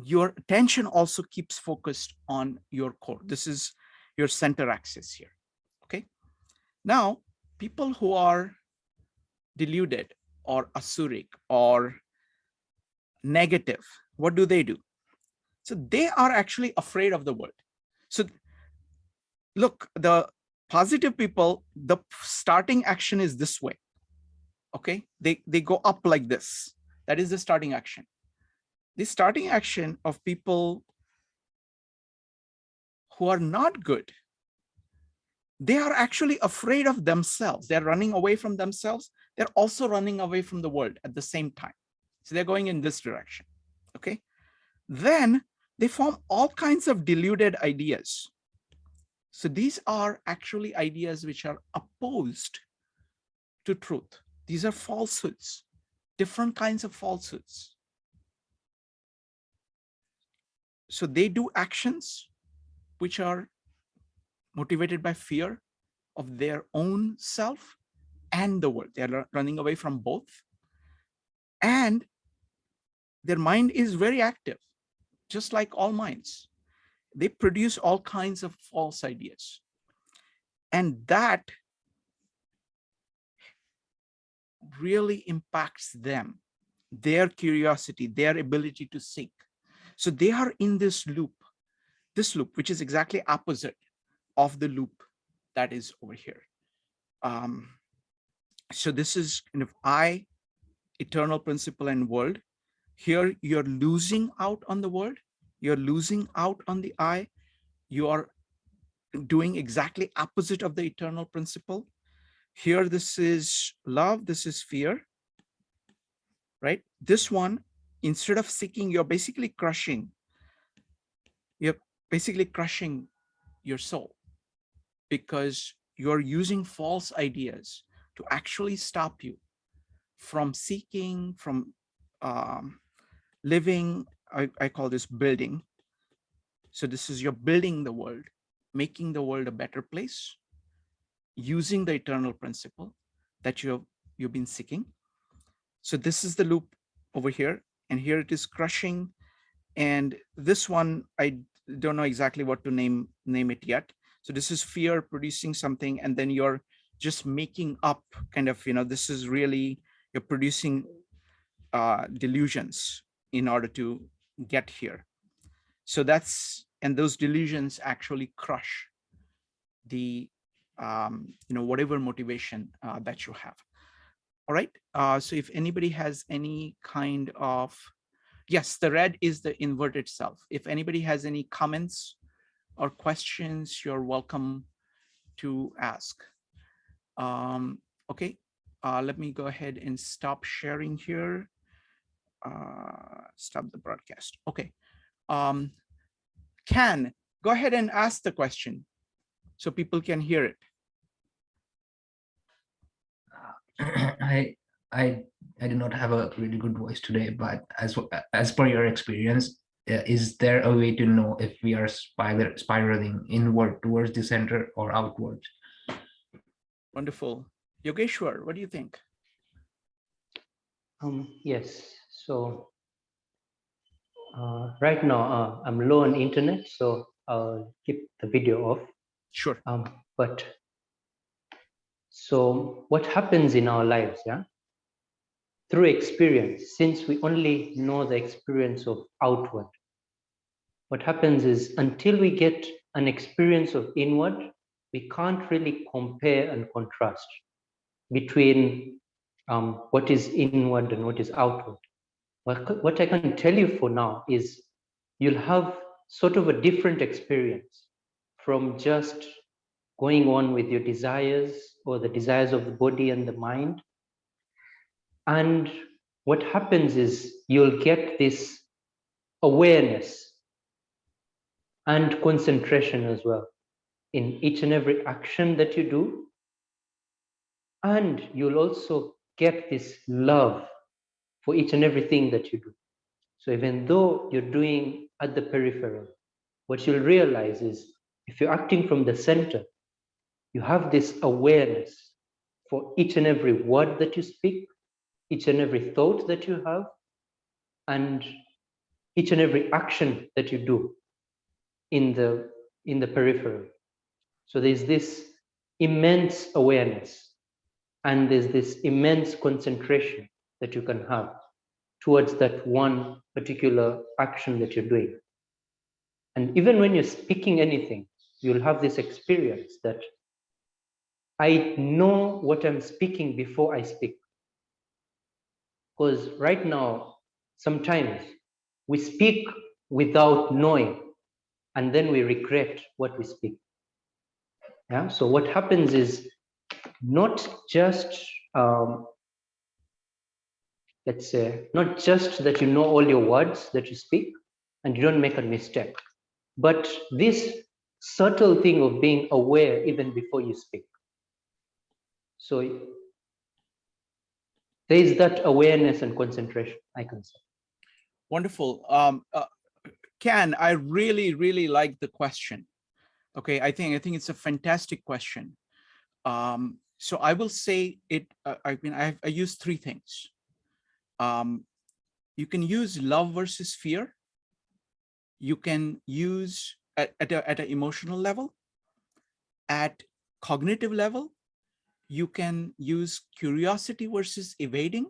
Your attention also keeps focused on your core. This is your center axis here. Okay. Now, people who are deluded or asuric or negative, what do? So they are actually afraid of the world. So look, the positive people, the starting action is this way. Okay, they go up like this. That is the starting action. The starting action of people who are not good, they are actually afraid of themselves. They're running away from themselves. They're also running away from the world at the same time. So they're going in this direction, okay? Then they form all kinds of deluded ideas. So these are actually ideas which are opposed to truth. These are falsehoods, different kinds of falsehoods. So they do actions which are motivated by fear of their own self and the world. They are running away from both. And their mind is very active, just like all minds. They produce all kinds of false ideas. And that really impacts them, their curiosity, their ability to seek. So they are in this loop, which is exactly opposite of the loop that is over here. So this is kind of I, eternal principle and world. Here you're losing out on the world, you're losing out on the I, you are doing exactly opposite of the eternal principle. Here this is love, this is fear, right? This one, instead of seeking, you're basically crushing your soul, because you're using false ideas to actually stop you from seeking, from living. I call this building. So this is, you're building the world, making the world a better place, using the eternal principle that you've been seeking. So this is the loop over here, and here it is crushing. And this one, I don't know exactly what to name it yet. So this is fear producing something, and then you're just making up kind of, this is really, you're producing delusions in order to get here. So and those delusions actually crush the, whatever motivation that you have. All right. So if anybody has any kind of, yes, the red is the inverted self. If anybody has any comments or questions, you're welcome to ask. Okay. Let me go ahead and stop sharing here. Stop the broadcast. Okay. Can go ahead and ask the question so people can hear it.
I do not have a really good voice today, but as per your experience, is there a way to know if we are spiraling inward towards the center or outwards?
Wonderful. Yogeshwar, what do you think?
Yes. So right now I'm low on internet, so I'll keep the video off.
Sure.
But so what happens in our lives, yeah? Through experience, since we only know the experience of outward, what happens is until we get an experience of inward, we can't really compare and contrast between what is inward and what is outward. What I can tell you for now is you'll have sort of a different experience from just going on with your desires or the desires of the body and the mind. And what happens is you'll get this awareness and concentration as well in each and every action that you do. And you'll also get this love for each and everything that you do. So even though you're doing at the peripheral, what you'll realize is if you're acting from the center, you have this awareness for each and every word that you speak, each and every thought that you have, and each and every action that you do in the peripheral. So there's this immense awareness and there's this immense concentration that you can have towards that one particular action that you're doing. And even when you're speaking anything, you'll have this experience that I know what I'm speaking before I speak. Because right now, sometimes we speak without knowing. and then we regret what we speak. Yeah. So what happens is not just let's say, not just that you know all your words that you speak and you don't make a mistake, but this subtle thing of being aware even before you speak. So there is that awareness and concentration, I can say.
Wonderful. Ken, I really, really like the question. Okay, I think it's a fantastic question. So I will say it. I use three things. You can use love versus fear. You can use at an emotional level, at cognitive level. You can use curiosity versus evading,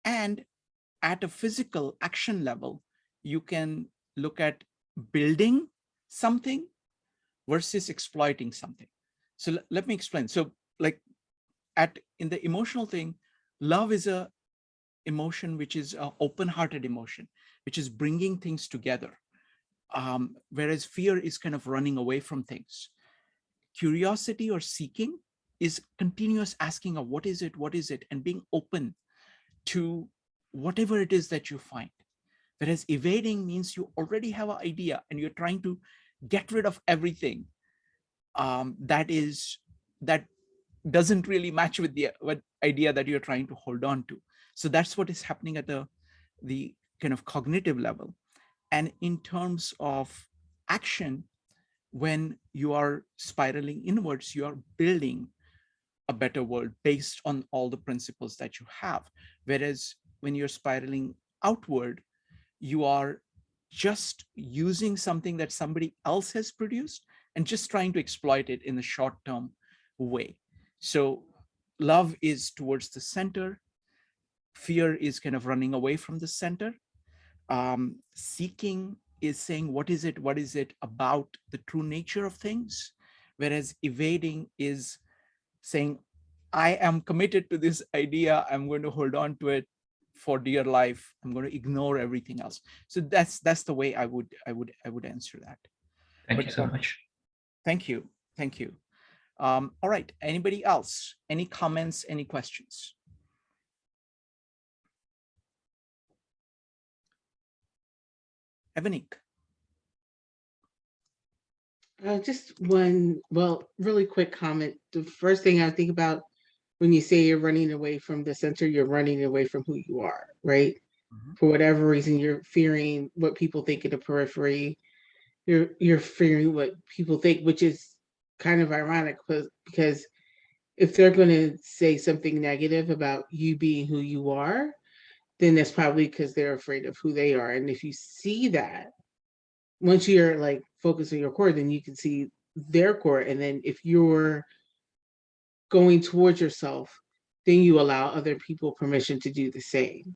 and at a physical action level, you can look at building something versus exploiting something. So let me explain. So like in the emotional thing, love is a emotion which is an open-hearted emotion, which is bringing things together. Whereas fear is kind of running away from things. Curiosity or seeking is continuous asking of what is it, and being open to whatever it is that you find. Whereas evading means you already have an idea and you're trying to get rid of everything that doesn't really match with the idea that you're trying to hold on to. So that's what is happening at the kind of cognitive level. And in terms of action, when you are spiraling inwards, you are building a better world based on all the principles that you have. Whereas when you're spiraling outward, you are just using something that somebody else has produced and just trying to exploit it in a short-term way. So love is towards the center. Fear is kind of running away from the center. Seeking is saying, what is it about the true nature of things? Whereas evading is saying, I am committed to this idea. I'm going to hold on to it for dear life. I'm going to ignore everything else. So that's the way I would answer that.
Thank you so much.
Thank you. All right. Anybody else? Any comments? Any questions? Evanik.
Just one, really quick comment. The first thing I think about when you say you're running away from the center, you're running away from who you are, right? Mm-hmm. For whatever reason, you're fearing what people think in the periphery. You're fearing what people think, which is kind of ironic because if they're going to say something negative about you being who you are, then that's probably because they're afraid of who they are. And if you see that, once you're like focused on your core, then you can see their core. And then if you're going towards yourself, then you allow other people permission to do the same.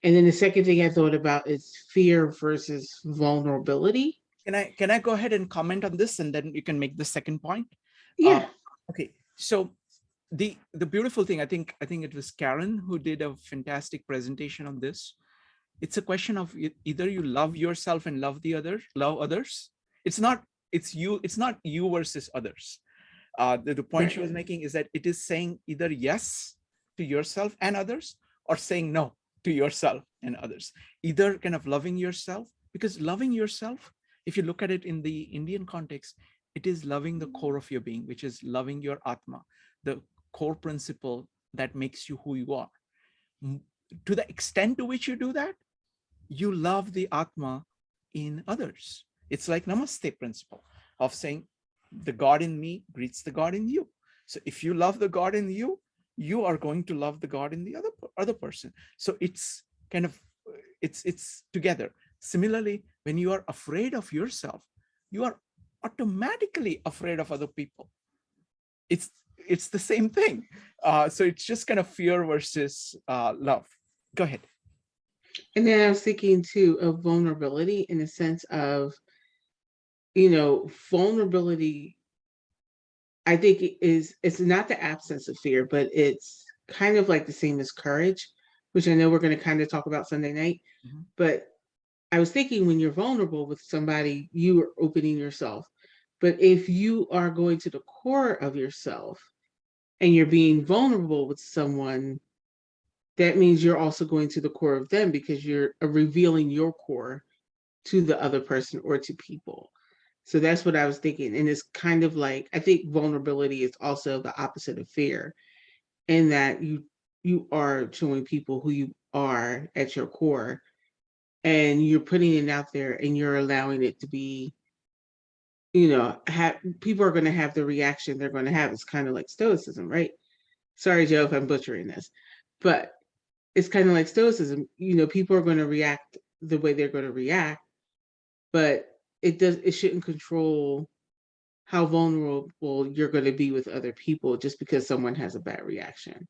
And then the second thing I thought about is fear versus vulnerability.
Can I go ahead and comment on this, and then you can make the second point?
Yeah.
Okay. So the beautiful thing, I think it was Karen who did a fantastic presentation on this. It's a question of either you love yourself and love others. It's not you versus others. The point right. She was making is that it is saying either yes to yourself and others, or saying no to yourself and others. Either kind of loving yourself, because loving yourself, if you look at it in the Indian context, it is loving the core of your being, which is loving your Atma, the core principle that makes you who you are. To the extent to which you do that, you love the Atma in others. It's like Namaste principle of saying the God in me greets the God in you. So if you love the God in you, you are going to love the God in the other person. So it's kind of, it's together. Similarly, when you are afraid of yourself, you are automatically afraid of other people. It's the same thing. So it's just kind of fear versus love. Go ahead.
And then I was thinking too of vulnerability in the sense of, vulnerability, I think it's not the absence of fear, but it's kind of like the same as courage, which I know we're going to kind of talk about Sunday night. Mm-hmm. But I was thinking when you're vulnerable with somebody, you are opening yourself. But if you are going to the core of yourself and you're being vulnerable with someone, that means you're also going to the core of them because you're revealing your core to the other person or to people. So that's what I was thinking. And it's kind of like, I think vulnerability is also the opposite of fear, in that you are showing people who you are at your core, and you're putting it out there, and you're allowing it to be, people are going to have the reaction they're going to have. It's kind of like stoicism, right? Sorry, Joe, if I'm butchering this, but it's kind of like stoicism. People are going to react the way they're going to react, but it shouldn't control how vulnerable you're going to be with other people just because someone has a bad reaction.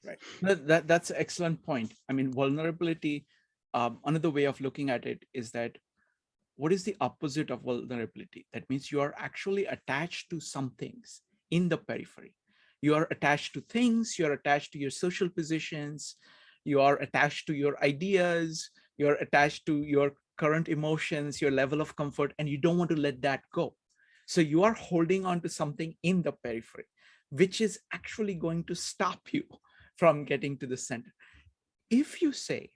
Right. That's an excellent point. I mean, vulnerability, another way of looking at it is that what is the opposite of vulnerability? That means you are actually attached to some things in the periphery. You are attached to things, you are attached to your social positions, you are attached to your ideas, you're attached to your current emotions, your level of comfort, and you don't want to let that go. So you are holding on to something in the periphery, which is actually going to stop you from getting to the center. If you say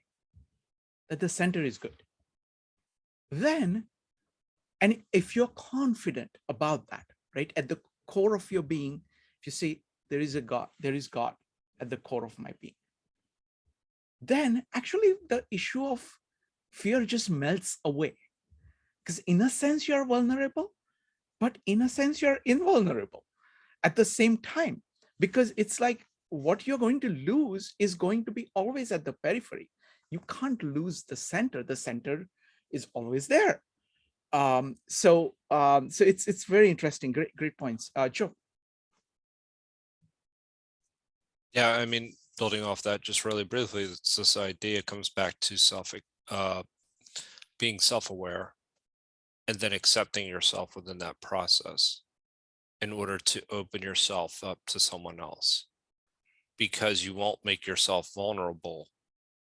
that the center is good, then, and if you're confident about that, right, at the core of your being, if you say there is a God, there is God at the core of my being, then actually the issue of fear just melts away. Because in a sense, you're vulnerable, but in a sense, you're invulnerable at the same time, because it's like what you're going to lose is going to be always at the periphery. You can't lose the center. The center is always there. So it's very interesting. Great points. Joe.
Yeah, I mean, building off that just really briefly, it's this idea comes back to being self-aware and then accepting yourself within that process in order to open yourself up to someone else, because you won't make yourself vulnerable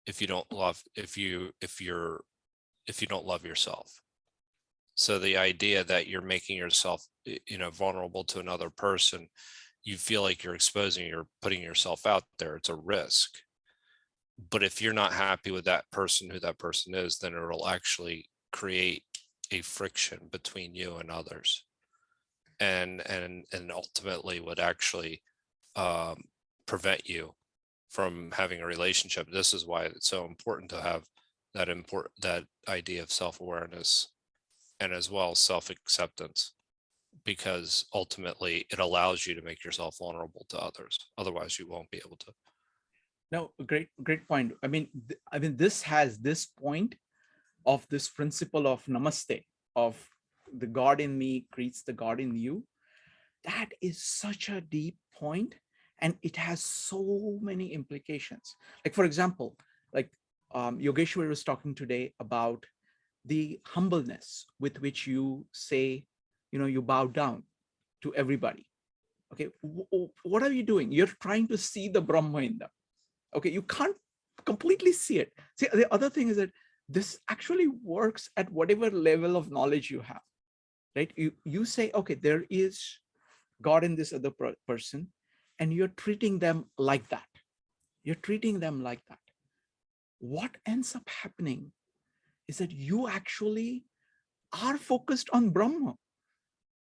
if you don't love yourself. So the idea that you're making yourself vulnerable to another person, you feel like you're putting yourself out there, it's a risk. But if you're not happy with that person, who that person is, then it'll actually create a friction between you and others, and ultimately would actually prevent you from having a relationship. This is why it's so important to have that idea of self-awareness and as well self-acceptance, because ultimately it allows you to make yourself vulnerable to others. Otherwise you won't be able to.
No, great point. I mean, this has this point of this principle of namaste, of the God in me greets the God in you. That is such a deep point, and it has so many implications. Like, for example, like Yogeshwar was talking today about the humbleness with which you say, you bow down to everybody. Okay, what are you doing? You're trying to see the Brahma in them. Okay, you can't completely see it. See, the other thing is that this actually works at whatever level of knowledge you have, right? You say, okay, there is God in this other person, and you're treating them like that. You're treating them like that. What ends up happening is that you actually are focused on Brahma.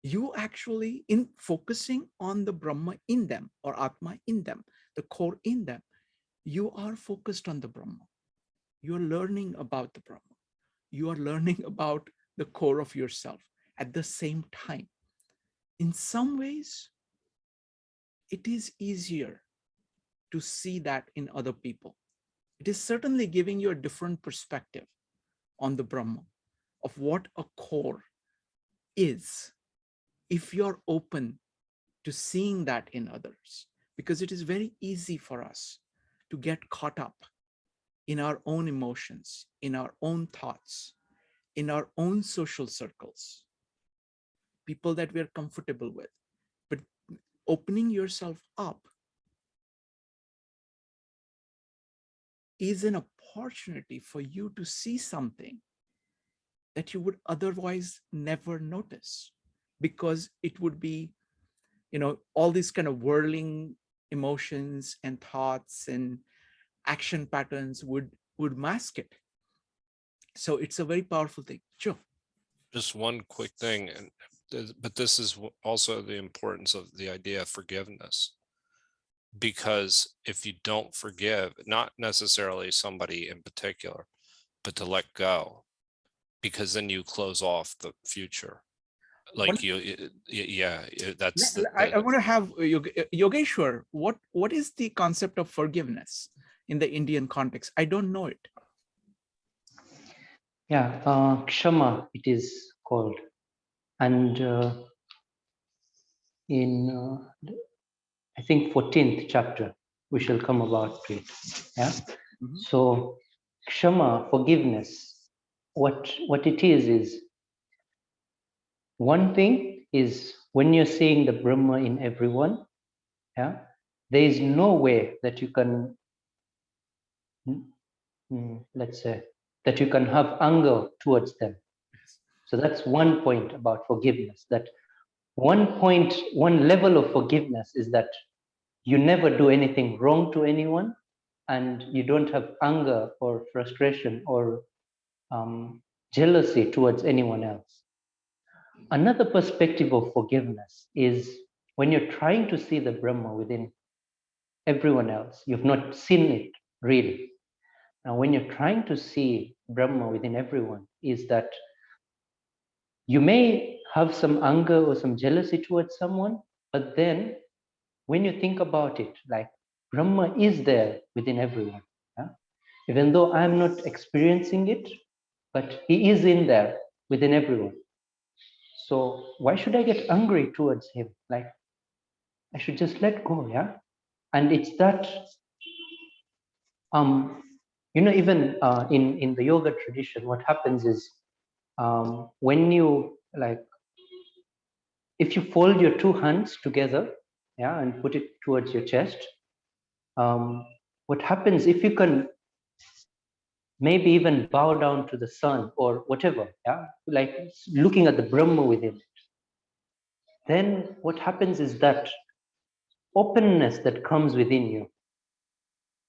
You actually, in focusing on the Brahma in them, or Atma in them, the core in them, you are focused on the Brahma. You're learning about the Brahma. You are learning about the core of yourself at the same time. In some ways, it is easier to see that in other people. It is certainly giving you a different perspective on the Brahma, of what a core is, if you're open to seeing that in others, because it is very easy for us to get caught up in our own emotions, in our own thoughts, in our own social circles, people that we're comfortable with. But opening yourself up is an opportunity for you to see something that you would otherwise never notice, because it would be, all these kind of whirling emotions and thoughts and action patterns would mask it. So it's a very powerful thing. Sure.
Just one quick thing, but this is also the importance of the idea of forgiveness. Because if you don't forgive, not necessarily somebody in particular, but to let go, because then you close off the future. Like that's
I want to have Yogeshwar. What is the concept of forgiveness in the Indian context? I don't know it.
Yeah, Kshama it is called. And in, I think, 14th chapter, we shall come about to it. Yeah.
Mhm.
So Kshama, forgiveness, what it is one thing is when you're seeing the Brahma in everyone, yeah, there is no way that you can, let's say, that you can have anger towards them. So that's one point about forgiveness, that one level of forgiveness is that you never do anything wrong to anyone, and you don't have anger or frustration or jealousy towards anyone else. Another perspective of forgiveness is when you're trying to see the Brahma within everyone else, you've not seen it really. Now, when you're trying to see Brahma within everyone, is that you may have some anger or some jealousy towards someone, but then when you think about it, like Brahma is there within everyone. Yeah? Even though I'm not experiencing it, but he is in there within everyone. So why should I get angry towards him? Like, I should just let go, yeah? And it's that, even in the yoga tradition, what happens is when you, like, if you fold your two hands together, yeah, and put it towards your chest, what happens if you can maybe even bow down to the sun or whatever, yeah, like looking at the Brahma within it, then what happens is that openness that comes within you.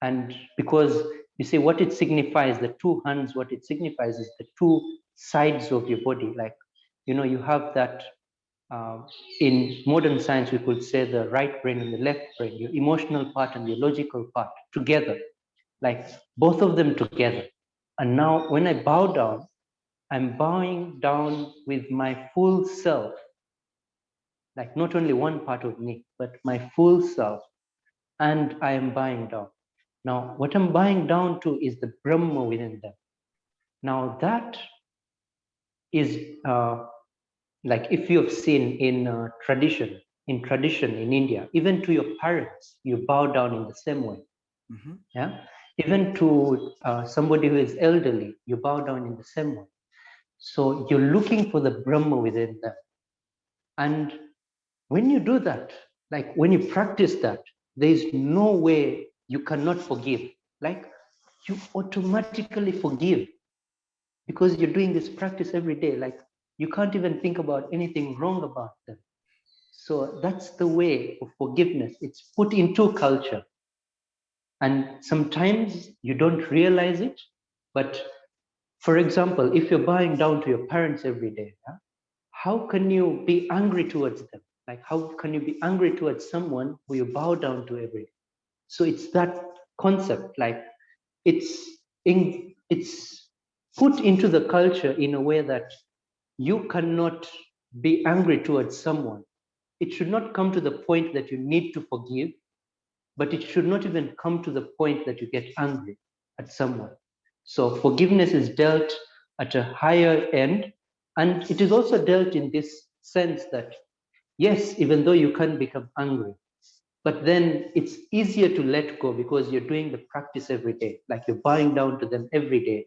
And because you see what it signifies, the two hands, what it signifies is the two sides of your body. Like, you have that, in modern science, we could say the right brain and the left brain, your emotional part and your logical part together, like both of them together. And now when I bow down, I'm bowing down with my full self, like not only one part of me, but my full self, and I am bowing down. Now, what I'm bowing down to is the Brahma within them. Now, that is like if you have seen in tradition in India, even to your parents, you bow down in the same way.
Mm-hmm.
Yeah. Even to somebody who is elderly, you bow down in the same way. So you're looking for the Brahma within them. And when you do that, like when you practice that, there is no way you cannot forgive. Like you automatically forgive because you're doing this practice every day. Like you can't even think about anything wrong about them. So that's the way of forgiveness. It's put into culture. And sometimes you don't realize it. But for example, if you're bowing down to your parents every day, yeah, how can you be angry towards them? Like, how can you be angry towards someone who you bow down to every day? So it's that concept, like it's put into the culture in a way that you cannot be angry towards someone. It should not come to the point that you need to forgive, but it should not even come to the point that you get angry at someone. So forgiveness is dealt at a higher end, and it is also dealt in this sense that, yes, even though you can become angry, but then it's easier to let go because you're doing the practice every day, like you're bowing down to them every day.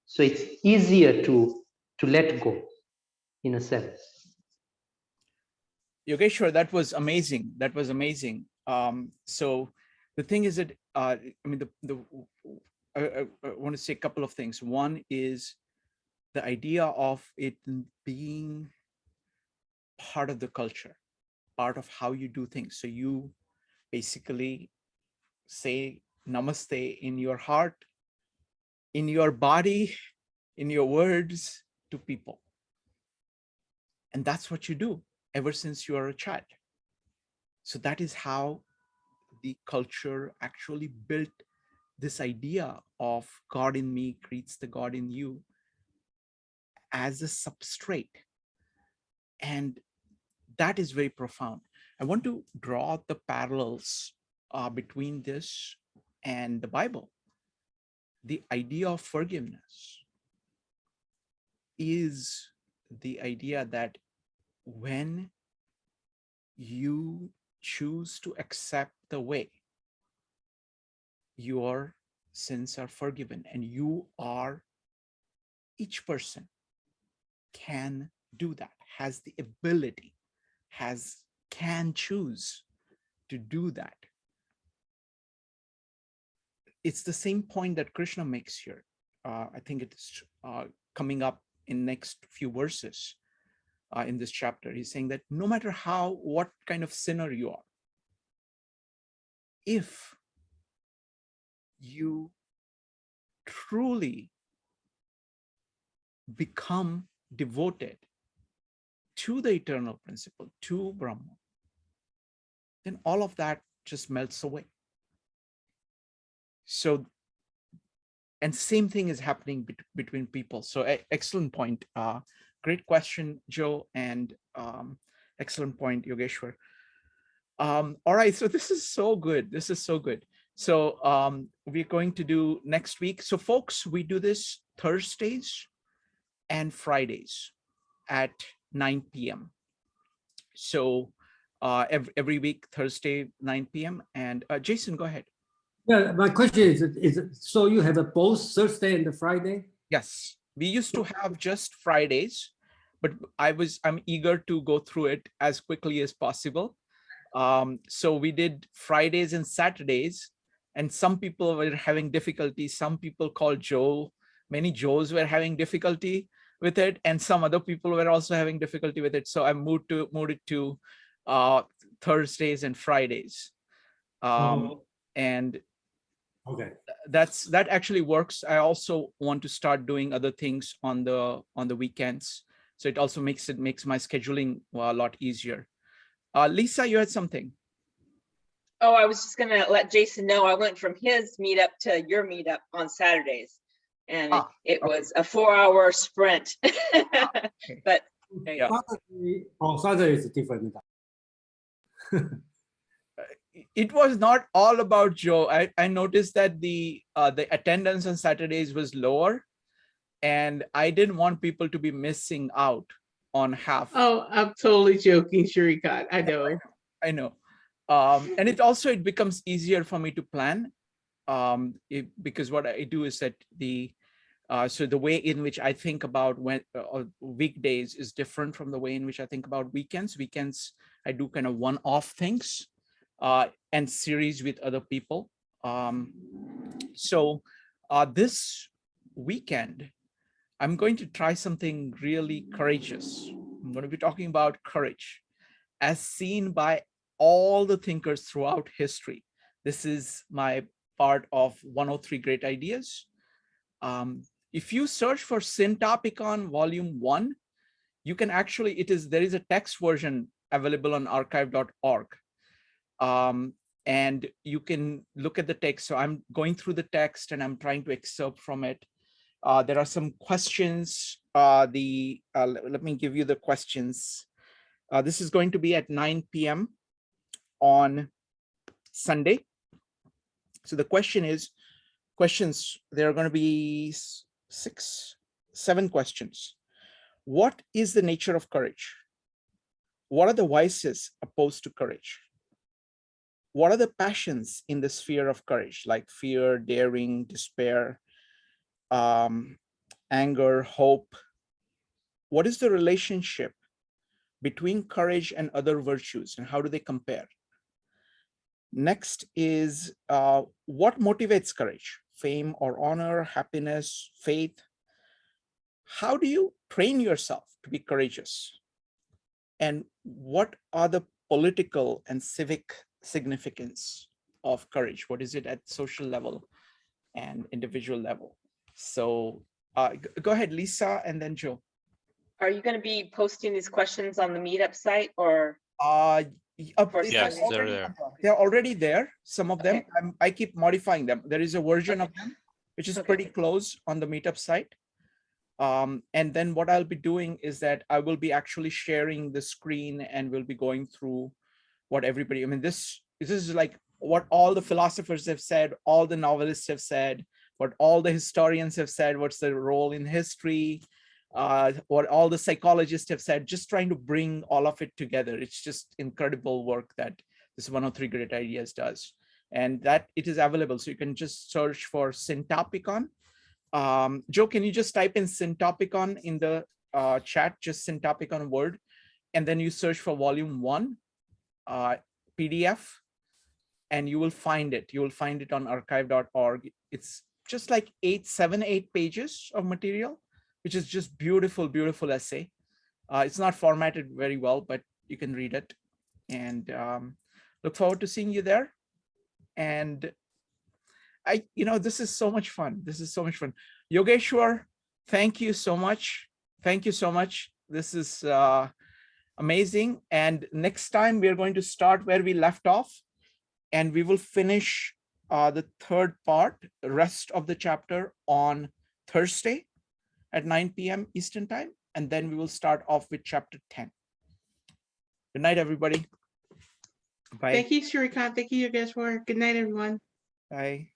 So it's easier to let go in a sense.
Yogeshwar, that was amazing. That was amazing. So the thing is that, I mean, I want to say a couple of things. One is the idea of it being part of the culture, part of how you do things. So you basically say namaste in your heart, in your body, in your words to people. And that's what you do ever since you are a child. So that is how the culture actually built this idea of God in me greets the God in you as a substrate. And that is very profound. I want to draw the parallels between this and the Bible. The idea of forgiveness is the idea that when you choose to accept the way, your sins are forgiven, and each person can do that, has the ability, can choose to do that. It's the same point that Krishna makes here. I think it is coming up in next few verses in this chapter. He's saying that no matter what kind of sinner you are, if you truly become devoted to the eternal principle, to Brahma, then all of that just melts away. So, and same thing is happening between people. So excellent point. Great question, Joe, and excellent point, Yogeshwar. All right, so this is so good. This is so good. So we're going to do next week. So folks, we do this Thursdays and Fridays at 9 p.m. So every week, Thursday, 9 p.m. And Jason, go ahead.
Yeah, my question is so you have a both Thursday and the Friday?
Yes, we used to have just Fridays, but I'm eager to go through it as quickly as possible. So we did Fridays and Saturdays, and some people were having difficulty. Some people called Joe, many Joes were having difficulty with it, and some other people were also having difficulty with it. So I moved it to Thursdays and Fridays. And
okay,
that actually works. I also want to start doing other things on the weekends, so it also makes my scheduling a lot easier. Lisa, you had something.
Oh, I was just gonna let Jason know I went from his meetup to your meetup on Saturdays, and it was a 4-hour sprint. But
yeah.
Saturday is different.
It was not all about Joe. I noticed that the attendance on Saturdays was lower, and I didn't want people to be missing out on half.
Oh, I'm totally joking, Shrikant. I know.
I know. And it becomes easier for me to plan because what I do is that so the way in which I think about weekdays is different from the way in which I think about weekends. Weekends, I do kind of one-off things and series with other people. So this weekend, I'm going to try something really courageous. I'm going to be talking about courage as seen by all the thinkers throughout history. This is my part of 103 Great Ideas. If you search for Syntopicon Volume 1, you can actually, there is a text version available on archive.org. And you can look at the text. So I'm going through the text and I'm trying to excerpt from it. There are some questions. Let me give you the questions. This is going to be at 9 p.m. on Sunday. So the questions, there are going to be 7 questions. What is the nature of courage? What are the vices opposed to courage? What are the passions in the sphere of courage, like fear, daring, despair, anger, hope? What is the relationship between courage and other virtues, and how do they compare? Next is what motivates courage? Fame or honor, happiness, faith? how do you train yourself to be courageous? And what are the political and civic significance of courage? What is it at social level and individual level? So go ahead, Lisa, and then Joe.
Are you going to be posting these questions on the meetup site or?
Yes, they're there.
They're already there. Some of them,
Okay.
I keep modifying them. There is a version
Okay.
of them, which is
Okay.
pretty close on the meetup site. And then what I'll be doing is that I will be actually sharing the screen and we'll be going through what everybody, I mean, this is like what all the philosophers have said, all the novelists have said, what all the historians have said, what's the role in history, what all the psychologists have said, just trying to bring all of it together. It's just incredible work that this 103 Great Ideas does. And that it is available. So you can just search for Syntopicon. Joe, can you just type in Syntopicon in the chat, just Syntopicon word, and then you search for volume 1 PDF, and you will find it. You will find it on archive.org. It's just like 8 pages of material, which is just beautiful, beautiful essay. It's not formatted very well, but you can read it. And look forward to seeing you there. And this is so much fun. This is so much fun. Yogeshwar, thank you so much. Thank you so much. This is amazing. And next time we're going to start where we left off, and we will finish the third part, the rest of the chapter on Thursday at 9 p.m. Eastern time. And then we will start off with chapter 10. Good night, everybody. Bye.
Thank you, Shrikant. Thank you, Yogeshwar. Good night, everyone.
Bye.